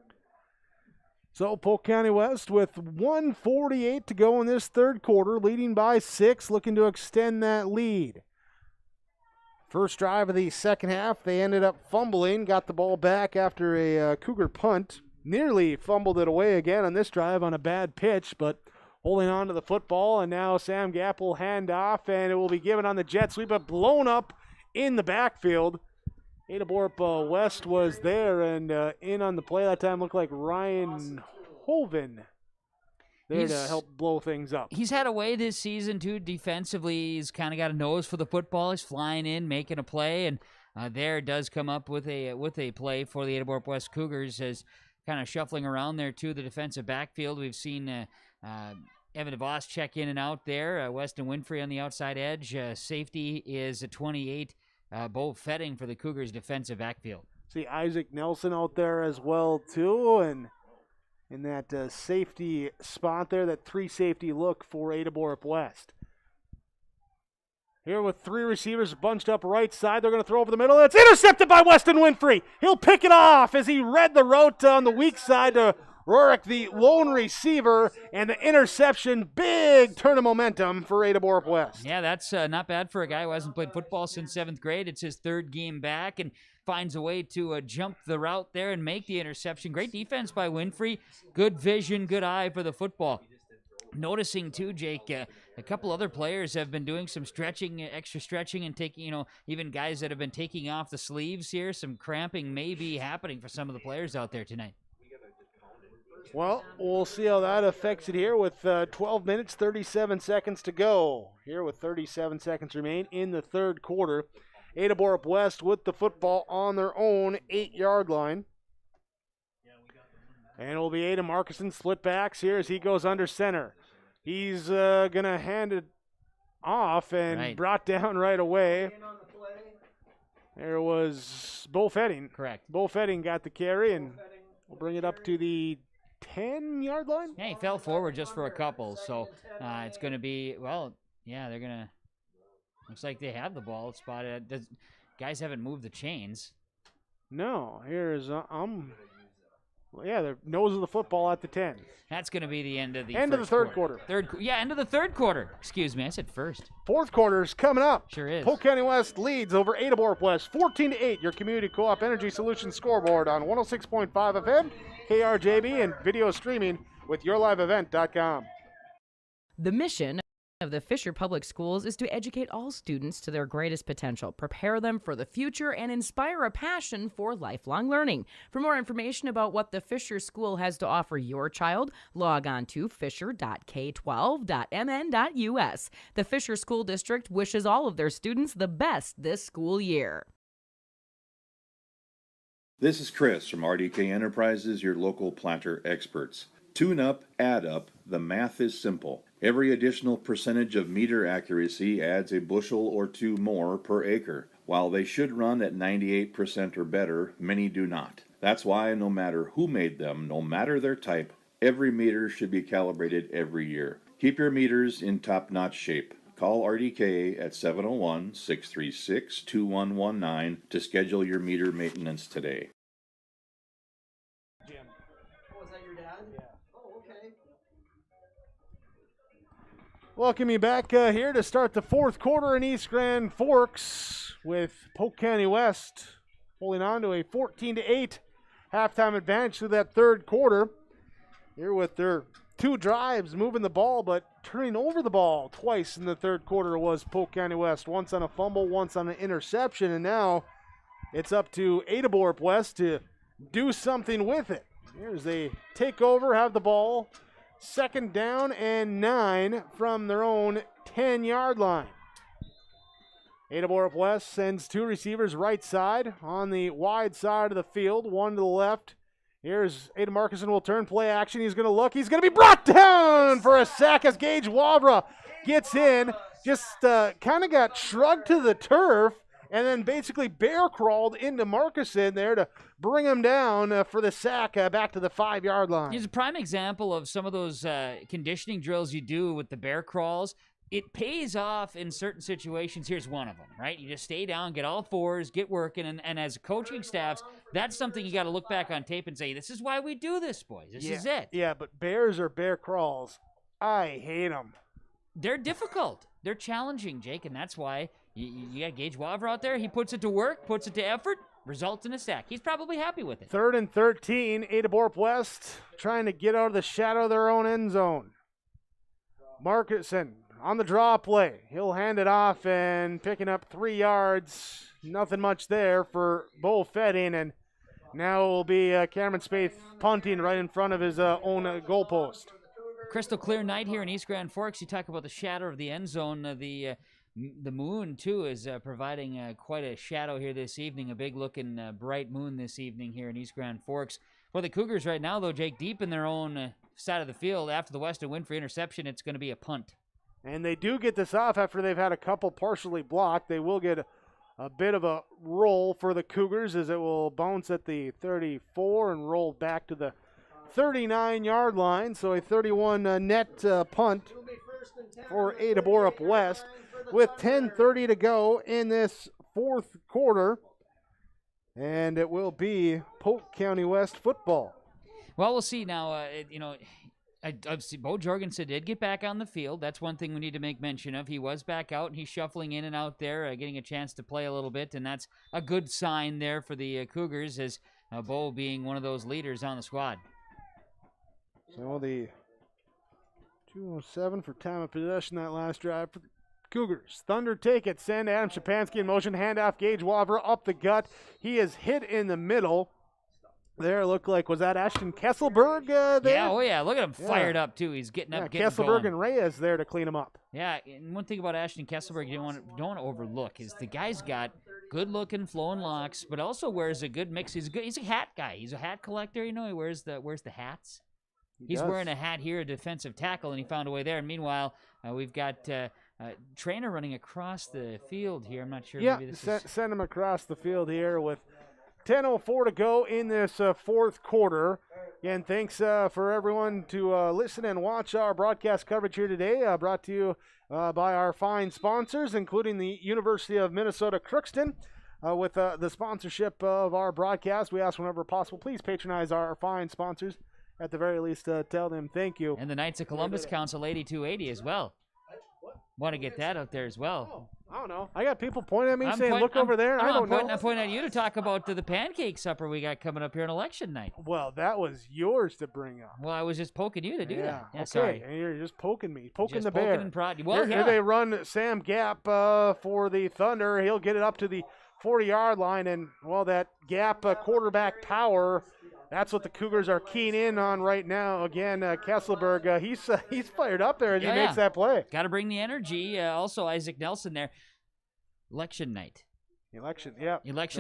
So Polk County West with 1:48 to go in this third quarter, leading by 6, looking to extend that lead. First drive of the second half, they ended up fumbling, got the ball back after a Cougar punt. Nearly fumbled it away again on this drive on a bad pitch, but holding on to the football, and now Sam Gap will hand off, and it will be given on the jet sweep, but blown up in the backfield. Ada-Broup-West was there, and in on the play that time looked like Ryan Hoven there to help blow things up. He's had a way this season, too, defensively. He's kind of got a nose for the football. He's flying in, making a play, and there does come up with a play for the Ada-Broup-West Cougars as kind of shuffling around there, too, the defensive backfield. We've seen Evan DeVos check in and out there. Weston Winfrey on the outside edge. Safety is a 28, Bo Fetting for the Cougars defensive backfield. See Isaac Nelson out there as well, too, and in that safety spot there, that 3 safety look for Ada-Broup-West. Here with 3 receivers bunched up right side. They're going to throw over the middle. It's intercepted by Weston Winfrey. He'll pick it off as he read the route on the weak side to Rorick, the lone receiver, and the interception. Big turn of momentum for Ada-Broup-West. Yeah, that's not bad for a guy who hasn't played football since 7th grade. It's his 3rd game back, and finds a way to jump the route there and make the interception. Great defense by Winfrey. Good vision, good eye for the football. Noticing too, Jake, a couple other players have been doing some stretching, extra stretching, and taking, even guys that have been taking off the sleeves here. Some cramping may be happening for some of the players out there tonight. Well, we'll see how that affects it here with 12 minutes, 37 seconds to go. Here with 37 seconds remain in the third quarter. Ada-Broup-West with the football on their own 8-yard line. And it will be Ada Markison split backs here as he goes under center. He's going to hand it off and brought down right away. There was Bo Fetting. Correct. Bo Fetting got the carry, and we'll bring it up to the 10-yard line. Yeah, he fell forward just for a couple, so it's going to be, they're going to, looks like they have the ball spotted. Guys haven't moved the chains. No, here's, the nose of the football at the 10. That's going to be the end of the third quarter. End of the third quarter. Excuse me, I said first. Fourth quarter's coming up. Sure is. Polk County West leads over Ada-Broup-West 14-8. Your Community Co-op Energy Solutions scoreboard on 106.5 FM, KRJB, and video streaming with YourLiveEvent.com. The mission of the Fisher Public Schools is to educate all students to their greatest potential, prepare them for the future, and inspire a passion for lifelong learning. For more information about what the Fisher School has to offer your child, log on to fisher.k12.mn.us. The Fisher School District wishes all of their students the best this school year. This is Chris from RDK Enterprises, your local planter experts. Tune up, add up, the math is simple. Every additional percentage of meter accuracy adds a bushel or two more per acre. While they should run at 98% or better, many do not. That's why no matter who made them, no matter their type, every meter should be calibrated every year. Keep your meters in top-notch shape. Call RDK at 701-636-2119 to schedule your meter maintenance today. Jim. Oh, is that your dad? Yeah. Oh, okay. Welcome you back here to start the fourth quarter in East Grand Forks with Polk County West holding on to a 14-8 halftime advantage through that third quarter. Here with their two drives, moving the ball, but turning over the ball twice in the third quarter was Polk County West. Once on a fumble, once on an interception, and now it's up to Ada-Broup-West to do something with it. Here's they take over, have the ball. Second down and 9 from their own 10-yard line. Ada-Broup-West sends two receivers right side on the wide side of the field, one to the left. Here's Ada Markison will turn play action. He's going to look. He's going to be brought down for a sack as Gage Wavra gets in. Just kind of got shrugged to the turf and then basically bear crawled into Markison there to bring him down for the sack back to the 5-yard line. He's a prime example of some of those conditioning drills you do with the bear crawls. It pays off in certain situations. Here's one of them, right? You just stay down, get all fours, get working, and as coaching staffs, that's something you got to look back on tape and say, this is why we do this, boys. This is it. Yeah, but bears or bear crawls, I hate them. They're difficult. They're challenging, Jake, and that's why you got Gage Wavra out there. He puts it to work, puts it to effort, results in a sack. He's probably happy with it. 3rd and 13, Ada-Broup-West trying to get out of the shadow of their own end zone. Markison on the draw play. He'll hand it off and picking up 3 yards. Nothing much there for Bo Fetting, and now it will be Cameron Spaeth punting right in front of his own goalpost. Crystal clear night here in East Grand Forks. You talk about the shadow of the end zone. The moon, too, is providing quite a shadow here this evening. A big-looking bright moon this evening here in East Grand Forks. For the Cougars right now, though, Jake, deep in their own side of the field, after the Weston Winfrey interception, it's going to be a punt. And they do get this off after they've had a couple partially blocked. They will get a bit of a roll for the Cougars as it will bounce at the 34 and roll back to the 39-yard line. So a 31 net punt for Ada-Broup-West with 10:30 to go in this fourth quarter. And it will be Polk County West football. Well, we'll see now. Bo Jorgensen did get back on the field. That's one thing we need to make mention of. He was back out, and he's shuffling in and out there, getting a chance to play a little bit, and that's a good sign there for the Cougars, as Bo being one of those leaders on the squad. So the 2:07 for time of possession that last drive for the Cougars. Thunder take it. Send Adam Shapansky in motion. Handoff Gage Waver up the gut. He is hit in the middle. There, looked like, was that Ashton Kesselberg there? Yeah, oh yeah, look at him fired up too. He's getting up, getting Kesselberg going. and Reyes there to clean him up. Yeah, and one thing about Ashton Kesselberg you don't want to overlook is the guy's got good-looking flowing locks, but also wears a good mix. He's a hat guy. He's a hat collector. You know, he wears the hats. He's wearing a hat here, a defensive tackle, and he found a way there. And meanwhile, we've got Trainer running across the field here. I'm not sure. Yeah, maybe this is... send him across the field here with 10:04 to go in this fourth quarter. Again, thanks for everyone to listen and watch our broadcast coverage here today, brought to you by our fine sponsors, including the University of Minnesota Crookston. With the sponsorship of our broadcast, we ask whenever possible, please patronize our fine sponsors. At the very least, tell them thank you. And the Knights of Columbus Council 8280 as well. Want to get that out there as well. I don't know. I got people pointing at me saying, look over there. I don't know. I'm pointing at you to talk about the pancake supper we got coming up here on election night. Well, that was yours to bring up. Well, I was just poking you to do that. Yeah, okay. Sorry. And you're just poking me. Poking just the bear. And prodding. Well, here they run Sam Gap for the Thunder. He'll get it up to the 40-yard line. And, well, that Gap quarterback power, that's what the Cougars are keying in on right now. Again, Kesselberg, he's fired up there as he makes that play. Got to bring the energy. Also, Isaac Nelson there. Election night. Election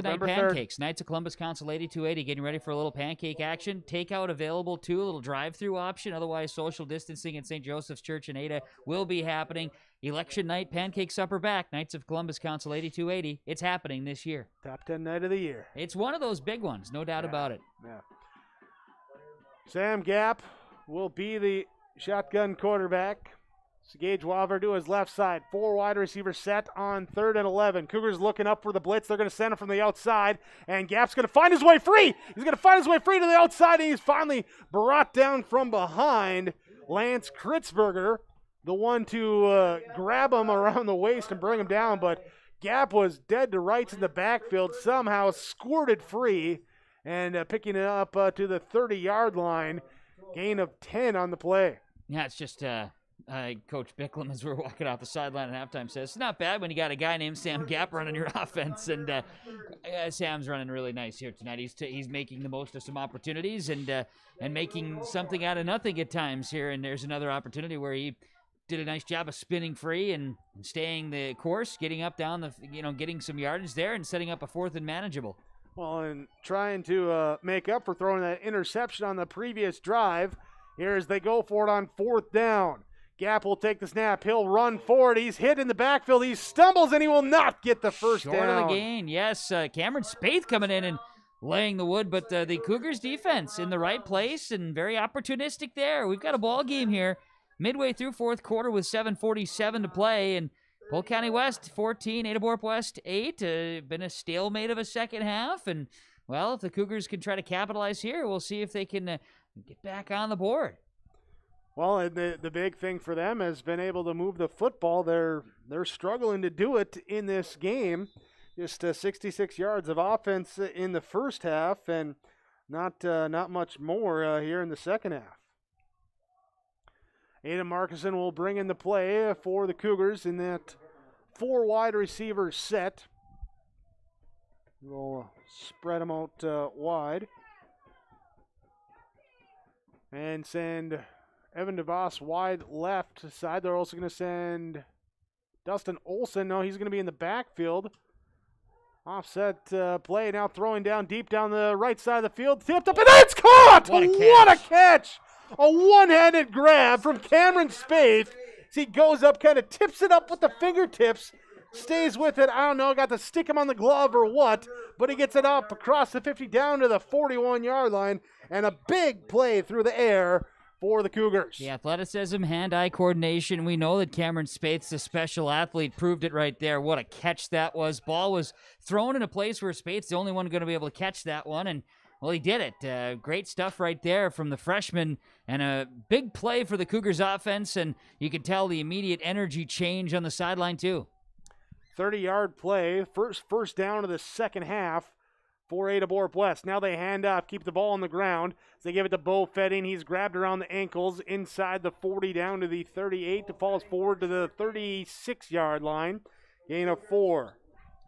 November night pancakes. 3rd. Knights of Columbus Council 8280 getting ready for a little pancake action. Takeout available too, a little drive-through option. Otherwise, social distancing at St. Joseph's Church in Ada will be happening. Election night, pancake supper back. Knights of Columbus Council 8280. It's happening this year. Top 10 night of the year. It's one of those big ones, no doubt about it. Yeah. Sam Gap will be the shotgun quarterback. Gage Waver to his left side. 4 wide receivers set on 3rd and 11. Cougars looking up for the blitz. They're going to send him from the outside, and Gap's going to find his way free. He's going to find his way free to the outside, and he's finally brought down from behind. Lance Kritzberger, the one to grab him around the waist and bring him down, but Gap was dead to rights in the backfield, somehow squirted free, and picking it up to the 30-yard line. Gain of 10 on the play. Yeah, it's just... Coach Bicklem, as we're walking off the sideline at halftime, says it's not bad when you got a guy named Sam Gap running your offense, and Sam's running really nice here tonight. He's making the most of some opportunities and making something out of nothing at times here. And there's another opportunity where he did a nice job of spinning free and staying the course, getting up down the getting some yardage there and setting up a 4th and manageable. Well, and trying to make up for throwing that interception on the previous drive. Here as they go for it on 4th down. Gap will take the snap. He'll run forward. He's hit in the backfield. He stumbles, and he will not get the first down. Short of the gain, yes. Cameron Spaeth coming in and laying the wood, but the Cougars defense in the right place and very opportunistic there. We've got a ball game here midway through 4th quarter with 7:47 to play, and Polk County West 14, Ada-Broup-West 8. Been a stalemate of a second half, and, well, if the Cougars can try to capitalize here, we'll see if they can get back on the board. Well, the big thing for them has been able to move the football. They're struggling to do it in this game. Just 66 yards of offense in the first half, and not much more here in the second half. Aiden Markison will bring in the play for the Cougars in that 4 wide receiver set. We'll spread them out wide and send Evan DeVos wide left side. They're also going to send Dustin Olson. No, he's going to be in the backfield. Offset play now, throwing down deep down the right side of the field. Tipped up, and it's caught! What a catch! A one-handed grab from Cameron Spaeth. As he goes up, kind of tips it up with the fingertips. Stays with it. I don't know, got to stick him on the glove or what. But he gets it up across the 50 down to the 41-yard line. And a big play through the air for the Cougars. The athleticism, hand-eye coordination. We know that Cameron Spaeth's a special athlete. Proved it right there. What a catch that was. Ball was thrown in a place where Spaeth's the only one going to be able to catch that one. And Well, he did it. Great stuff right there from the freshman, and a big play for the Cougars offense, and you could tell the immediate energy change on the sideline too. 30-yard play, first down of the second half for Ada-Broup-West. Now they hand off, keep the ball on the ground. As they give it to Bo Fetting. He's grabbed around the ankles inside the 40 down to the 38. Falls forward to the 36-yard line. Gain of 4.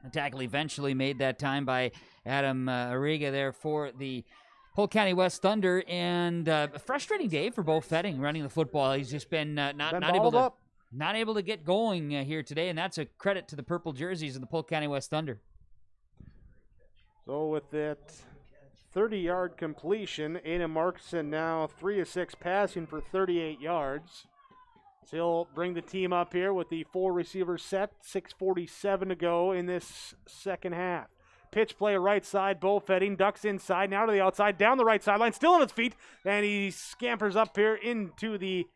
The tackle eventually made that time by Adam Arriga there for the Polk County West Thunder, and a frustrating day for Bo Fetting running the football. He's just been not able to get going here today, and that's a credit to the purple jerseys of the Polk County West Thunder. So with that 30-yard completion, Ada Markson now 3 of 6 passing for 38 yards. So he'll bring the team up here with the 4 receivers set. 6:47 to go in this second half. Pitch play right side. Bo Fetting ducks inside, now to the outside, down the right sideline, still on his feet, and he scampers up here into the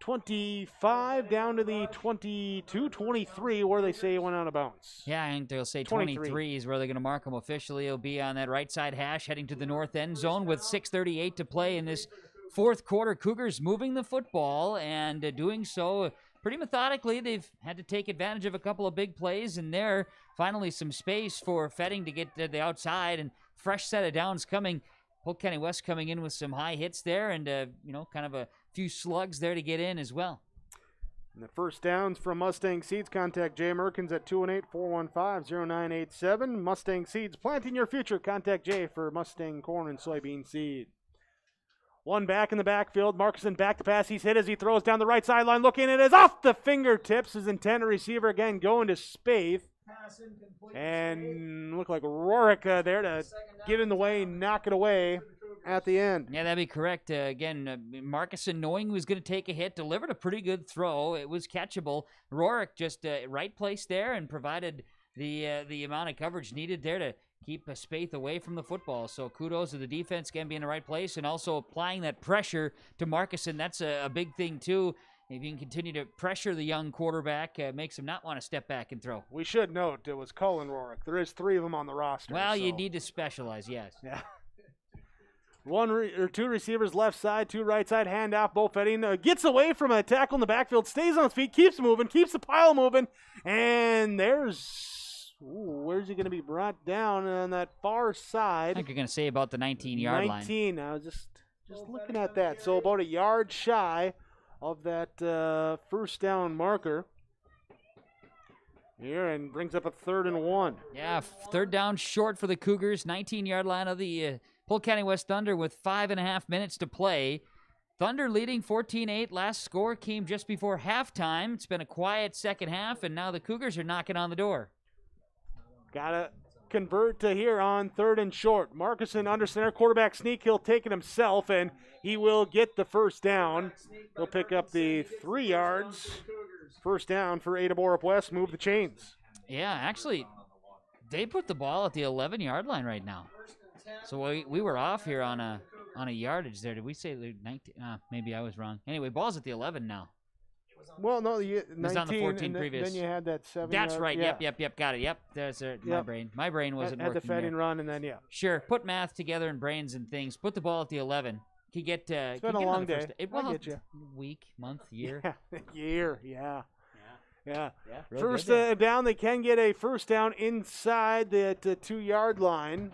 25, down to the 22, 23, where they say he went out of bounds. Yeah, I think they'll say 23 is where they're going to mark him officially. He'll be on that right side hash heading to the north end zone with 6:38 to play in this fourth quarter. Cougars moving the football and doing so pretty methodically. They've had to take advantage of a couple of big plays, and there finally some space for Fetting to get to the outside, and fresh set of downs coming. Polk County West coming in with some high hits there, and kind of a few slugs there to get in as well. And the first downs from Mustang Seeds. Contact Jay Merkins at 218-415-0987. Mustang Seeds, planting your future. Contact Jay for Mustang corn and soybean seed. One back in the backfield. Markison back to pass. He's hit as he throws down the right sideline. Looking, it is off the fingertips. His intended receiver again going to Spaeth. And look like Rorick there to get in the way, knock it away at the end. Yeah, that'd be correct. Markison, knowing he was going to take a hit, delivered a pretty good throw. It was catchable. Rorick just right place there and provided the amount of coverage needed there to keep Spaeth away from the football. So kudos to the defense, again, being in the right place and also applying that pressure to Markison. That's a big thing, too. If you can continue to pressure the young quarterback, makes him not want to step back and throw. We should note it was Cullen Rorick. There is 3 of them on the roster. Well, you need to specialize, yes. Yeah. 2 receivers left side, 2 right side, handoff. Bo Fetting gets away from a tackle in the backfield, stays on his feet, keeps moving, keeps the pile moving, and where's he going to be brought down on that far side? I think you're going to say about the 19-yard line. 19. I was just looking at that. So about a yard shy of that first down marker here, and brings up a 3rd and 1. Yeah, 3rd down short for the Cougars. 19-yard line of the Polk County West Thunder with 5.5 minutes to play. Thunder leading 14-8. Last score came just before halftime. It's been a quiet second half, and now the Cougars are knocking on the door. Gotta convert to here on 3rd and short. Markison under center, quarterback sneak. He'll take it himself, and he will get the first down. He'll pick up the 3 yards. First down for Ada-Broup-West. Move the chains. Yeah, actually, they put the ball at the 11-yard line right now. So we were off here on a yardage there. Did we say 19? Maybe I was wrong. Anyway, ball's at the 11 now. Well, no, 19, it was on the 14 previous. Then you had that 7. That's right. Yeah. Yep. Got it. Yep. There's my brain. My brain wasn't working. Had the Fetting there. run, and then Sure. Put math together and brains and things. Put the ball at the 11. Could get. It's been a long day. I get you. Week, month, year. Year. Yeah. First down. They can get a first down inside that 2-yard line.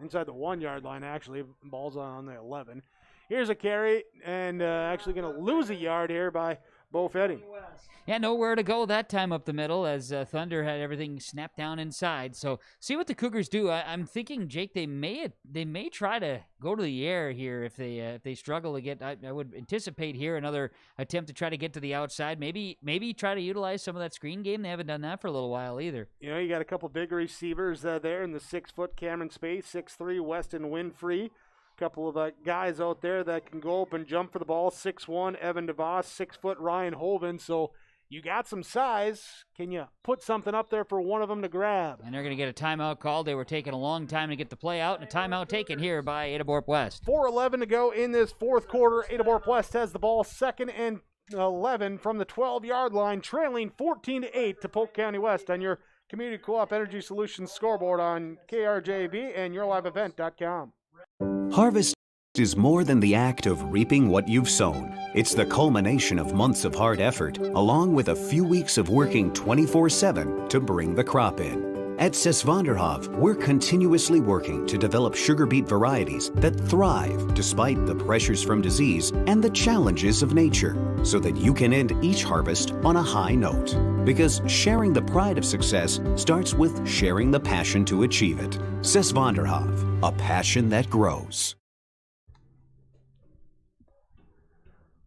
Inside the 1-yard line, actually. Ball's on the 11. Here's a carry, and actually going to lose a yard here by Bo Fetting. Yeah, nowhere to go that time up the middle as Thunder had everything snapped down inside. So see what the Cougars do. I'm thinking, Jake, they may try to go to the air here if they struggle to get. I would anticipate here another attempt to try to get to the outside. Maybe try to utilize some of that screen game. They haven't done that for a little while either. You got a couple big receivers there in the 6-foot Cameron Spaeth, 6'3" Weston Winfrey. Couple of guys out there that can go up and jump for the ball. 6'1" Evan DeVos, 6-foot Ryan Hoven. So you got some size. Can you put something up there for one of them to grab? And they're going to get a timeout called. They were taking a long time to get the play out, and a timeout taken here by Ada-Broup-West. 4:11 to go in this fourth quarter. Ada-Broup-West has the ball, 2nd and 11 from the 12-yard line, trailing 14-8 to Polk County West on your Community Co-op Energy Solutions scoreboard on KRJB and YourLiveEvent.com. Harvest is more than the act of reaping what you've sown. It's the culmination of months of hard effort, along with a few weeks of working 24/7 to bring the crop in. At Sesvanderhof, we're continuously working to develop sugar beet varieties that thrive despite the pressures from disease and the challenges of nature, so that you can end each harvest on a high note. Because sharing the pride of success starts with sharing the passion to achieve it. Sesvanderhof, a passion that grows.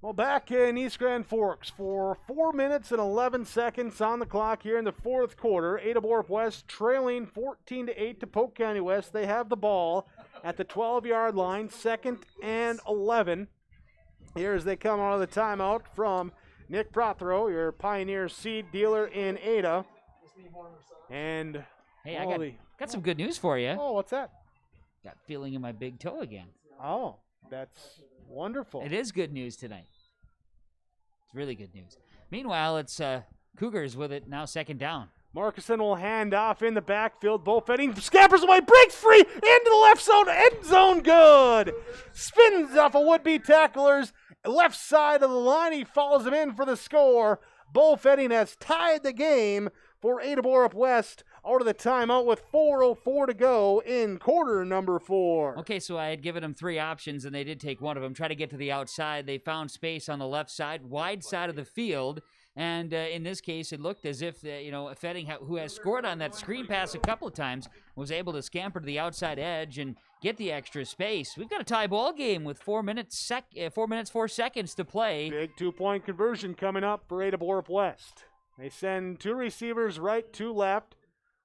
Well, back in East Grand Forks for 4 minutes and 11 seconds on the clock here in the fourth quarter. Ada-Broup-West trailing 14-8 to Polk County West. They have the ball at the 12-yard line, 2nd and 11. Here as they come out of the timeout from Nick Prothero, your Pioneer seed dealer in Ada. And hey, I got some good news for you. Oh, what's that? Got feeling in my big toe again. Oh, that's wonderful. It is good news tonight. It's really good news. Meanwhile, it's Cougars with it now, 2nd down. Markison will hand off in the backfield. Bullfetting scampers away, breaks free into the left zone, end zone, good. Spins off a would-be tackler's left side of the line. He follows him in for the score. Bullfetting has tied the game for Ada-Broup-West out of the timeout with 4:04 to go in quarter number 4. Okay, so I had given them 3 options, and they did take one of them. Try to get to the outside. They found space on the left side, wide side of the field. And in this case, it looked as if, Fetting, who has scored on that screen pass a couple of times, was able to scamper to the outside edge and get the extra space. We've got a tie ball game with 4 minutes, 4 seconds to play. Big 2-point conversion coming up for Ada-Broup-West. They send 2 receivers right, 2 left.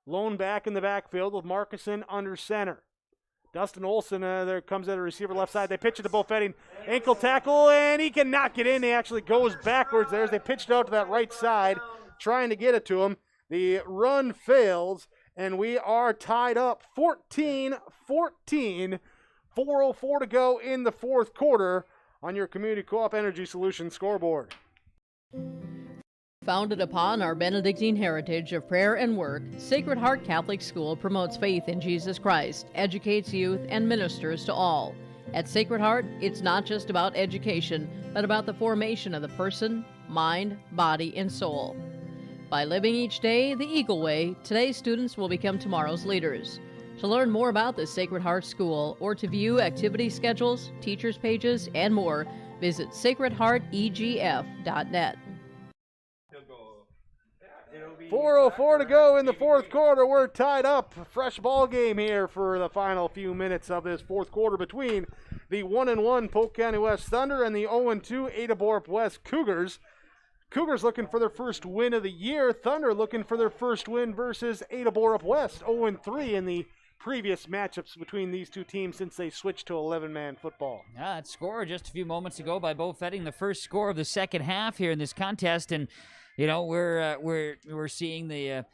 Lone back in the backfield with Markison under center. Dustin Olson there comes at a receiver left side. They pitch it to Bullfetting. Ankle tackle, and he cannot get in. He actually goes backwards there as they pitched it out to that right side, trying to get it to him. The run fails, and we are tied up 14-14. 4:04 to go in the fourth quarter on your Community Co-op Energy Solutions scoreboard. Founded upon our Benedictine heritage of prayer and work, Sacred Heart Catholic School promotes faith in Jesus Christ, educates youth, and ministers to all. At Sacred Heart, it's not just about education, but about the formation of the person, mind, body, and soul. By living each day the Eagle Way, today's students will become tomorrow's leaders. To learn more about the Sacred Heart School or to view activity schedules, teachers' pages, and more, visit sacredheartegf.net. 4:04 to go in the fourth quarter. We're tied up. Fresh ball game here for the final few minutes of this fourth quarter between the 1-1 Polk County West Thunder and the 0-2 Ada-Broup-West Cougars. Cougars looking for their first win of the year. Thunder looking for their first win versus Ada-Broup-West. 0-3 in the previous matchups between these two teams since they switched to 11-man football. Yeah, that score just a few moments ago by Bullfetting, the first score of the second half here in this contest, and we're seeing the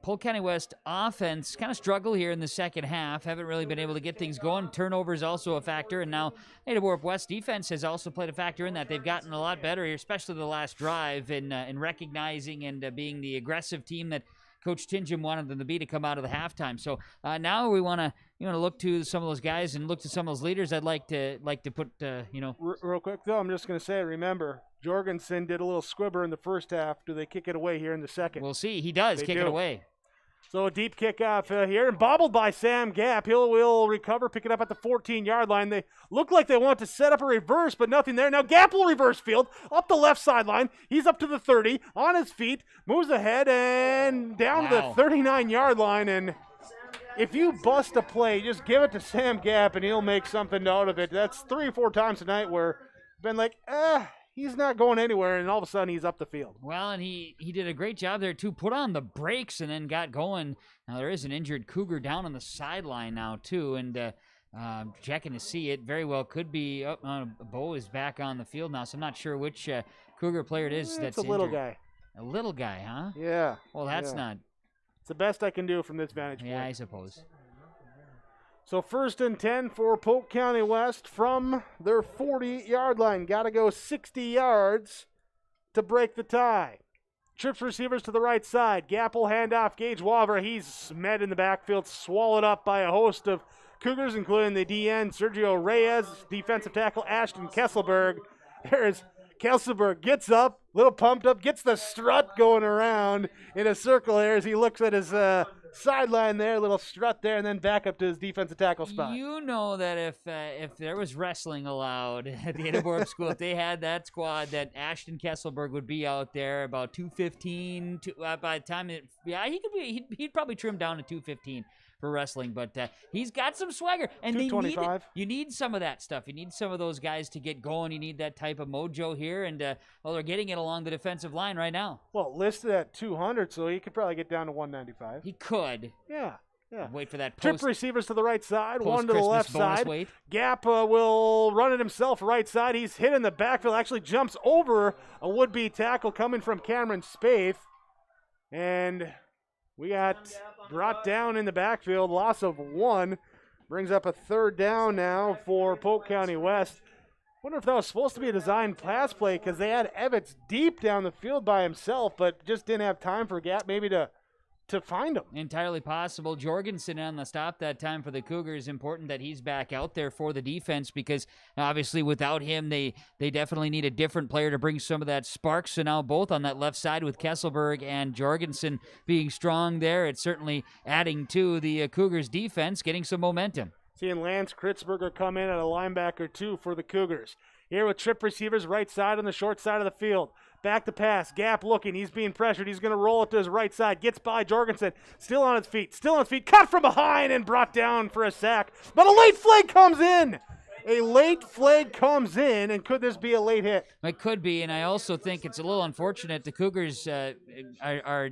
Polk County West offense kind of struggle here in the second half. Haven't really been able to get things going. Turnover is also a factor, and now Ada-Broup-West defense has also played a factor in that. They've gotten a lot better here, especially the last drive in recognizing and being the aggressive team that Coach Tingham wanted them to be to come out of the halftime. So now we want to look to some of those guys and look to some of those leaders. I'd like to put Real quick though, I'm just going to say, remember, Jorgensen did a little squibber in the first half. Do they kick it away here in the second? We'll see. He does kick it away. So a deep kickoff here, and bobbled by Sam Gapp. Will recover, pick it up at the 14-yard line. They look like they want to set up a reverse, but nothing there. Now Gapp will reverse field, up the left sideline. He's up to the 30, on his feet, moves ahead, and down to the 39-yard line. And if you bust a play, just give it to Sam Gapp, and he'll make something out of it. That's 3 or 4 times tonight where it's been like, he's not going anywhere, and all of a sudden he's up the field. Well, and he did a great job there, too. Put on the brakes and then got going. Now, there is an injured Cougar down on the sideline now, too, and checking to see it. Very well could be. Bo is back on the field now, so I'm not sure which Cougar player it is that's a little injured. guy. A little guy, huh? Yeah. Well, that's not. It's the best I can do from this vantage point. Yeah, I suppose. So 1st and 10 for Polk County West from their 40-yard line. Got to go 60 yards to break the tie. Trips receivers to the right side. Gap will hand off. Gage Wavra, he's met in the backfield, swallowed up by a host of Cougars, including the DN, Sergio Reyes, defensive tackle, Ashton Kesselberg. There's Kesselberg, gets up, little pumped up, gets the strut going around in a circle there as he looks at his sideline there, little strut there, and then back up to his defensive tackle spot. You know that if there was wrestling allowed at the Ada-Broup School, if they had that squad, that Ashton Kesselberg would be out there about 215. By the time he'd probably trim down to 215 for wrestling, but he's got some swagger, and you need some of that stuff. You need some of those guys to get going. You need that type of mojo here, and they're getting it along the defensive line right now. Well, listed at 200, so he could probably get down to 195. He could. Yeah. Wait for that Trip receivers to the right side, one to the left side. Weight. Gap will run it himself right side. He's hit in the backfield, actually jumps over a would-be tackle coming from Cameron Spaeth, and we got brought down in the backfield, loss of 1. Brings up a 3rd down now for Polk County West. Wonder if that was supposed to be a designed pass play because they had Evans deep down the field by himself, but just didn't have time for Gap maybe to find him. Entirely possible. Jorgensen on the stop that time for the Cougars. Important that he's back out there for the defense because obviously without him, they definitely need a different player to bring some of that spark. So now both on that left side with Kesselberg and Jorgensen being strong there, it's certainly adding to the Cougars defense, getting some momentum. Seeing Lance Kritzberger come in at a linebacker too for the Cougars. Here with trip receivers right side on the short side of the field. Back to pass. Gap looking. He's being pressured. He's going to roll it to his right side. Gets by Jorgensen. Still on his feet. Cut from behind and brought down for a sack. But a late flag comes in. And could this be a late hit? It could be, and I also think it's a little unfortunate. The Cougars are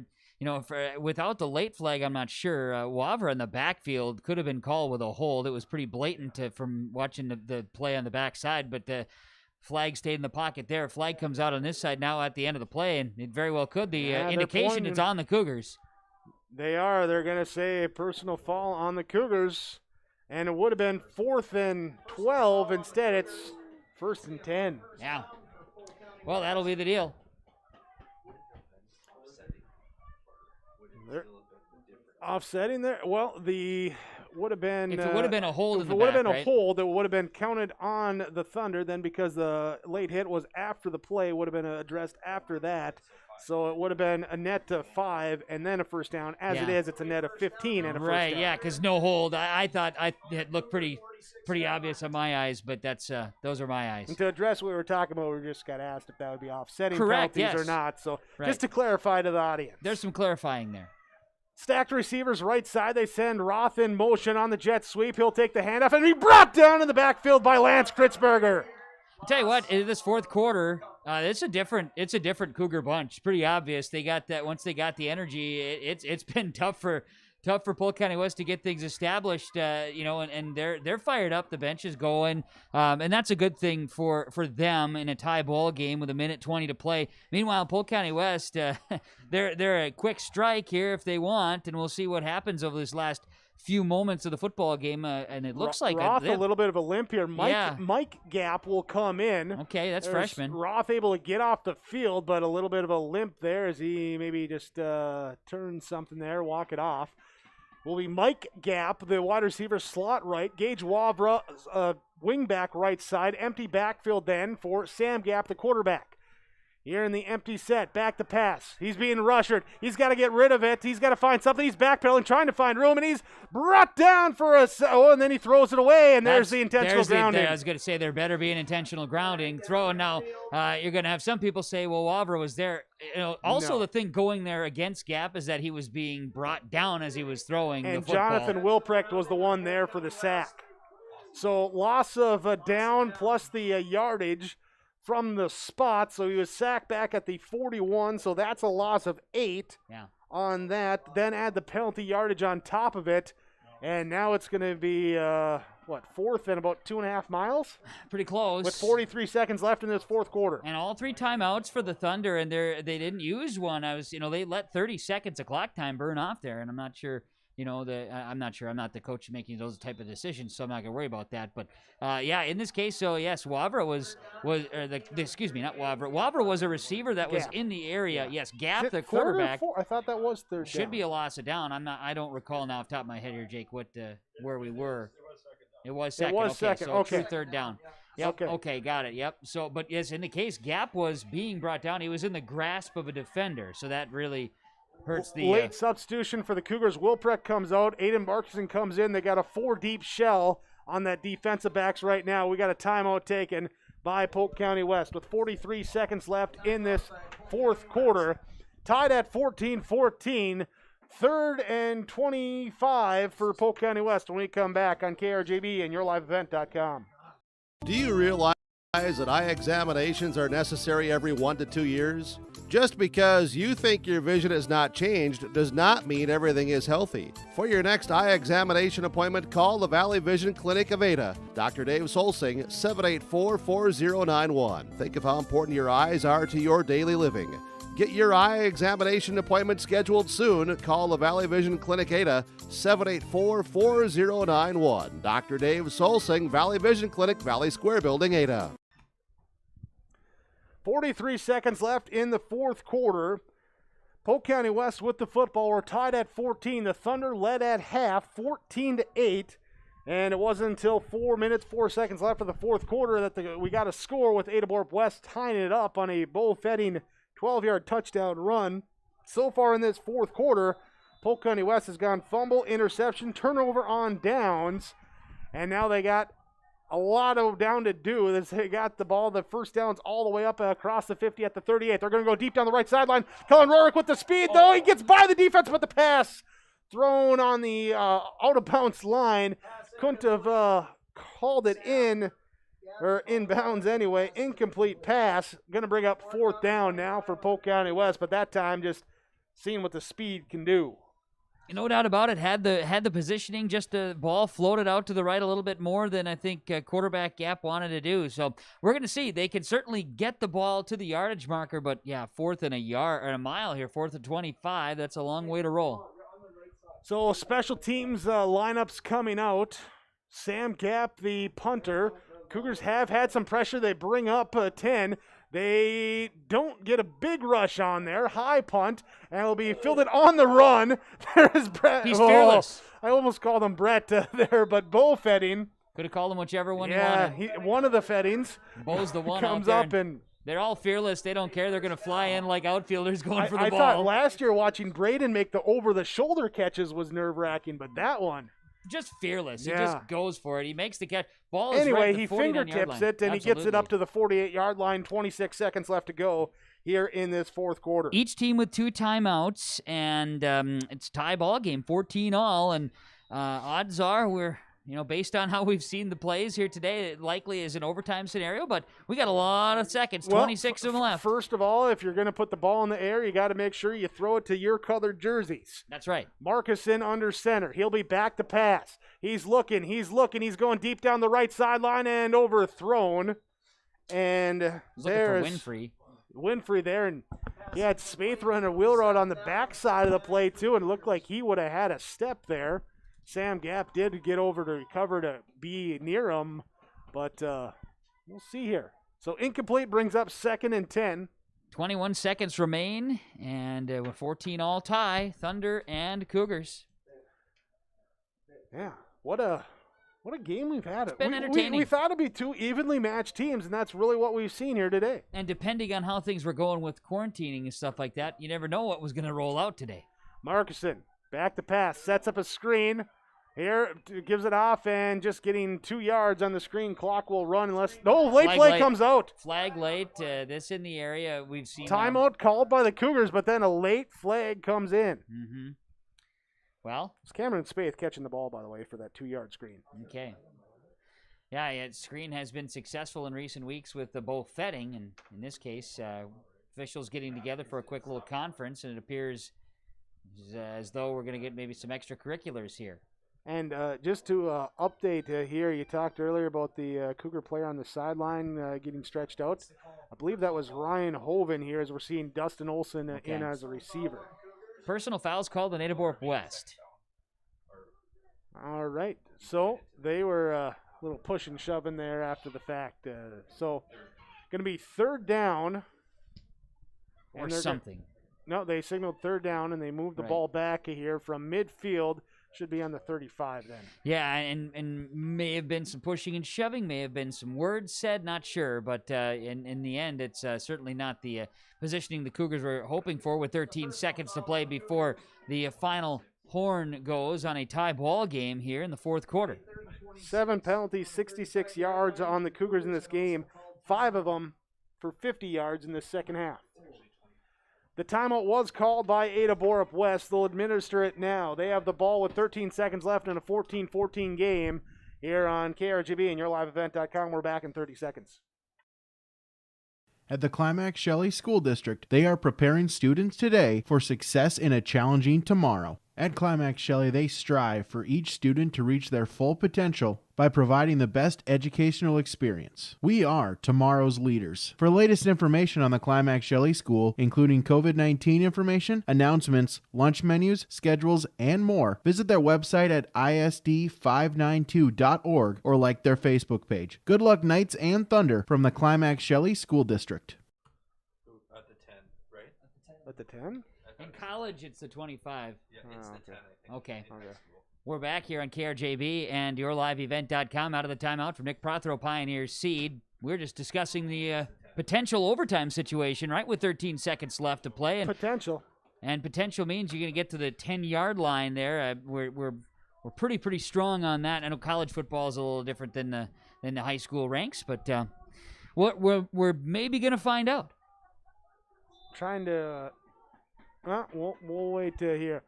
without the late flag, I'm not sure. Wavra in the backfield could have been called with a hold. It was pretty blatant from watching the play on the backside, but the flag stayed in the pocket there. Flag comes out on this side now at the end of the play, and it very well could. The indication it's on the Cougars. They are. They're going to say a personal foul on the Cougars, and it would have been 4th and 12. Instead, it's 1st and 10. Yeah. Well, that'll be the deal. They're offsetting there. Well, would have been if it would have been a hold in the back, would have been right? a hold, it would have been counted on the Thunder. Then because the late hit was after the play, would have been addressed after that. So it would have been a net of 5 and then a first down. As it is, it's a net of 15 and a first down. Right, yeah, because no hold. I thought it looked pretty obvious in my eyes, but those are my eyes. And to address what we were talking about, we just got asked if that would be offsetting Correct, penalties or not. So just to clarify to the audience. There's some clarifying there. Stacked receivers right side. They send Roth in motion on the jet sweep. He'll take the handoff and be brought down in the backfield by Lance Kritzberger. I'll tell you what, in this fourth quarter, it's a different Cougar bunch. Pretty obvious. They got that once they got the energy. It's been tough for Polk County West to get things established. And they're fired up. The bench is going, and that's a good thing for them in a tie ball game with 1:20 to play. Meanwhile, Polk County West, they're a quick strike here if they want, and we'll see what happens over this last few moments of the football game, and it looks like Roth a little bit of a limp here. Yeah. Mike Gap will come in. Okay, that's freshman. Roth able to get off the field, but a little bit of a limp there as he maybe just turns something there, walk it off. Will be Mike Gap, the wide receiver slot right. Gage Wavra, wing back right side. Empty backfield then for Sam Gap, the quarterback. Here in the empty set, back to pass. He's being rushed. He's got to get rid of it. He's got to find something. He's backpedaling, trying to find room, and he's brought down for and then he throws it away, and there's the intentional grounding. I was going to say there better be an intentional grounding. Throwing now, you're going to have some people say, well, Wavra was there. Also, the thing going there against Gap is that he was being brought down as he was throwing the football. Jonathan Wilprecht was the one there for the sack. So loss of a down plus the yardage from the spot, so he was sacked back at the 41, so that's a loss of 8 on that. Then add the penalty yardage on top of it, and now it's going to be, 4th and about 2.5 miles? Pretty close. With 43 seconds left in this fourth quarter. And all 3 timeouts for the Thunder, and they didn't use one. They let 30 seconds of clock time burn off there, and I'm not sure I'm not sure. I'm not the coach making those type of decisions, so I'm not going to worry about that. But, in this case, so, yes, Wavra not Wavra. Wavra was a receiver that was in the area. Yes, Gap, the quarterback. I thought that was third should down. be a loss of down. I don't recall now off the top of my head here, Jake, where we were. It was second. It was second. So Okay. true third down. Yep. Okay, got it. Yep. So, but yes, in the case, Gap was being brought down. He was in the grasp of a defender, so that really hurts the late substitution for the Cougars. Wilprecht comes out. Aiden Markson comes in. They got a 4-deep shell on that defensive backs right now. We got a timeout taken by Polk County West with 43 seconds left in this fourth quarter. Tied at 14-14. 3rd and 25 for Polk County West when we come back on KRJB and YourLiveEvent.com. Do you realize that eye examinations are necessary every 1 to 2 years? Just because you think your vision has not changed does not mean everything is healthy. For your next eye examination appointment, call the Valley Vision Clinic of Ada. Dr. Dave Solsing, 784-4091. Think of how important your eyes are to your daily living. Get your eye examination appointment scheduled soon. Call the Valley Vision Clinic Ada, 784-4091. Dr. Dave Solsing, Valley Vision Clinic, Valley Square Building, Ada. 43 seconds left in the fourth quarter. Polk County West with the football. We're tied at 14. The Thunder led at half, 14-8. And it wasn't until 4 minutes, 4 seconds left of the fourth quarter that we got a score with Ada-Broup-West tying it up on a Bo Fetting 12-yard touchdown run. So far in this fourth quarter, Polk County West has gone fumble, interception, turnover on downs. And now they got a lot of down to do. They got the ball, the first downs all the way up across the 50 at the 38. They're going to go deep down the right sideline. Cullen Rorick with the speed, though. He gets by the defense, but the pass thrown on the out-of-bounds line. Couldn't have called it in, or inbounds anyway. Incomplete pass. Going to bring up fourth down now for Polk County West, but that time just seeing what the speed can do. No doubt about it. Had the positioning, just the ball floated out to the right a little bit more than I think quarterback Gap wanted to do. So we're going to see. They can certainly get the ball to the yardage marker, but yeah, fourth and a mile here, 4th and 25. That's a long way to roll. So special teams lineups coming out. Sam Gap, the punter. Cougars have had some pressure. They bring up 10. They don't get a big rush on there. High punt, and it'll be fielded on the run. There's Brett. He's fearless. I almost called him Brett there, but Bo Fetting. Could have called him whichever one you wanted. Yeah, one of the Fettings. Bo's the one comes out there, up and they're all fearless. They don't care. They're going to fly in like outfielders going for the I ball. thought last year watching Braden make the over-the-shoulder catches was nerve-wracking, but that one. Just fearless. Yeah. He just goes for it. He makes the catch. Ball is anyway, right at the he 49-yard fingertips line. it, and he gets it up to the 48-yard line. 26 seconds left to go here in this fourth quarter. Each team with 2 timeouts, and it's tie ball game, 14 all. And odds are we're, based on how we've seen the plays here today, it likely is an overtime scenario, but we got a lot of seconds, 26 of them left. First of all, if you're going to put the ball in the air, you got to make sure you throw it to your colored jerseys. That's right. Marcuson under center. He'll be back to pass. He's looking. He's going deep down the right sideline and overthrown. And there's Winfrey there, and he had Spathra and a Wheelroad on the backside of the play too, and it looked like he would have had a step there. Sam Gap did get over to recover to be near him, but we'll see here. So incomplete brings up 2nd and 10. 21 seconds remain, and we're 14 all tie, Thunder and Cougars. Yeah, what a game we've had. It's been entertaining. We thought it'd be 2 evenly matched teams, and that's really what we've seen here today. And depending on how things were going with quarantining and stuff like that, you never know what was going to roll out today. Marcuson, back to pass, sets up a screen. Here, gives it off, and just getting 2 yards on the screen. Clock will run unless... No, late play comes out. Flag late. This in the area we've seen... Timeout called by the Cougars, but then a late flag comes in. Mm-hmm. Well... It's Cameron Spaeth catching the ball, by the way, for that 2-yard screen. Okay. Yeah, screen has been successful in recent weeks with the Bo Fetting, and in this case, officials getting together for a quick little conference, and it appears as though we're going to get maybe some extracurriculars here. And just to update here, you talked earlier about the Cougar player on the sideline getting stretched out. I believe that was Ryan Hoven here, as we're seeing Dustin Olson in as a receiver. Personal fouls called on Ada-Broup-West. All right. So they were a little push and shove in there after the fact. So going to be third down. Or something. No, they signaled third down, and they moved the Right. ball back here from midfield. Should be on the 35 then. Yeah, and may have been some pushing and shoving, may have been some words said, not sure. But in the end, it's certainly not the positioning the Cougars were hoping for with 13 seconds to play before the final horn goes on a tie ball game here in the fourth quarter. 7 penalties, 66 yards on the Cougars in this game. 5 of them for 50 yards in the second half. The timeout was called by Ada-Broup-West. They'll administer it now. They have the ball with 13 seconds left in a 14-14 game here on KRGB and YourLiveEvent.com. We're back in 30 seconds. At the Climax Shelley School District, they are preparing students today for success in a challenging tomorrow. At Climax Shelley, they strive for each student to reach their full potential by providing the best educational experience. We are tomorrow's leaders. For latest information on the Climax Shelley School, including COVID-19 information, announcements, lunch menus, schedules, and more, visit their website at isd592.org or like their Facebook page. Good luck, Knights and Thunder, from the Climax Shelley School District. At the 10, right? At the 10? In college, it's the 25. Yeah, it's the 10, I think. Okay. We're back here on KRJB and YourLiveEvent.com. Out of the timeout from Nick Prothero, Pioneer Seed. We're just discussing the potential overtime situation, right, with 13 seconds left to play. And potential. And potential means you're going to get to the 10-yard line there. We're pretty strong on that. I know college football is a little different than the high school ranks, but we're maybe going to find out. Trying to... we'll wait to hear.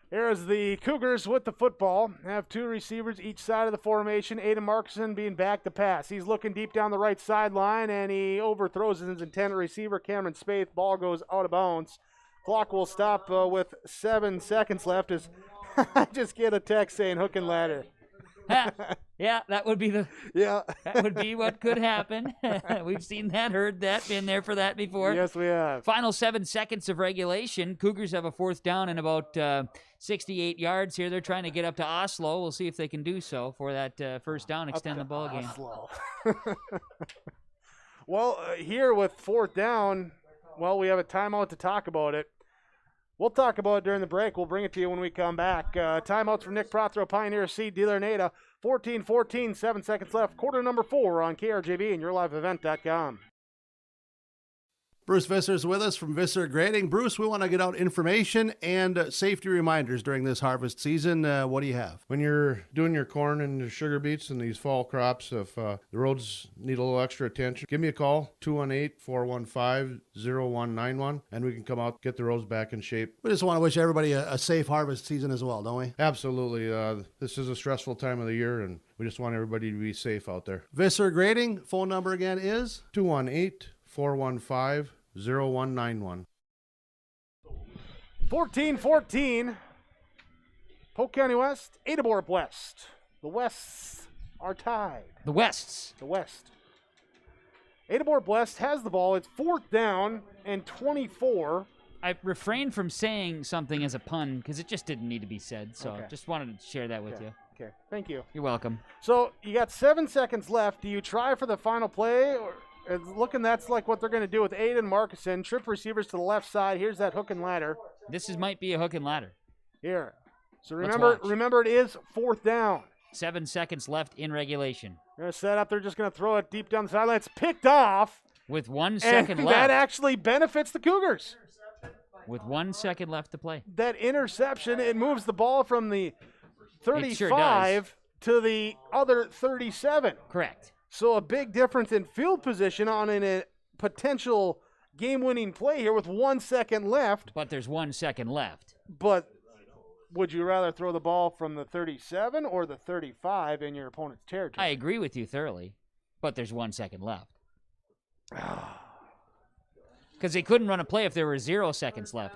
Here's the Cougars with the football. Have 2 receivers each side of the formation. Aiden Markson being back to pass. He's looking deep down the right sideline, and he overthrows his intended receiver, Cameron Spaeth. Ball goes out of bounds. Clock will stop with 7 seconds left as I just get a text saying hook and ladder. Yeah, that would be that would be what could happen. We've seen that, heard that, been there for that before. Yes, we have. Final 7 seconds of regulation. Cougars have a fourth down and about 68 yards here. They're trying to get up to Oslo. We'll see if they can do so for that first down, extend the ball game. Oslo. Well, here with fourth down, we have a timeout to talk about it. We'll talk about it during the break. We'll bring it to you when we come back. Timeouts from Nick Prothero, Pioneer Seed, Dealer and Ada. 14-14, 7 seconds left. Quarter number 4 on KRJB and YourLiveEvent.com. Bruce Visser's with us from Visser Grading. Bruce, we want to get out information and safety reminders during this harvest season. What do you have? When you're doing your corn and your sugar beets and these fall crops, if the roads need a little extra attention, give me a call, 218-415-0191, and we can come out, get the roads back in shape. We just want to wish everybody a safe harvest season as well, don't we? Absolutely. This is a stressful time of the year, and we just want everybody to be safe out there. Visser Grading, phone number again is? 218-415-0191. 14-14. Polk County West, Ada-Broup-West. The Wests are tied. The West. Ada-Broup-West has the ball. It's fourth down and 24. I refrained from saying something as a pun because it just didn't need to be said. So just wanted to share that with you. Okay, thank you. You're welcome. So you got 7 seconds left. Do you try for the final play? Or it's looking that's like what they're going to do with Aiden Markison. Trip receivers to the left side. Here's that hook and ladder. Might be a hook and ladder. Here. So remember it is fourth down. 7 seconds left in regulation. They're going to set up. They're just going to throw it deep down the sideline. It's picked off. With 1 second and left. That actually benefits the Cougars. With 1 second left to play. That interception, it moves the ball from the 35 to the other 37. Correct. So a big difference in field position on a potential game-winning play here with 1 second left. But there's 1 second left. But would you rather throw the ball from the 37 or the 35 in your opponent's territory? I agree with you thoroughly, but there's 1 second left. Because they couldn't run a play if there were 0 seconds left.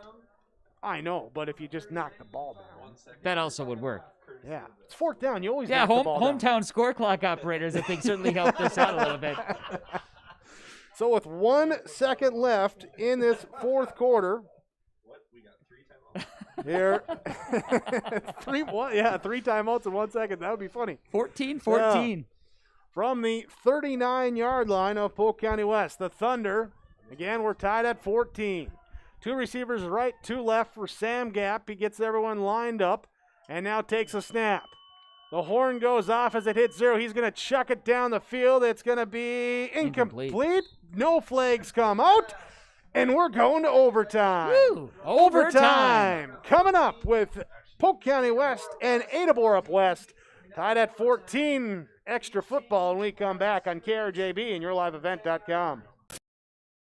I know, but if you just knock the ball down. That also would work. Yeah, it's fourth down. You always knock the ball down. Hometown score clock operators, I think, certainly helped us out a little bit. So with 1 second left in this fourth quarter. We got 3 timeouts. Here. 3 timeouts in 1 second. That would be funny. 14-14. From the 39-yard line of Polk County West, the Thunder, again, we're tied at 14. 2 receivers right, 2 left for Sam Gap. He gets everyone lined up and now takes a snap. The horn goes off as it hits 0. He's going to chuck it down the field. It's going to be incomplete. No flags come out, and we're going to overtime. Woo! Overtime. Coming up with Polk County West and Ada-Broup-West, tied at 14. Extra football when we come back on KRJB and YourLiveEvent.com.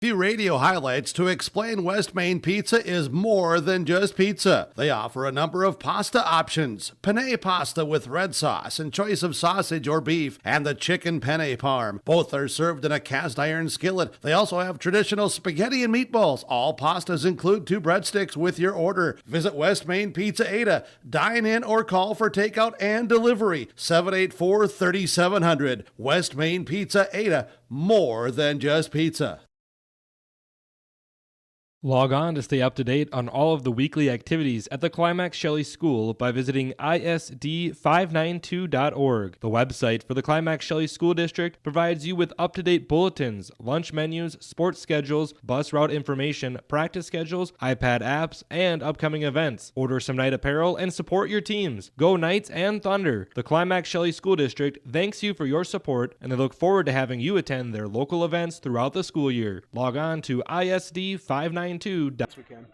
Few radio highlights to explain West Main Pizza is more than just pizza. They offer a number of pasta options. Penne pasta with red sauce and choice of sausage or beef, and the chicken penne parm. Both are served in a cast iron skillet. They also have traditional spaghetti and meatballs. All pastas include 2 breadsticks with your order. Visit West Main Pizza Ada. Dine in or call for takeout and delivery. 784-3700. West Main Pizza Ada. More than just pizza. Log on to stay up to date on all of the weekly activities at the Climax Shelley School by visiting isd592.org. The website for the Climax Shelley School District provides you with up-to-date bulletins, lunch menus, sports schedules, bus route information, practice schedules, iPad apps, and upcoming events. Order some night apparel and support your teams. Go Knights and Thunder! The Climax Shelley School District thanks you for your support, and they look forward to having you attend their local events throughout the school year. Log on to isd592. This weekend.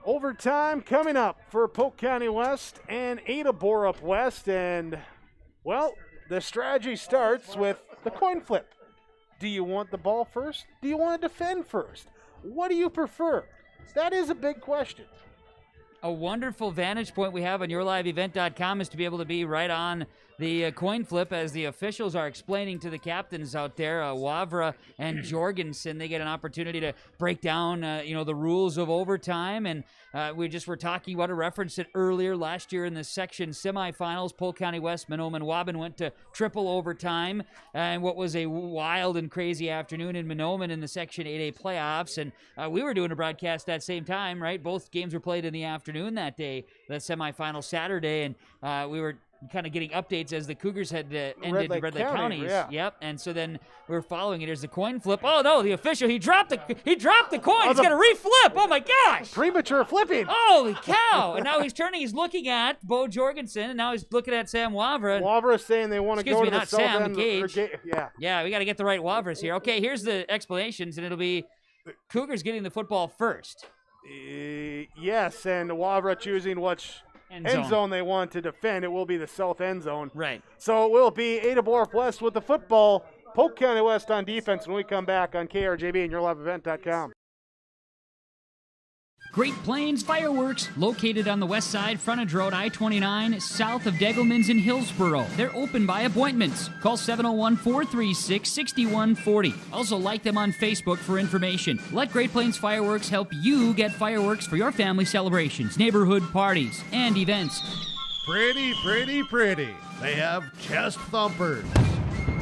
Overtime coming up for Polk County West and Ada-Broup-West, and well, the strategy starts with the coin flip. Do you want the ball first? Do you want to defend first? What do you prefer? That is a big question. A wonderful vantage point we have on YourLiveEvent.com is to be able to be right on the coin flip as the officials are explaining to the captains out there, Wavra and Jorgensen. They get an opportunity to break down, the rules of overtime. And we just were talking about, referenced it earlier last year in the section semifinals. Polk County West, Monoma and Waban went to triple overtime. And what was a wild and crazy afternoon in Monoma in the Section 8A playoffs. And we were doing a broadcast that same time, right? Both games were played in the afternoon that day, that semifinal Saturday. And we were kind of getting updates as the Cougars had ended Red Lake Counties. Yeah. Yep. And so then we're following it. There's the coin flip. Oh no, the official, he dropped the coin. He's gonna reflip. Oh my gosh. Premature flipping. Holy cow. And now he's turning, he's looking at Bo Jorgensen, and now he's looking at Sam Wavra. Wavra is saying they want to go to the south Sam, end. Yeah, we got to get the right Wavras here. Okay, here's the explanations, and it'll be Cougars getting the football first. Yes, and Wavra choosing which end zone they want to defend. It will be the south end zone. Right. So it will be Ada-Broup-West with the football. Polk County West on defense when we come back on KRJB and YourLiveEvent.com. Great Plains Fireworks, located on the west side, frontage road I-29, south of Degelman's in Hillsboro. They're open by appointments. Call 701-436-6140. Also like them on Facebook for information. Let Great Plains Fireworks help you get fireworks for your family celebrations, neighborhood parties, and events. Pretty, pretty, pretty. They have chest thumpers.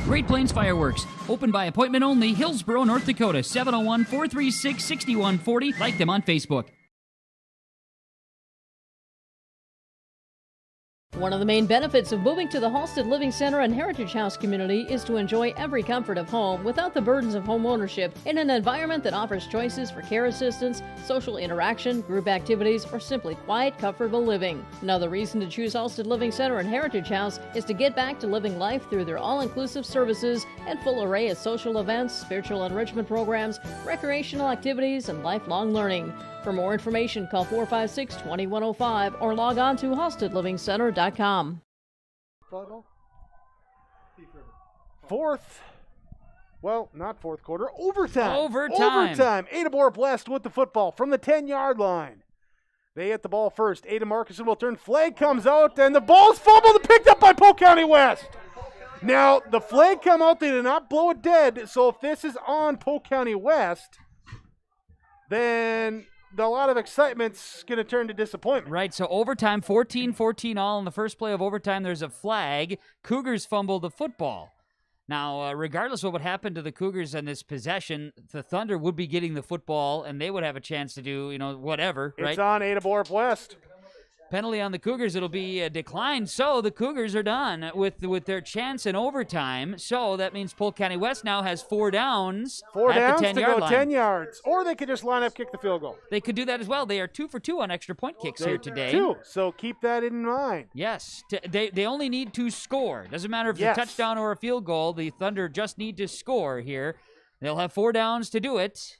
Great Plains Fireworks, open by appointment only, Hillsboro, North Dakota, 701-436-6140. Like them on Facebook. One of the main benefits of moving to the Halstead Living Center and Heritage House community is to enjoy every comfort of home without the burdens of home ownership in an environment that offers choices for care assistance, social interaction, group activities, or simply quiet, comfortable living. Another reason to choose Halstead Living Center and Heritage House is to get back to living life through their all-inclusive services and full array of social events, spiritual enrichment programs, recreational activities, and lifelong learning. For more information, call 456-2105 or log on to halsteadlivingcenter.com. Not fourth quarter, overtime. Overtime. Ada-Broup-West with the football from the 10-yard line. They hit the ball first. Ada Marcuson will turn. Flag comes out, and the ball's fumbled and picked up by Polk County West. Now, the flag come out. They did not blow it dead, so if this is on Polk County West, then a lot of excitement's going to turn to disappointment. Right, so overtime, 14-14 all. In the first play of overtime, there's a flag. Cougars fumbled the football. Now, regardless of what happened to the Cougars on this possession, the Thunder would be getting the football, and they would have a chance to do, whatever, right? It's on Ada-Broup-West. Penalty on the Cougars, it'll be declined. So the Cougars are done with their chance in overtime. So that means Polk County West now has 4 downs. Four at downs the to 10-yard go line. 10 yards. Or they could just line up, kick the field goal. They could do that as well. They are 2 for 2 on extra point kicks here today. 2, so keep that in mind. Yes, they only need to score. Doesn't matter if it's a touchdown or a field goal. The Thunder just need to score here. They'll have 4 downs to do it,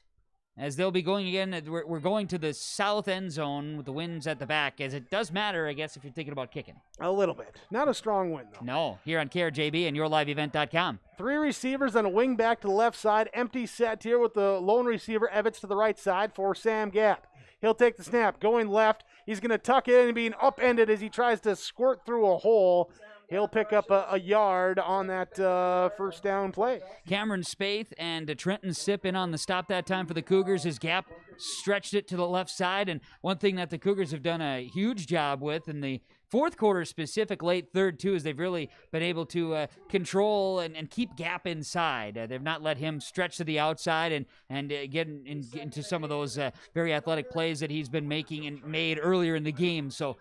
as they'll be going again. We're going to the south end zone with the winds at the back, as it does matter, I guess, if you're thinking about kicking. A little bit. Not a strong win, though. No, here on KRJB and YourLiveEvent.com. 3 receivers and a wing back to the left side. Empty set here with the lone receiver, Evans, to the right side for Sam Gap. He'll take the snap, going left. He's going to tuck it in and being upended as he tries to squirt through a hole. He'll pick up a yard on that first down play. Cameron Spaeth and Trenton Sipp in on the stop that time for the Cougars. His Gap stretched it to the left side. And one thing that the Cougars have done a huge job with in the fourth quarter specific, late third too, is they've really been able to control and keep Gap inside. They've not let him stretch to the outside and get into some of those very athletic plays that he's been making and made earlier in the game. So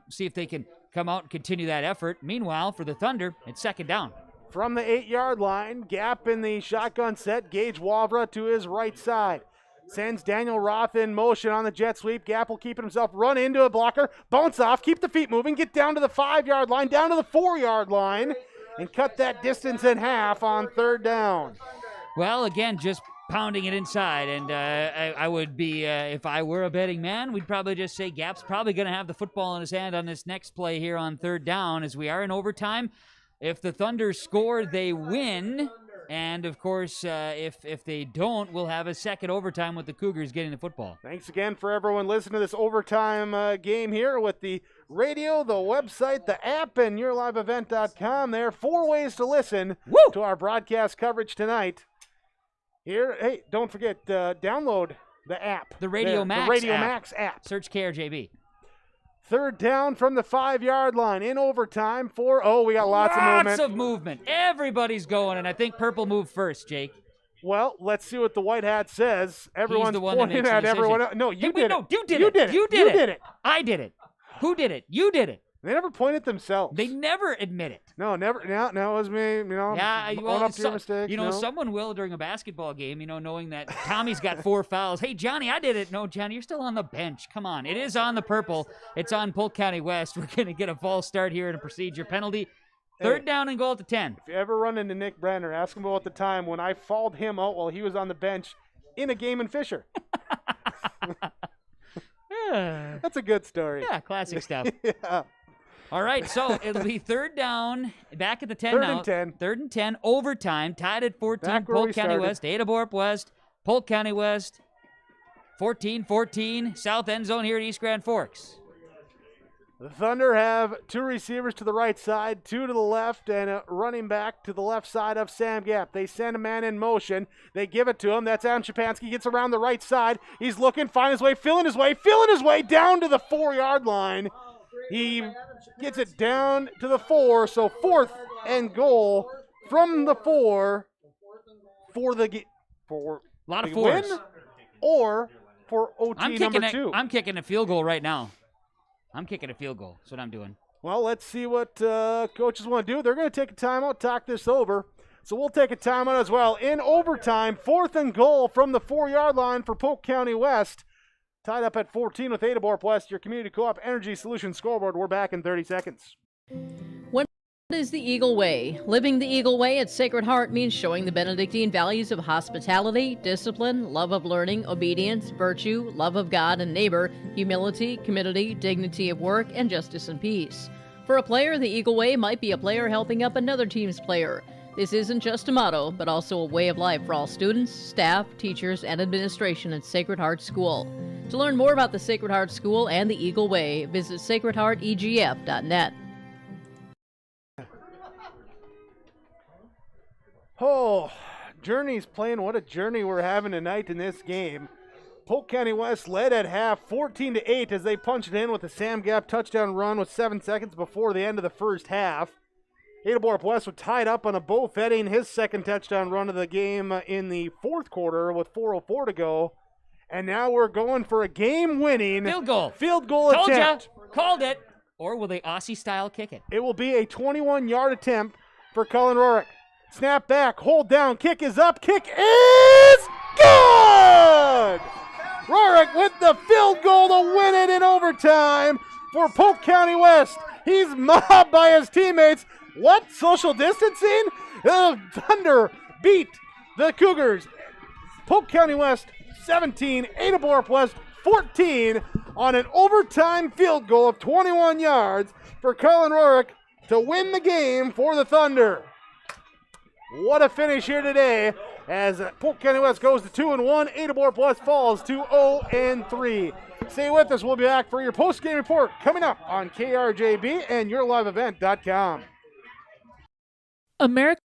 see if they can come out and continue that effort. Meanwhile, for the Thunder, it's second down. From the 8-yard line, Gap in the shotgun set. Gage Wavra to his right side. Sends Daniel Roth in motion on the jet sweep. Gap will keep it himself, run into a blocker, bounce off, keep the feet moving, get down to the 5-yard line, down to the 4-yard line, and cut that distance in half on third down. Well, again, just pounding it inside, and I would be, if I were a betting man, we'd probably just say Gap's probably going to have the football in his hand on this next play here on third down, as we are in overtime. If the Thunder score, they win, and of course, if they don't, we'll have a second overtime with the Cougars getting the football. Thanks again for everyone listening to this overtime game here with the radio, the website, the app, and YourLiveEvent.com. There are 4 ways to listen to our broadcast coverage tonight. Here, hey, don't forget, download the app. The Radio Max Max app. Search KRJB. Third down from the 5-yard line in overtime we got lots of movement. Everybody's going, and I think purple moved first, Jake. Well, let's see what the white hat says. Everyone's the one that pointing makes the at everyone decision. else. No, you did it. No, you did You it. did it. You did it. I did it. Who did it? You did it. They never point at themselves. They never admit it. No, never. No, it was me. Yeah, own up to your mistake. Someone will during a basketball game, knowing that Tommy's got 4 fouls. Hey, Johnny, I did it. No, Johnny, you're still on the bench. Come on. It is on the purple. It's on Polk County West. We're going to get a false start here and a procedure penalty. Third down and goal at the 10. If you ever run into Nick Brenner, ask him about the time when I fouled him out while he was on the bench in a game in Fisher. That's a good story. Yeah, classic stuff. Yeah. All right, so it'll be third down, back at the 10 Third now. and 10. Third and 10, overtime, tied at 14, Back where Polk we County started. West, Ada-Broup-West, Polk County West, 14-14, south end zone here at East Grand Forks. The Thunder have 2 receivers to the right side, 2 to the left, and a running back to the left side of Sam Gap. They send a man in motion. They give it to him. That's Adam Shapansky. Gets around the right side. He's looking, find his way, feeling his way down to the 4-yard line. He gets it down to the 4, so 4th and goal from the 4 for the lot of win 4s. or for OT number 2. I'm kicking a field goal right now. I'm kicking a field goal. That's what I'm doing. Well, let's see what coaches want to do. They're going to take a timeout, talk this over. So we'll take a timeout as well. In overtime, 4th and goal from the 4-yard line for Polk County West. Tied up at 14 with Ada-Broup-West, your community co-op energy solution scoreboard. We're back in 30 seconds. What is the Eagle Way? Living the Eagle Way at Sacred Heart means showing the Benedictine values of hospitality, discipline, love of learning, obedience, virtue, love of God and neighbor, humility, community, dignity of work, and justice and peace. For a player, the Eagle Way might be a player helping up another team's player. This isn't just a motto, but also a way of life for all students, staff, teachers, and administration at Sacred Heart School. To learn more about the Sacred Heart School and the Eagle Way, visit sacredheartegf.net. Oh, Journey's playing. What a journey we're having tonight in this game. Polk County West led at half 14-8 as they punched it in with a Sam Gap touchdown run with 7 seconds before the end of the first half. Ada-Broup-West was tied up on a both heading his second touchdown run of the game in the fourth quarter with 4:04 to go. And now we're going for a game-winning field goal. Told attempt. Ya. Called it. Or will they Aussie-style kick it? It will be a 21-yard attempt for Cullen Rorick. Snap back, hold down, kick is up, kick is good! Rorick with the field goal to win it in overtime for Polk County West. He's mobbed by his teammates. What? Social distancing? The Thunder beat the Cougars. Polk County West 17, Ada-Broup-West 14 on an overtime field goal of 21 yards for Cullen Rorick to win the game for the Thunder. What a finish here today as Polk County West goes to 2-1. Ada-Broup-West falls to 0-3. Stay with us. We'll be back for your post-game report coming up on KRJB and YourLiveEvent.com. American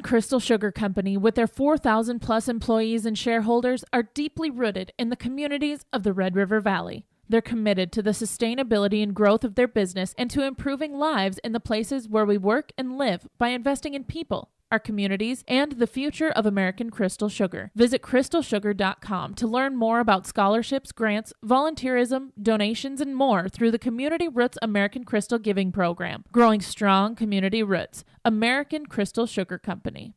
Crystal Sugar Company, with their 4,000 plus employees and shareholders, are deeply rooted in the communities of the Red River Valley. They're committed to the sustainability and growth of their business and to improving lives in the places where we work and live by investing in people, our communities, and the future of American Crystal Sugar. Visit crystalsugar.com to learn more about scholarships, grants, volunteerism, donations, and more through the Community Roots American Crystal Giving Program. Growing strong community roots. American Crystal Sugar Company.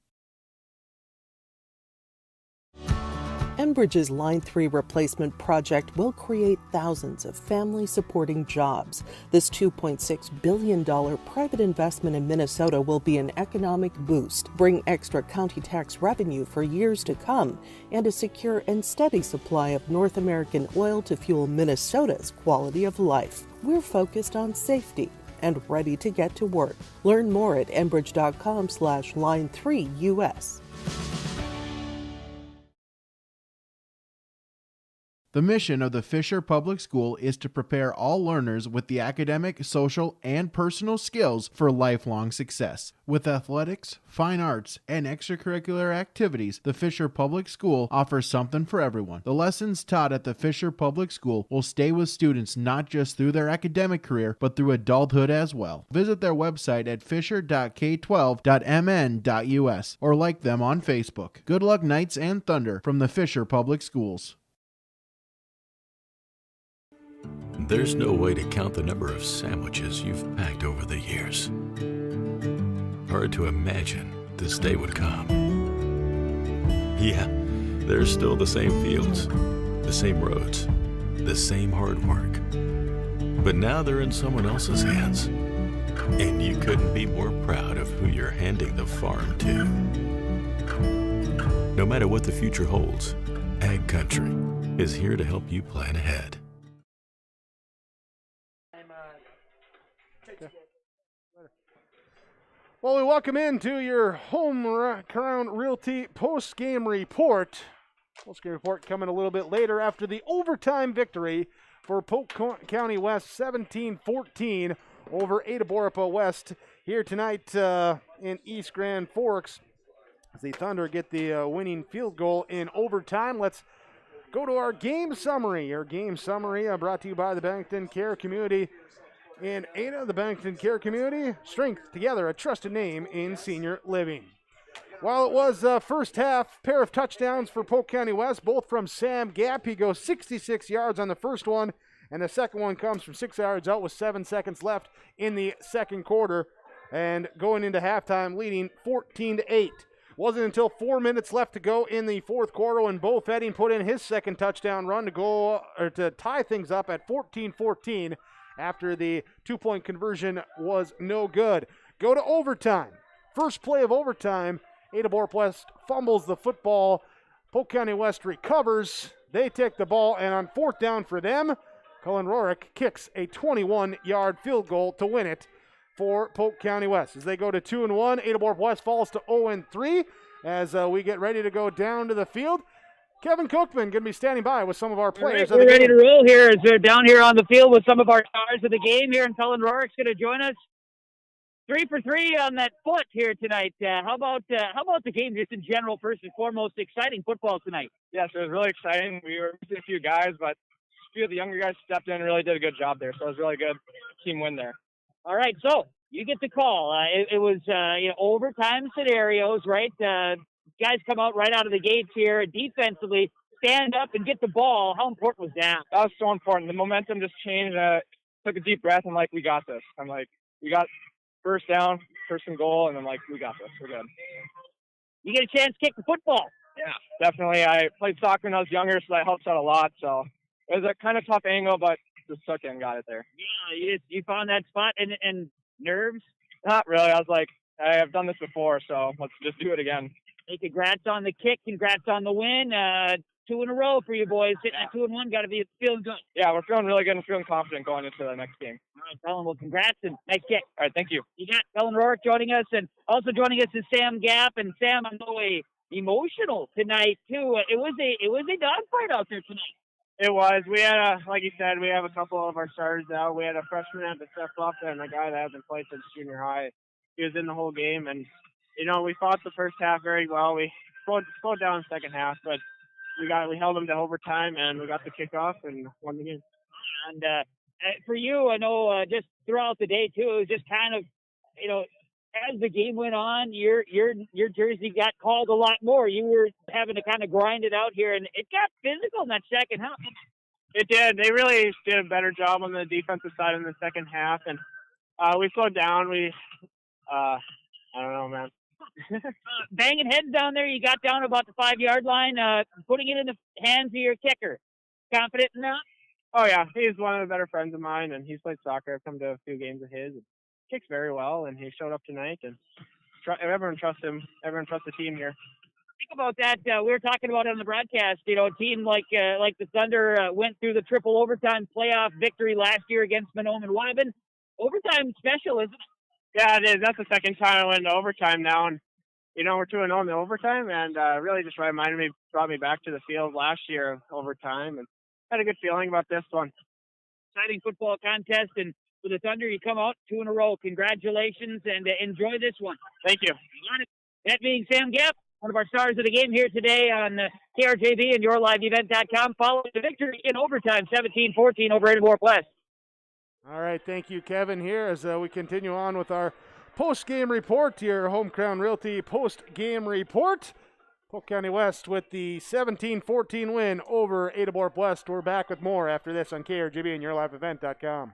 Enbridge's Line 3 replacement project will create thousands of family-supporting jobs. This $2.6 billion private investment in Minnesota will be an economic boost, bring extra county tax revenue for years to come, and a secure and steady supply of North American oil to fuel Minnesota's quality of life. We're focused on safety and ready to get to work. Learn more at enbridge.com/line3US. The mission of the Fisher Public School is to prepare all learners with the academic, social, and personal skills for lifelong success. With athletics, fine arts, and extracurricular activities, the Fisher Public School offers something for everyone. The lessons taught at the Fisher Public School will stay with students not just through their academic career, but through adulthood as well. Visit their website at fisher.k12.mn.us or like them on Facebook. Good luck, Knights and Thunder, from the Fisher Public Schools. There's no way to count the number of sandwiches you've packed over the years. Hard to imagine this day would come. Yeah, there's still the same fields, the same roads, the same hard work. But now they're in someone else's hands. And you couldn't be more proud of who you're handing the farm to. No matter what the future holds, Ag Country is here to help you plan ahead. Well, we welcome into your Home Crown Realty post-game report. Post-game report coming a little bit later after the overtime victory for Polk County West 17-14 over Ada-Broup-West here tonight in East Grand Forks as the Thunder get the winning field goal in overtime. Let's go to our game summary. Our game summary brought to you by the Bennington Care Community in Ada, the Bennington Care Community. Strength together, a trusted name in senior living. While it was first half, pair of touchdowns for Polk County West, both from Sam Gapp. He goes 66 yards on the first one, and the second one comes from 6 yards out with 7 seconds left in the second quarter, and going into halftime leading 14-8. Wasn't until 4 minutes left to go in the fourth quarter when Bo Fetting put in his second touchdown run to tie things up at 14-14 after the two-point conversion was no good. Go to overtime. First play of overtime, Ada-Broup-West fumbles the football. Polk County West recovers. They take the ball, and on fourth down for them, Cullen Rorick kicks a 21-yard field goal to win it for Polk County West. As they go to 2-1, Ada-Broup-West falls to 0-3 as we get ready to go down to the field. Kevin Cookman going to be standing by with some of our players. We're ready to roll here as they're down here on the field with some of our stars of the game here, and Cullen Rorick's going to join us. 3 for 3 on that foot here tonight. How about the game just in general, first and foremost? Exciting football tonight. Yes, it was really exciting. We were missing a few guys, but a few of the younger guys stepped in and really did a good job there, so it was really good team win there. All right, so you get the call. It was overtime scenarios, right? Guys come out right out of the gates here defensively, stand up and get the ball. How important was that? That was so important. The momentum just changed. Took a deep breath and we got this. I'm like, we got first down, first and goal, and I'm like, we got this. We're good. You get a chance to kick the football. Yeah, definitely. I played soccer when I was younger, so that helps out a lot. So it was a kind of tough angle, but just took it and got it there. Yeah, you found that spot and nerves? Not really. I was like, I've done this before, so let's just do it again. Hey, congrats on the kick. Congrats on the win. 2 in a row for you boys. Hitting at 2-1. Got to be feeling good. Yeah, we're feeling really good and feeling confident going into the next game. All right, Felon. Well, congrats and nice kick. All right, thank you. You got Felon Rourke joining us, and also joining us is Sam Gapp. And Sam, I know emotional tonight too. It was a dogfight out there tonight. It was. We had like you said, we have a couple of our starters out. We had a freshman have to step up, and a guy that hasn't played since junior high. He was in the whole game, and we fought the first half very well. We slowed down the second half, but we held them to overtime, and we got the kickoff and won the game. And for you, I know just throughout the day too, it was just kind of, as the game went on, your jersey got called a lot more. You were having to kind of grind it out here, and it got physical in that second half. It did. They really did a better job on the defensive side in the second half, and we slowed down. I don't know, man. Banging heads down there. You got down about the 5-yard line, putting it in the hands of your kicker. Confident in that? Oh, yeah. He's one of the better friends of mine, and he's played soccer. I've come to a few games of his. Kicks very well, and he showed up tonight, and everyone trusts him. Everyone trusts the team here. Think about that. We were talking about it on the broadcast. A team like the Thunder went through the triple overtime playoff victory last year against Mahnomen-Waban. Overtime special, isn't it? Yeah, it is. That's the second time I went into overtime now, and we're 2-0 in the overtime, and really just brought me back to the field last year of overtime, and had a good feeling about this one. Exciting football contest, and for the Thunder, you come out 2 in a row. Congratulations, and enjoy this one. Thank you. That being Sam Gapp, one of our stars of the game here today on KRJB and YourLiveEvent.com, following the victory in overtime, 17-14 over Ada-Broup-West. All right, thank you, Kevin, here as we continue on with our post-game report, your Home Crown Realty post-game report. Polk County West with the 17-14 win over Ada-Broup-West. We're back with more after this on KRGB and YourLiveEvent.com.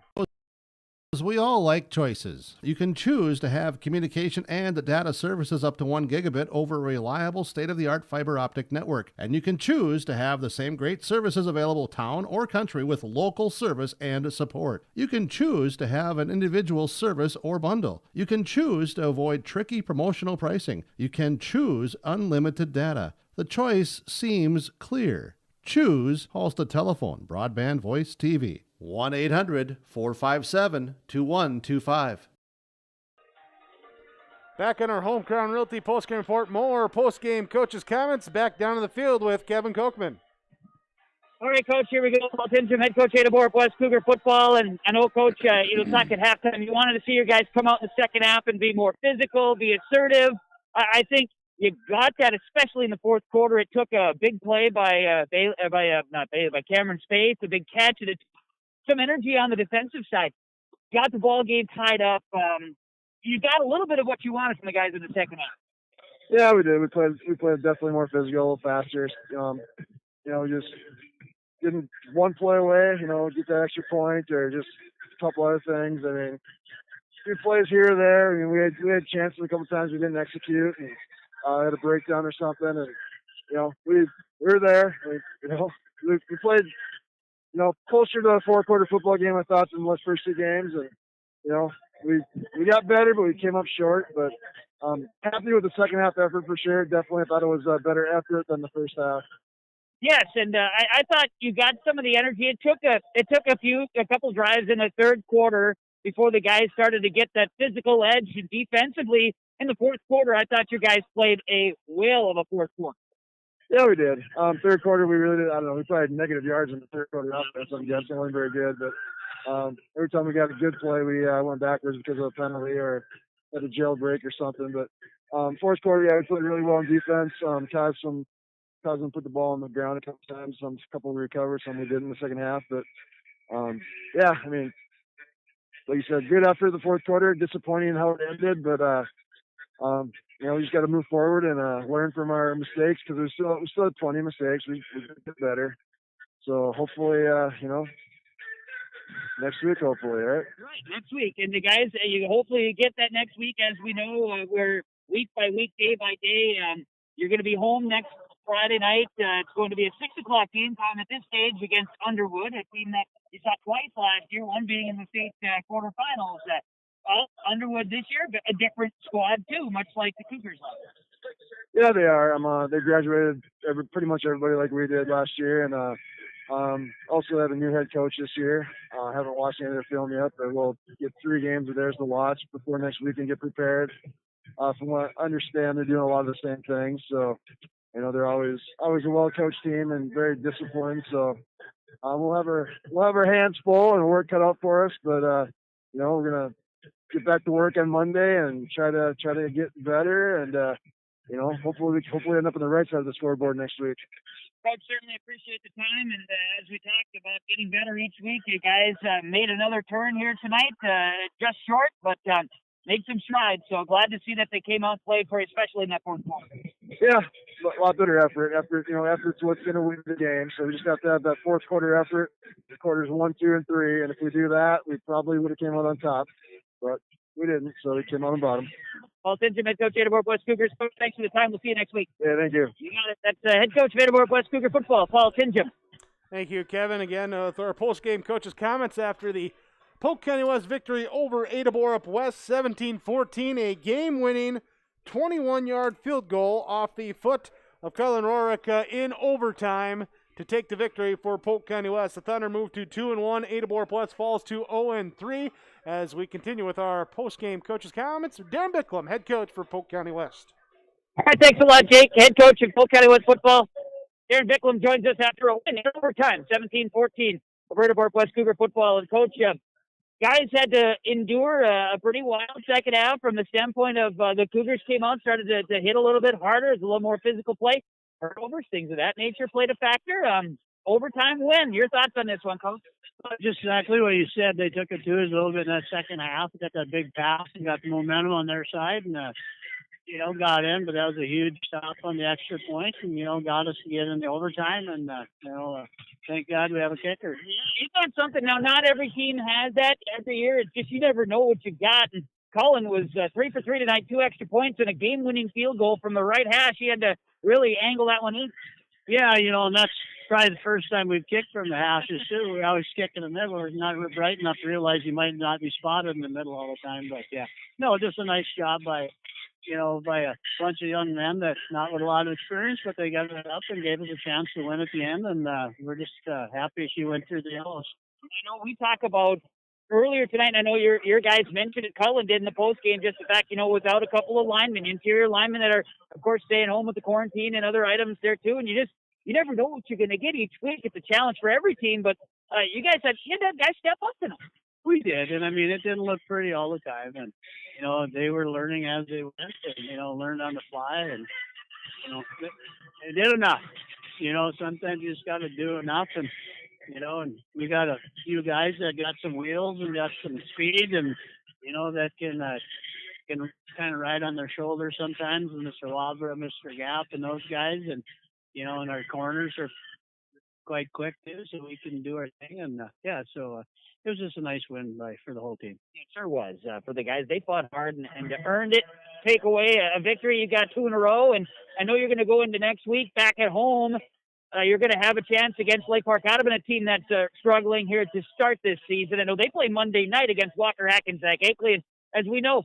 We all like choices. You can choose to have communication and data services up to 1 gigabit over a reliable state-of-the-art fiber optic network. And you can choose to have the same great services available town or country with local service and support. You can choose to have an individual service or bundle. You can choose to avoid tricky promotional pricing. You can choose unlimited data. The choice seems clear. Choose Halstead Telephone, Broadband Voice TV. 1-800-457-2125. Back on our Home Crown Realty postgame report, more postgame coaches' comments. Back down to the field with Kevin Kochman. All right, Coach, here we go. Paul Tinsham, head coach, Ada-Broup-West Cougar football. And I know, Coach, talk at halftime. You wanted to see your guys come out in the second half and be more physical, be assertive. I think you got that, especially in the fourth quarter. It took a big play by Cameron Spaeth, a big catch, and it some energy on the defensive side. Got the ball game tied up. You got a little bit of what you wanted from the guys in the second half. Yeah, we did. We played definitely more physical, a little faster. Just getting one play away, get that extra point, or just a couple other things. I mean, a few plays here or there. I mean, we had chances a couple times we didn't execute, and had a breakdown or something. And we were there. We played. Closer to a fourth-quarter football game, I thought, than the first 2 games. And, we got better, but we came up short. But happy with the second half effort for sure. Definitely thought it was a better effort than the first half. Yes, and I thought you got some of the energy. It took a couple drives in the third quarter before the guys started to get that physical edge defensively. In the fourth quarter, I thought your guys played a whale of a fourth quarter. Yeah, we did. Third quarter, we really did. I don't know. We probably had negative yards in the third quarter offense. I'm guessing. Wasn't very good. But every time we got a good play, we went backwards because of a penalty or had a jailbreak or something. But fourth quarter, yeah, we played really well in defense. Caused them put the ball on the ground a couple times. A couple we recovered, some we did in the second half. But, yeah, I mean, like you said, good effort in the fourth quarter. Disappointing how it ended, but we just got to move forward and learn from our mistakes because we still had plenty of mistakes. We get better. So hopefully, next week, hopefully, right? Right, next week. And the guys, you hopefully get that next week. As we know, we're week by week, day by day. You're going to be home next Friday night. It's going to be a 6 o'clock game time at this stage against Underwood, a team that you saw twice last year, one being in the state quarterfinals. Underwood this year, but a different squad too, much like the Cougars last year. Yeah, they are. They graduated pretty much everybody like we did last year, and also have a new head coach this year. Haven't watched any of their film yet, but we'll get 3 games of theirs to watch before next week and get prepared. From what I understand, they're doing a lot of the same things. So, they're always a well-coached team and very disciplined. So, we'll have our hands full and work cut out for us. But we're gonna get back to work on Monday and try to get better and hopefully end up on the right side of the scoreboard next week. Coach, certainly appreciate the time, and as we talked about getting better each week, you guys made another turn here tonight, just short, but made some strides. So glad to see that they came out and played for you, especially in that fourth quarter. Yeah, a lot better effort. Effort's what's going to win the game. So we just have to have that fourth quarter effort. Quarters 1, 2, and 3, and if we do that, we probably would have came out on top, but we didn't. So we came out on the bottom. Paul Tinjum, head coach, Ada-Broup-West Cougars. Coach, thanks for the time. We'll see you next week. Yeah, thank you. You got it. That's head coach of Ada-Broup-West Cougar football, Paul Tinjum. Thank you, Kevin. Again, with our post-game coach's comments after the Polk County West victory over Ada-Broup-West 17-14, a game-winning 21-yard field goal off the foot of Cullen Rorick in overtime to take the victory for Polk County West. The Thunder move to 2-1. Ada-Broup-West falls to 0-3 as we continue with our post-game coach's comments. Darren Bicklum, head coach for Polk County West. All right, thanks a lot, Jake. Head coach of Polk County West football. Darren Bicklum joins us after a win in overtime, 17-14 over Ada-Broup-West Cougar football. And Coach, guys had to endure a pretty wild second half from the standpoint of the Cougars came out, started to hit a little bit harder. It was a little more physical play. Turnovers, things of that nature played a factor. Overtime win. Your thoughts on this one, Coach? Just exactly what you said. They took it to us a little bit in that second half. Got that big pass and got the momentum on their side and, got in. But that was a huge stop on the extra point and, got us to get in the overtime. And, thank God we have a kicker. Yeah, it's not something. Now, not every team has that every year. It's just you never know what you got. And Cullen was 3 for 3 tonight, 2 extra points and a game-winning field goal from the right hash. He had to really angle that one in. Yeah, and that's probably the first time we've kicked from the hashes, too. We always kick in the middle. We're not bright enough to realize you might not be spotted in the middle all the time. But, yeah, no, just a nice job by a bunch of young men that's not with a lot of experience, but they got it up and gave us a chance to win at the end. And we're just happy she went through the yellows. I know we talk about earlier tonight, I know your guys mentioned it, Cullen did in the postgame, just the fact, without a couple of linemen, interior linemen that are, of course, staying home with the quarantine and other items there, too. And you never know what you're going to get each week. It's a challenge for every team, but you guys had guys step up tonight. We did, and, it didn't look pretty all the time. And, they were learning as they went and, learned on the fly. And, they did enough. Sometimes you just got to do enough. And, and we got a few guys that got some wheels and got some speed and, that can kind of ride on their shoulders sometimes. And Mr. Labra, Mr. Gap, and those guys. And, and our corners are quite quick, too, so we can do our thing. And, so it was just a nice win for the whole team. It sure was. For the guys, they fought hard and earned it. Take away a victory. You got 2 in a row. And I know you're going to go into next week back at home. You're going to have a chance against Lake Park Audubon, a team that's struggling here to start this season. I know they play Monday night against Walker Hackensack Akeley. And as we know,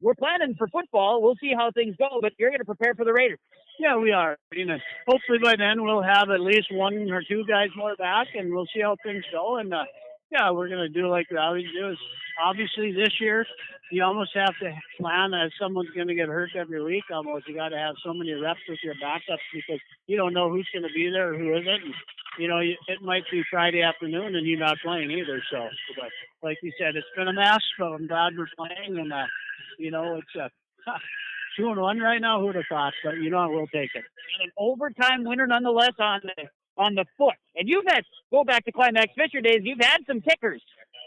we're planning for football. We'll see how things go, but you're going to prepare for the Raiders. Yeah, we are. Hopefully by then we'll have at least 1 or 2 guys more back, and we'll see how things go. And, we're going to do like we always do. Obviously this year, you almost have to plan as someone's going to get hurt every week. Almost, you got to have so many reps with your backups because you don't know who's going to be there or who isn't. And, it might be Friday afternoon and you're not playing either. So, but like you said, it's been a mess, but I'm glad we're playing. And, it's 2-1 right now. Who would have thought? But, we'll take it. And an overtime winner nonetheless on the foot. And you've had, go back to Climax Fisher days, you've had some kickers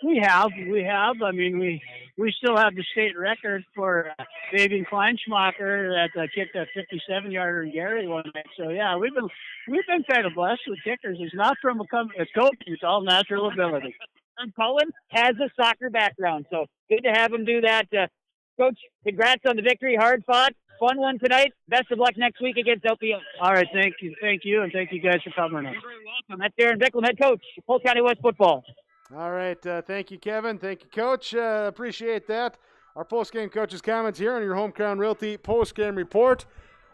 We have. I mean, we still have the state record for Fabian Kleinschmacher that kicked a 57-yarder in Gary one night. So yeah, we've been kind of blessed with kickers. It's not from a coaching; it's all natural ability. And Cullen has a soccer background, so good to have him do that. Coach, congrats on the victory. Hard fought, fun one tonight. Best of luck next week against LPO. All right, thank you, and thank you guys for covering us. You're very welcome. That's Darren Bicklem, head coach, Polk County West football. All right, thank you, Kevin. Thank you, Coach. Appreciate that. Our post-game coach's comments here on your Home Crown Realty post-game report.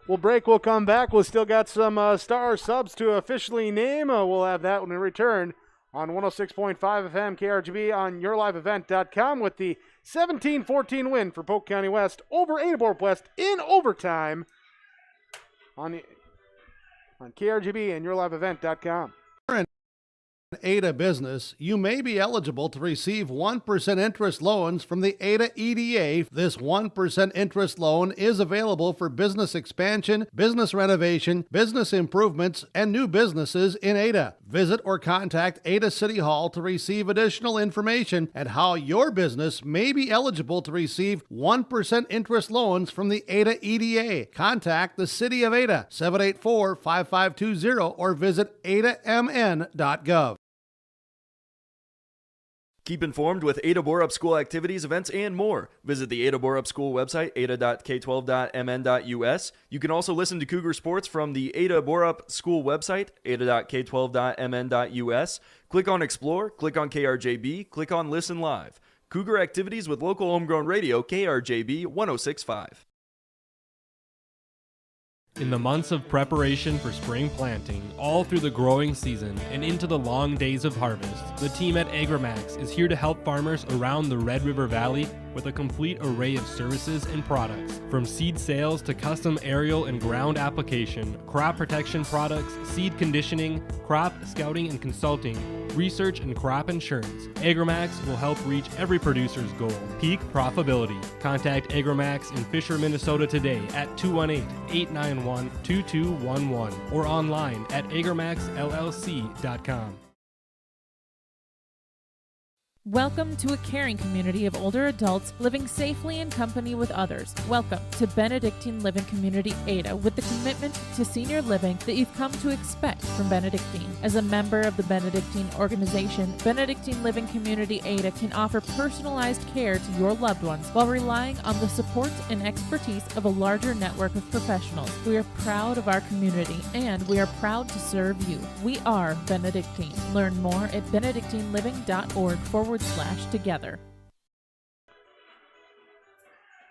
We'll break. We'll come back. We'll still got some star subs to officially name. We'll have that when we return on 106.5 FM KRGB on yourliveevent.com with the 17-14 win for Polk County West over Ada-Broup-West in overtime on KRGB and yourliveevent.com. Ada business, you may be eligible to receive 1% interest loans from the Ada EDA. This 1% interest loan is available for business expansion, business renovation, business improvements, and new businesses in Ada. Visit or contact Ada City Hall to receive additional information at how your business may be eligible to receive 1% interest loans from the Ada EDA. Contact the City of Ada, 784-5520, or visit adamn.gov. Keep informed with Ada-Broup School activities, events, and more. Visit the Ada-Broup School website, ada.k12.mn.us. You can also listen to Cougar Sports from the Ada-Broup School website, ada.k12.mn.us. Click on Explore, click on KRJB, click on Listen Live. Cougar activities with local homegrown radio, KRJB 106.5. In the months of preparation for spring planting, all through the growing season and into the long days of harvest, the team at Agramax is here to help farmers around the Red River Valley with a complete array of services and products. From seed sales to custom aerial and ground application, crop protection products, seed conditioning, crop scouting and consulting, research and crop insurance, Agramax will help reach every producer's goal, peak profitability. Contact Agramax in Fisher, Minnesota today at 218-891-2211 or online at agramaxllc.com. Welcome to a caring community of older adults living safely in company with others. Welcome to Benedictine Living Community Ada with the commitment to senior living that you've come to expect from Benedictine. As a member of the Benedictine organization, Benedictine Living Community Ada can offer personalized care to your loved ones while relying on the support and expertise of a larger network of professionals. We are proud of our community and we are proud to serve you. We are Benedictine. Learn more at benedictineliving.org/together.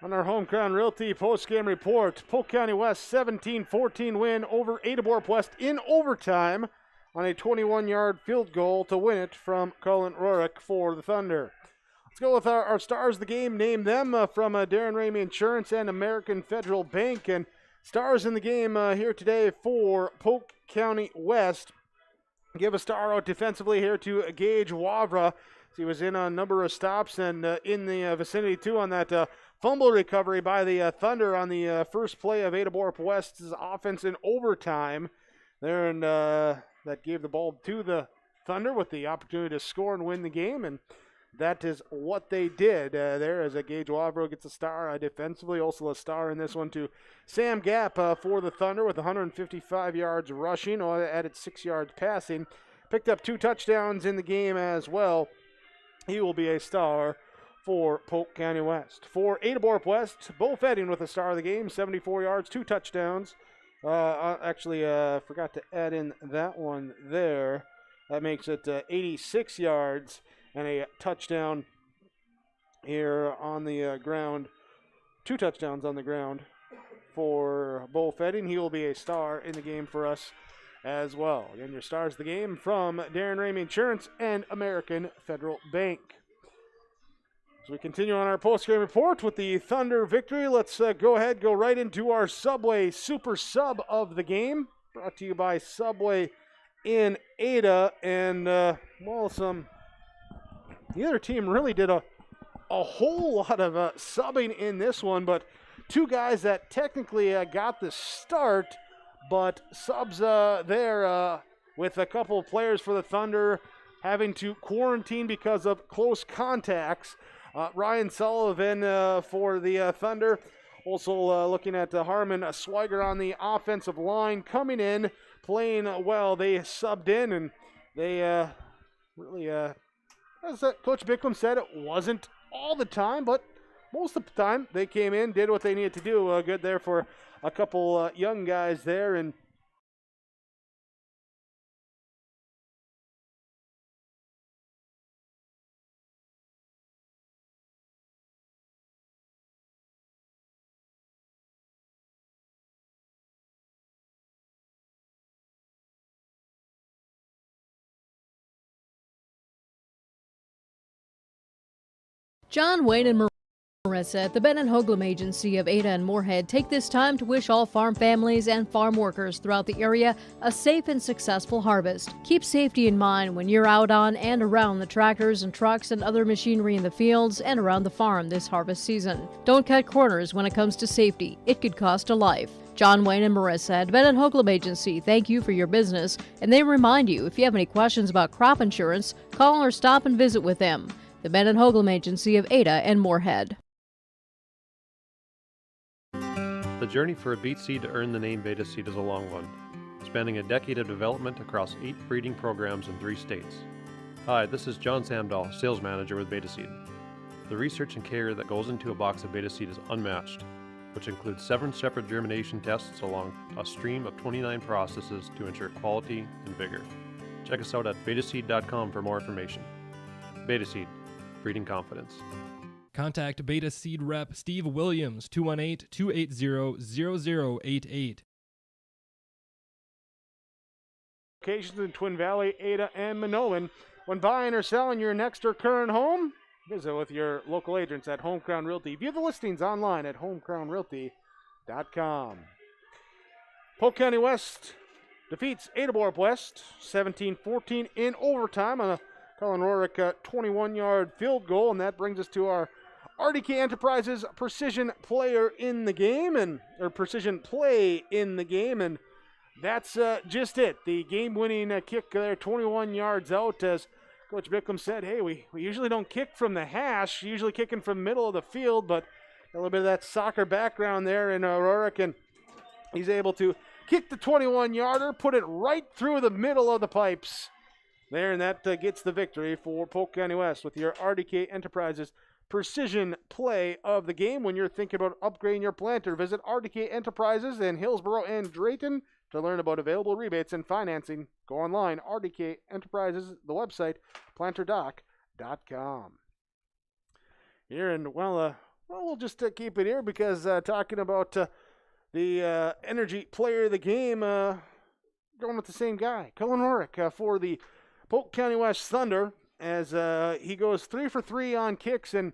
On our Home Crown Realty post-game report, Polk County West 17-14 win over Ada-Broup-West in overtime on a 21-yard field goal to win it from Colin Rorick for the Thunder. Let's go with our stars of the game. Name them from Darren Ramey Insurance and American Federal Bank. And stars in the game here today for Polk County West. Give a star out defensively here to Gage Wavra. He was in a number of stops and in the vicinity too on that fumble recovery by the Thunder on the first play of Ada-Broup-West's offense in overtime there, and that gave the ball to the Thunder with the opportunity to score and win the game, and that is what they did there as Gage Wavra gets a star defensively. Also a star in this one to Sam Gap for the Thunder with 155 yards rushing, added 6 yards passing. Picked up 2 touchdowns in the game as well. He will be a star for Polk County West. For Ada-Broup-West, Bo Fetting with a star of the game, 74 yards, 2 touchdowns. Actually, forgot to add in that one there. That makes it 86 yards and a touchdown here on the ground. 2 touchdowns on the ground for Bo Fetting. He will be a star in the game for us as well. Again, your stars of the game from Darren Ramey Insurance and American Federal Bank. As we continue on our post-game report with the Thunder victory, let's go right into our Subway Super Sub of the game. Brought to you by Subway in Ada. And, the other team really did a whole lot of subbing in this one, but 2 guys that technically got the start, but subs there with a couple of players for the Thunder having to quarantine because of close contacts. Ryan Sullivan for the Thunder. Also looking at Harmon Swiger on the offensive line coming in, playing well. They subbed in, and they really, as Coach Bicklum said, it wasn't all the time, but most of the time they came in, did what they needed to do. Good there for a couple young guys there. And John Wayne and Marissa at the Bennett Hoagland Agency of Ada and Moorhead take this time to wish all farm families and farm workers throughout the area a safe and successful harvest. Keep safety in mind when you're out on and around the tractors and trucks and other machinery in the fields and around the farm this harvest season. Don't cut corners when it comes to safety. It could cost a life. John Wayne and Marissa at Bennett Hoagland Agency thank you for your business, and they remind you if you have any questions about crop insurance, call or stop and visit with them. The Bennett Hoagland Agency of Ada and Moorhead. The journey for a beet seed to earn the name Beta Seed is a long one, spanning a decade of development across 8 breeding programs in 3 states. Hi, this is John Samdahl, Sales Manager with Beta Seed. The research and care that goes into a box of Beta Seed is unmatched, which includes 7 separate germination tests along a stream of 29 processes to ensure quality and vigor. Check us out at betaseed.com for more information. Beta Seed. Breeding confidence. Contact Beta Seed Rep Steve Williams, 218-280-0088. Locations in Twin Valley, Ada, and Minoan. When buying or selling your next or current home, visit with your local agents at Home Crown Realty. View the listings online at homecrownrealty.com. Polk County West defeats Ada-Broup-West 17-14 in overtime on a Colin Rorick 21-yard field goal, and that brings us to our RDK Enterprises precision player in the game, or precision play in the game, and that's just it. The game-winning kick there, 21 yards out, as Coach Bicklum said, hey, we usually don't kick from the hash, usually kicking from the middle of the field, but a little bit of that soccer background there in Rorick, and he's able to kick the 21-yarder, put it right through the middle of the pipes there, and that gets the victory for Polk County West with your RDK Enterprises precision play of the game. When you're thinking about upgrading your planter, visit RDK Enterprises in Hillsboro and Drayton to learn about available rebates and financing. Go online, RDK Enterprises, the website, planterdoc.com. Here, and we'll just keep it here because talking about the energy player of the game, going with the same guy, Colin Rorick for the Polk County West Thunder, as he goes 3 for 3 on kicks, and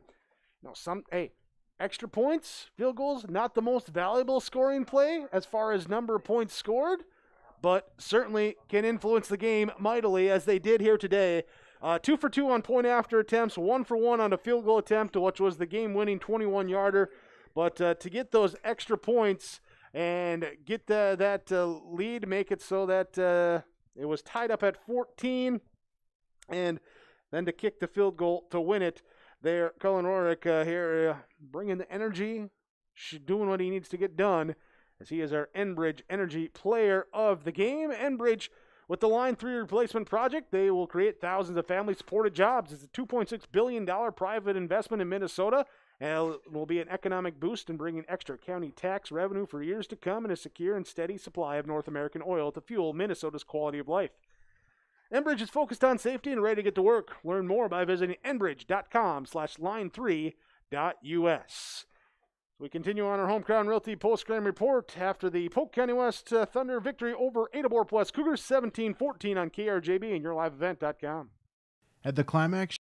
extra points, field goals, not the most valuable scoring play as far as number of points scored, but certainly can influence the game mightily as they did here today. 2 for 2 on point after attempts, 1 for 1 on a field goal attempt, which was the game-winning 21-yarder. But to get those extra points and get that lead, make it so that it was tied up at 14, and then to kick the field goal to win it there. Colin Rorick here bringing the energy, doing what he needs to get done, as he is our Enbridge Energy Player of the Game. Enbridge, with the Line 3 replacement project, they will create thousands of family-supported jobs. It's a $2.6 billion private investment in Minnesota, and it will be an economic boost in bringing extra county tax revenue for years to come and a secure and steady supply of North American oil to fuel Minnesota's quality of life. Enbridge is focused on safety and ready to get to work. Learn more by visiting enbridge.com/line3.us. We continue on our Home Crown Realty post-game report after the Polk County West Thunder victory over Ada-Broup-West Cougars 17-14 on KRJB and YourLiveEvent.com. At the Climax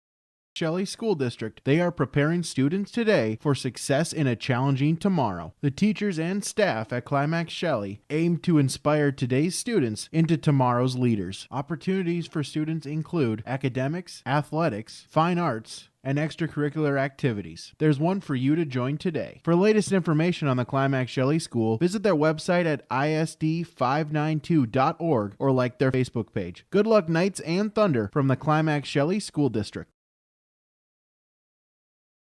Shelley School District, they are preparing students today for success in a challenging tomorrow. The teachers and staff at Climax Shelley aim to inspire today's students into tomorrow's leaders. Opportunities for students include academics, athletics, fine arts, and extracurricular activities. There's one for you to join today. For latest information on the Climax Shelley School, visit their website at isd592.org or like their Facebook page. Good luck, Knights and Thunder, from the Climax Shelley School District.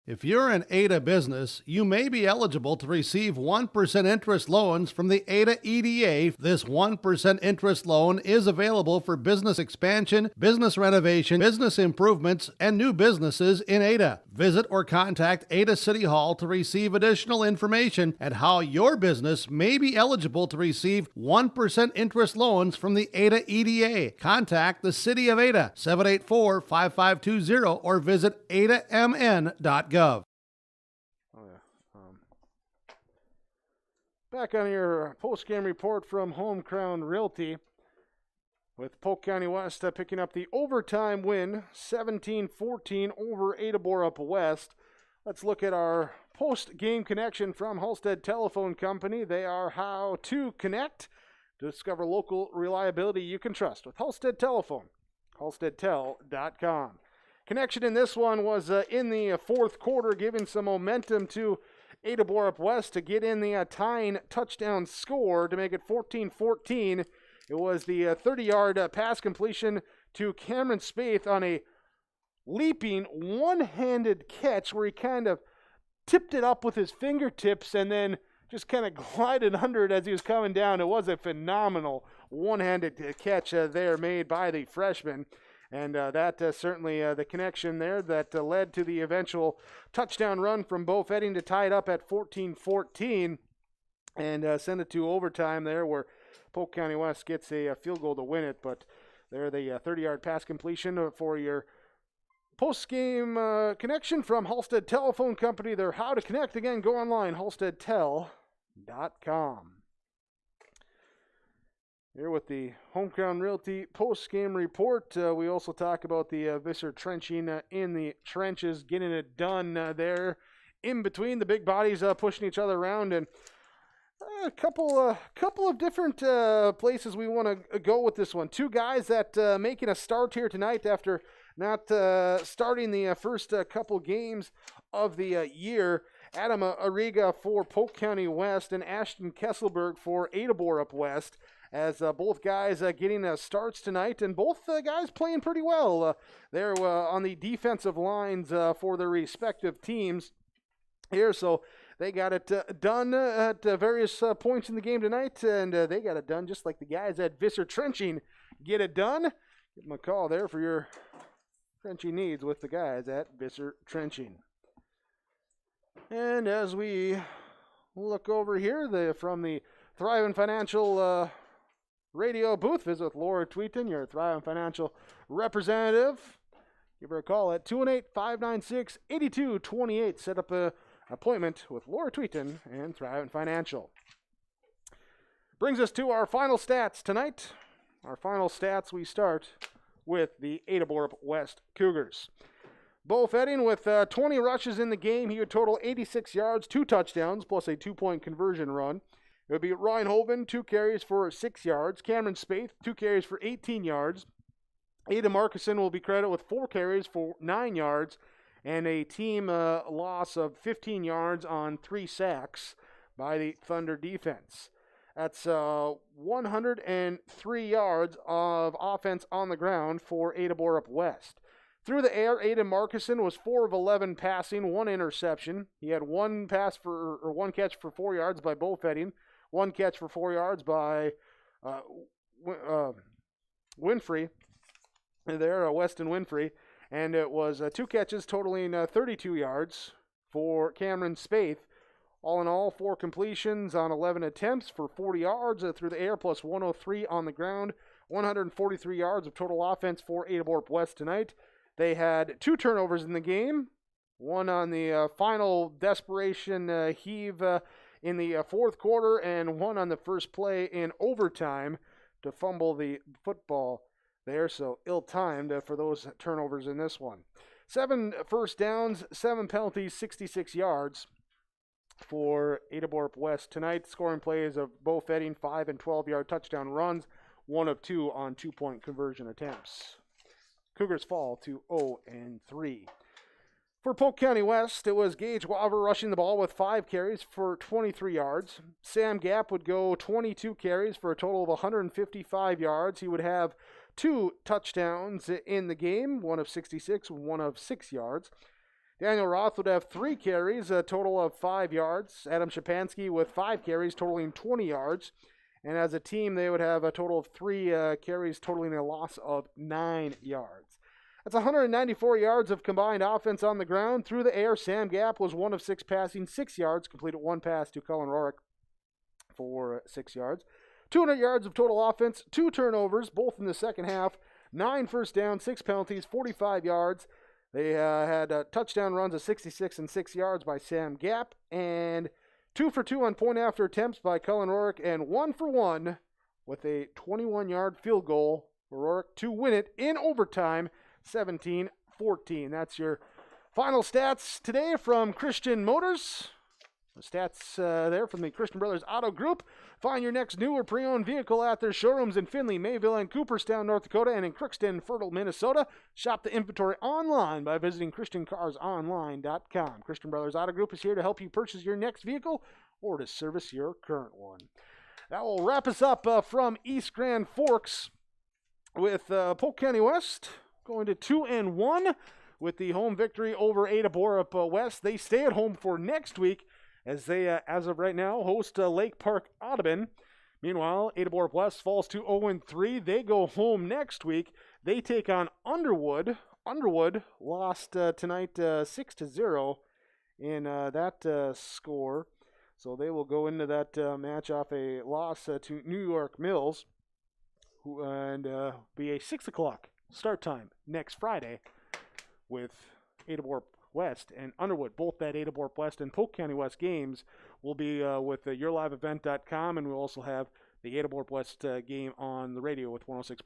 If you're an Ada business, you may be eligible to receive 1% interest loans from the Ada EDA. This 1% interest loan is available for business expansion, business renovation, business improvements, and new businesses in Ada. Visit or contact Ada City Hall to receive additional information and how your business may be eligible to receive 1% interest loans from the Ada EDA. Contact the City of Ada, 784-5520, or visit adamn.gov. Back on your post-game report from Home Crown Realty, with Polk County West picking up the overtime win, 17-14 over Ada-Broup-West. Let's look at our post-game connection from Halstead Telephone Company. They are how to connect to discover local reliability you can trust with Halstead Telephone, halsteadtel.com. Connection in this one was in the fourth quarter, giving some momentum to Ada-Broup-West to get in the tying touchdown score to make it 14-14. It was the 30-yard pass completion to Cameron Spaeth on a leaping one-handed catch where he kind of tipped it up with his fingertips and then just kind of glided under it as he was coming down. It was a phenomenal one-handed catch there made by the freshman. And that certainly the connection there that led to the eventual touchdown run from Bo Fetting to tie it up at 14-14 and send it to overtime there where Polk County West gets a field goal to win it. But there the 30-yard pass completion for your post-game connection from Halstead Telephone Company. They're how to connect. Again, go online, halsteadtel.com. Here with the Home Crown Realty post-game report, we also talk about the Visser trenching in the trenches, getting it done there in between the big bodies pushing each other around, and a couple of different places we want to go with this one. Two guys that making a start here tonight after not starting the first couple games of the year. Adam Arriga for Polk County West and Ashton Kesselberg for Ada-Broup-West. As both guys getting starts tonight, and both guys playing pretty well. They're on the defensive lines for their respective teams here, so they got it done at various points in the game tonight, and they got it done just like the guys at Visser Trenching get it done. Give them a call there for your trenching needs with the guys at Visser Trenching. And as we look over here, from the Thriving Financial radio booth, visit with Laura Tweeton, your Thriving Financial representative. Give her a call at 218-596-8228. Set up an appointment with Laura Tweeton and Thriving Financial. Brings us to our final stats tonight. Our final stats, we start with the Ada-Broup-West Cougars. Bo Fetting with 20 rushes in the game. He would total 86 yards, 2 touchdowns, plus a 2-point conversion run. It would be Ryan Hoven, 2 carries for 6 yards. Cameron Spaeth, 2 carries for 18 yards. Ada Markison will be credited with 4 carries for 9 yards and a team loss of 15 yards on 3 sacks by the Thunder defense. That's 103 yards of offense on the ground for Ada-Broup-West. Through the air, Ada Markison was 4 of 11 passing, 1 interception. He had 1 catch for 4 yards by Bo Fetting. 1 catch for 4 yards by Winfrey, Weston Winfrey, and it was 2 catches totaling 32 yards for Cameron Spaeth. All in all, 4 completions on 11 attempts for 40 yards through the air, plus 103 on the ground, 143 yards of total offense for Ada-Broup-West tonight. They had 2 turnovers in the game, one on the final desperation heave in the fourth quarter, and one on the first play in overtime to fumble the football there, so ill-timed for those turnovers in this one. 7 first downs, 7 penalties, 66 yards for Ada-Broup-West tonight. Scoring plays of Bo Fetting, 5 and 12-yard touchdown runs, 1 of 2 on 2-point conversion attempts. Cougars fall to 0-3. For Polk County West, it was Gage Waver rushing the ball with 5 carries for 23 yards. Sam Gap would go 22 carries for a total of 155 yards. He would have 2 touchdowns in the game, 1 of 66, 1 of 6 yards. Daniel Roth would have 3 carries, a total of 5 yards. Adam Shapansky with 5 carries, totaling 20 yards. And as a team, they would have a total of 3 carries, totaling a loss of 9 yards. That's 194 yards of combined offense on the ground. Through the air, Sam Gap was 1 of 6 passing, 6 yards, completed 1 pass to Cullen Rorick for 6 yards. 200 yards of total offense, 2 turnovers, both in the second half, 9 first downs, 6 penalties, 45 yards. They had touchdown runs of 66 and 6 yards by Sam Gap, and 2 for 2 on point after attempts by Cullen Rorick, and 1 for 1 with a 21-yard field goal for Rorick to win it in overtime, 17-14. That's your final stats today from Christian Motors. The stats there from the Christian Brothers Auto Group. Find your next new or pre-owned vehicle at their showrooms in Findlay, Mayville, and Cooperstown, North Dakota, and in Crookston, Fertile, Minnesota. Shop the inventory online by visiting ChristianCarsOnline.com. Christian Brothers Auto Group is here to help you purchase your next vehicle or to service your current one. That will wrap us up from East Grand Forks with Polk County West going to 2-1 with the home victory over Ada-Broup-West. They stay at home for next week as they, as of right now, host Lake Park Audubon. Meanwhile, Ada-Broup-West falls to 0-3. They go home next week. They take on Underwood. Underwood lost tonight 6-0 in that score. So they will go into that match off a loss to New York Mills, and be a 6 o'clock start time next Friday with Ada-Broup-West and Underwood. Both that Ada-Broup-West and Polk County West games will be with yourliveevent.com, and we'll also have the Ada-Broup-West game on the radio with 106.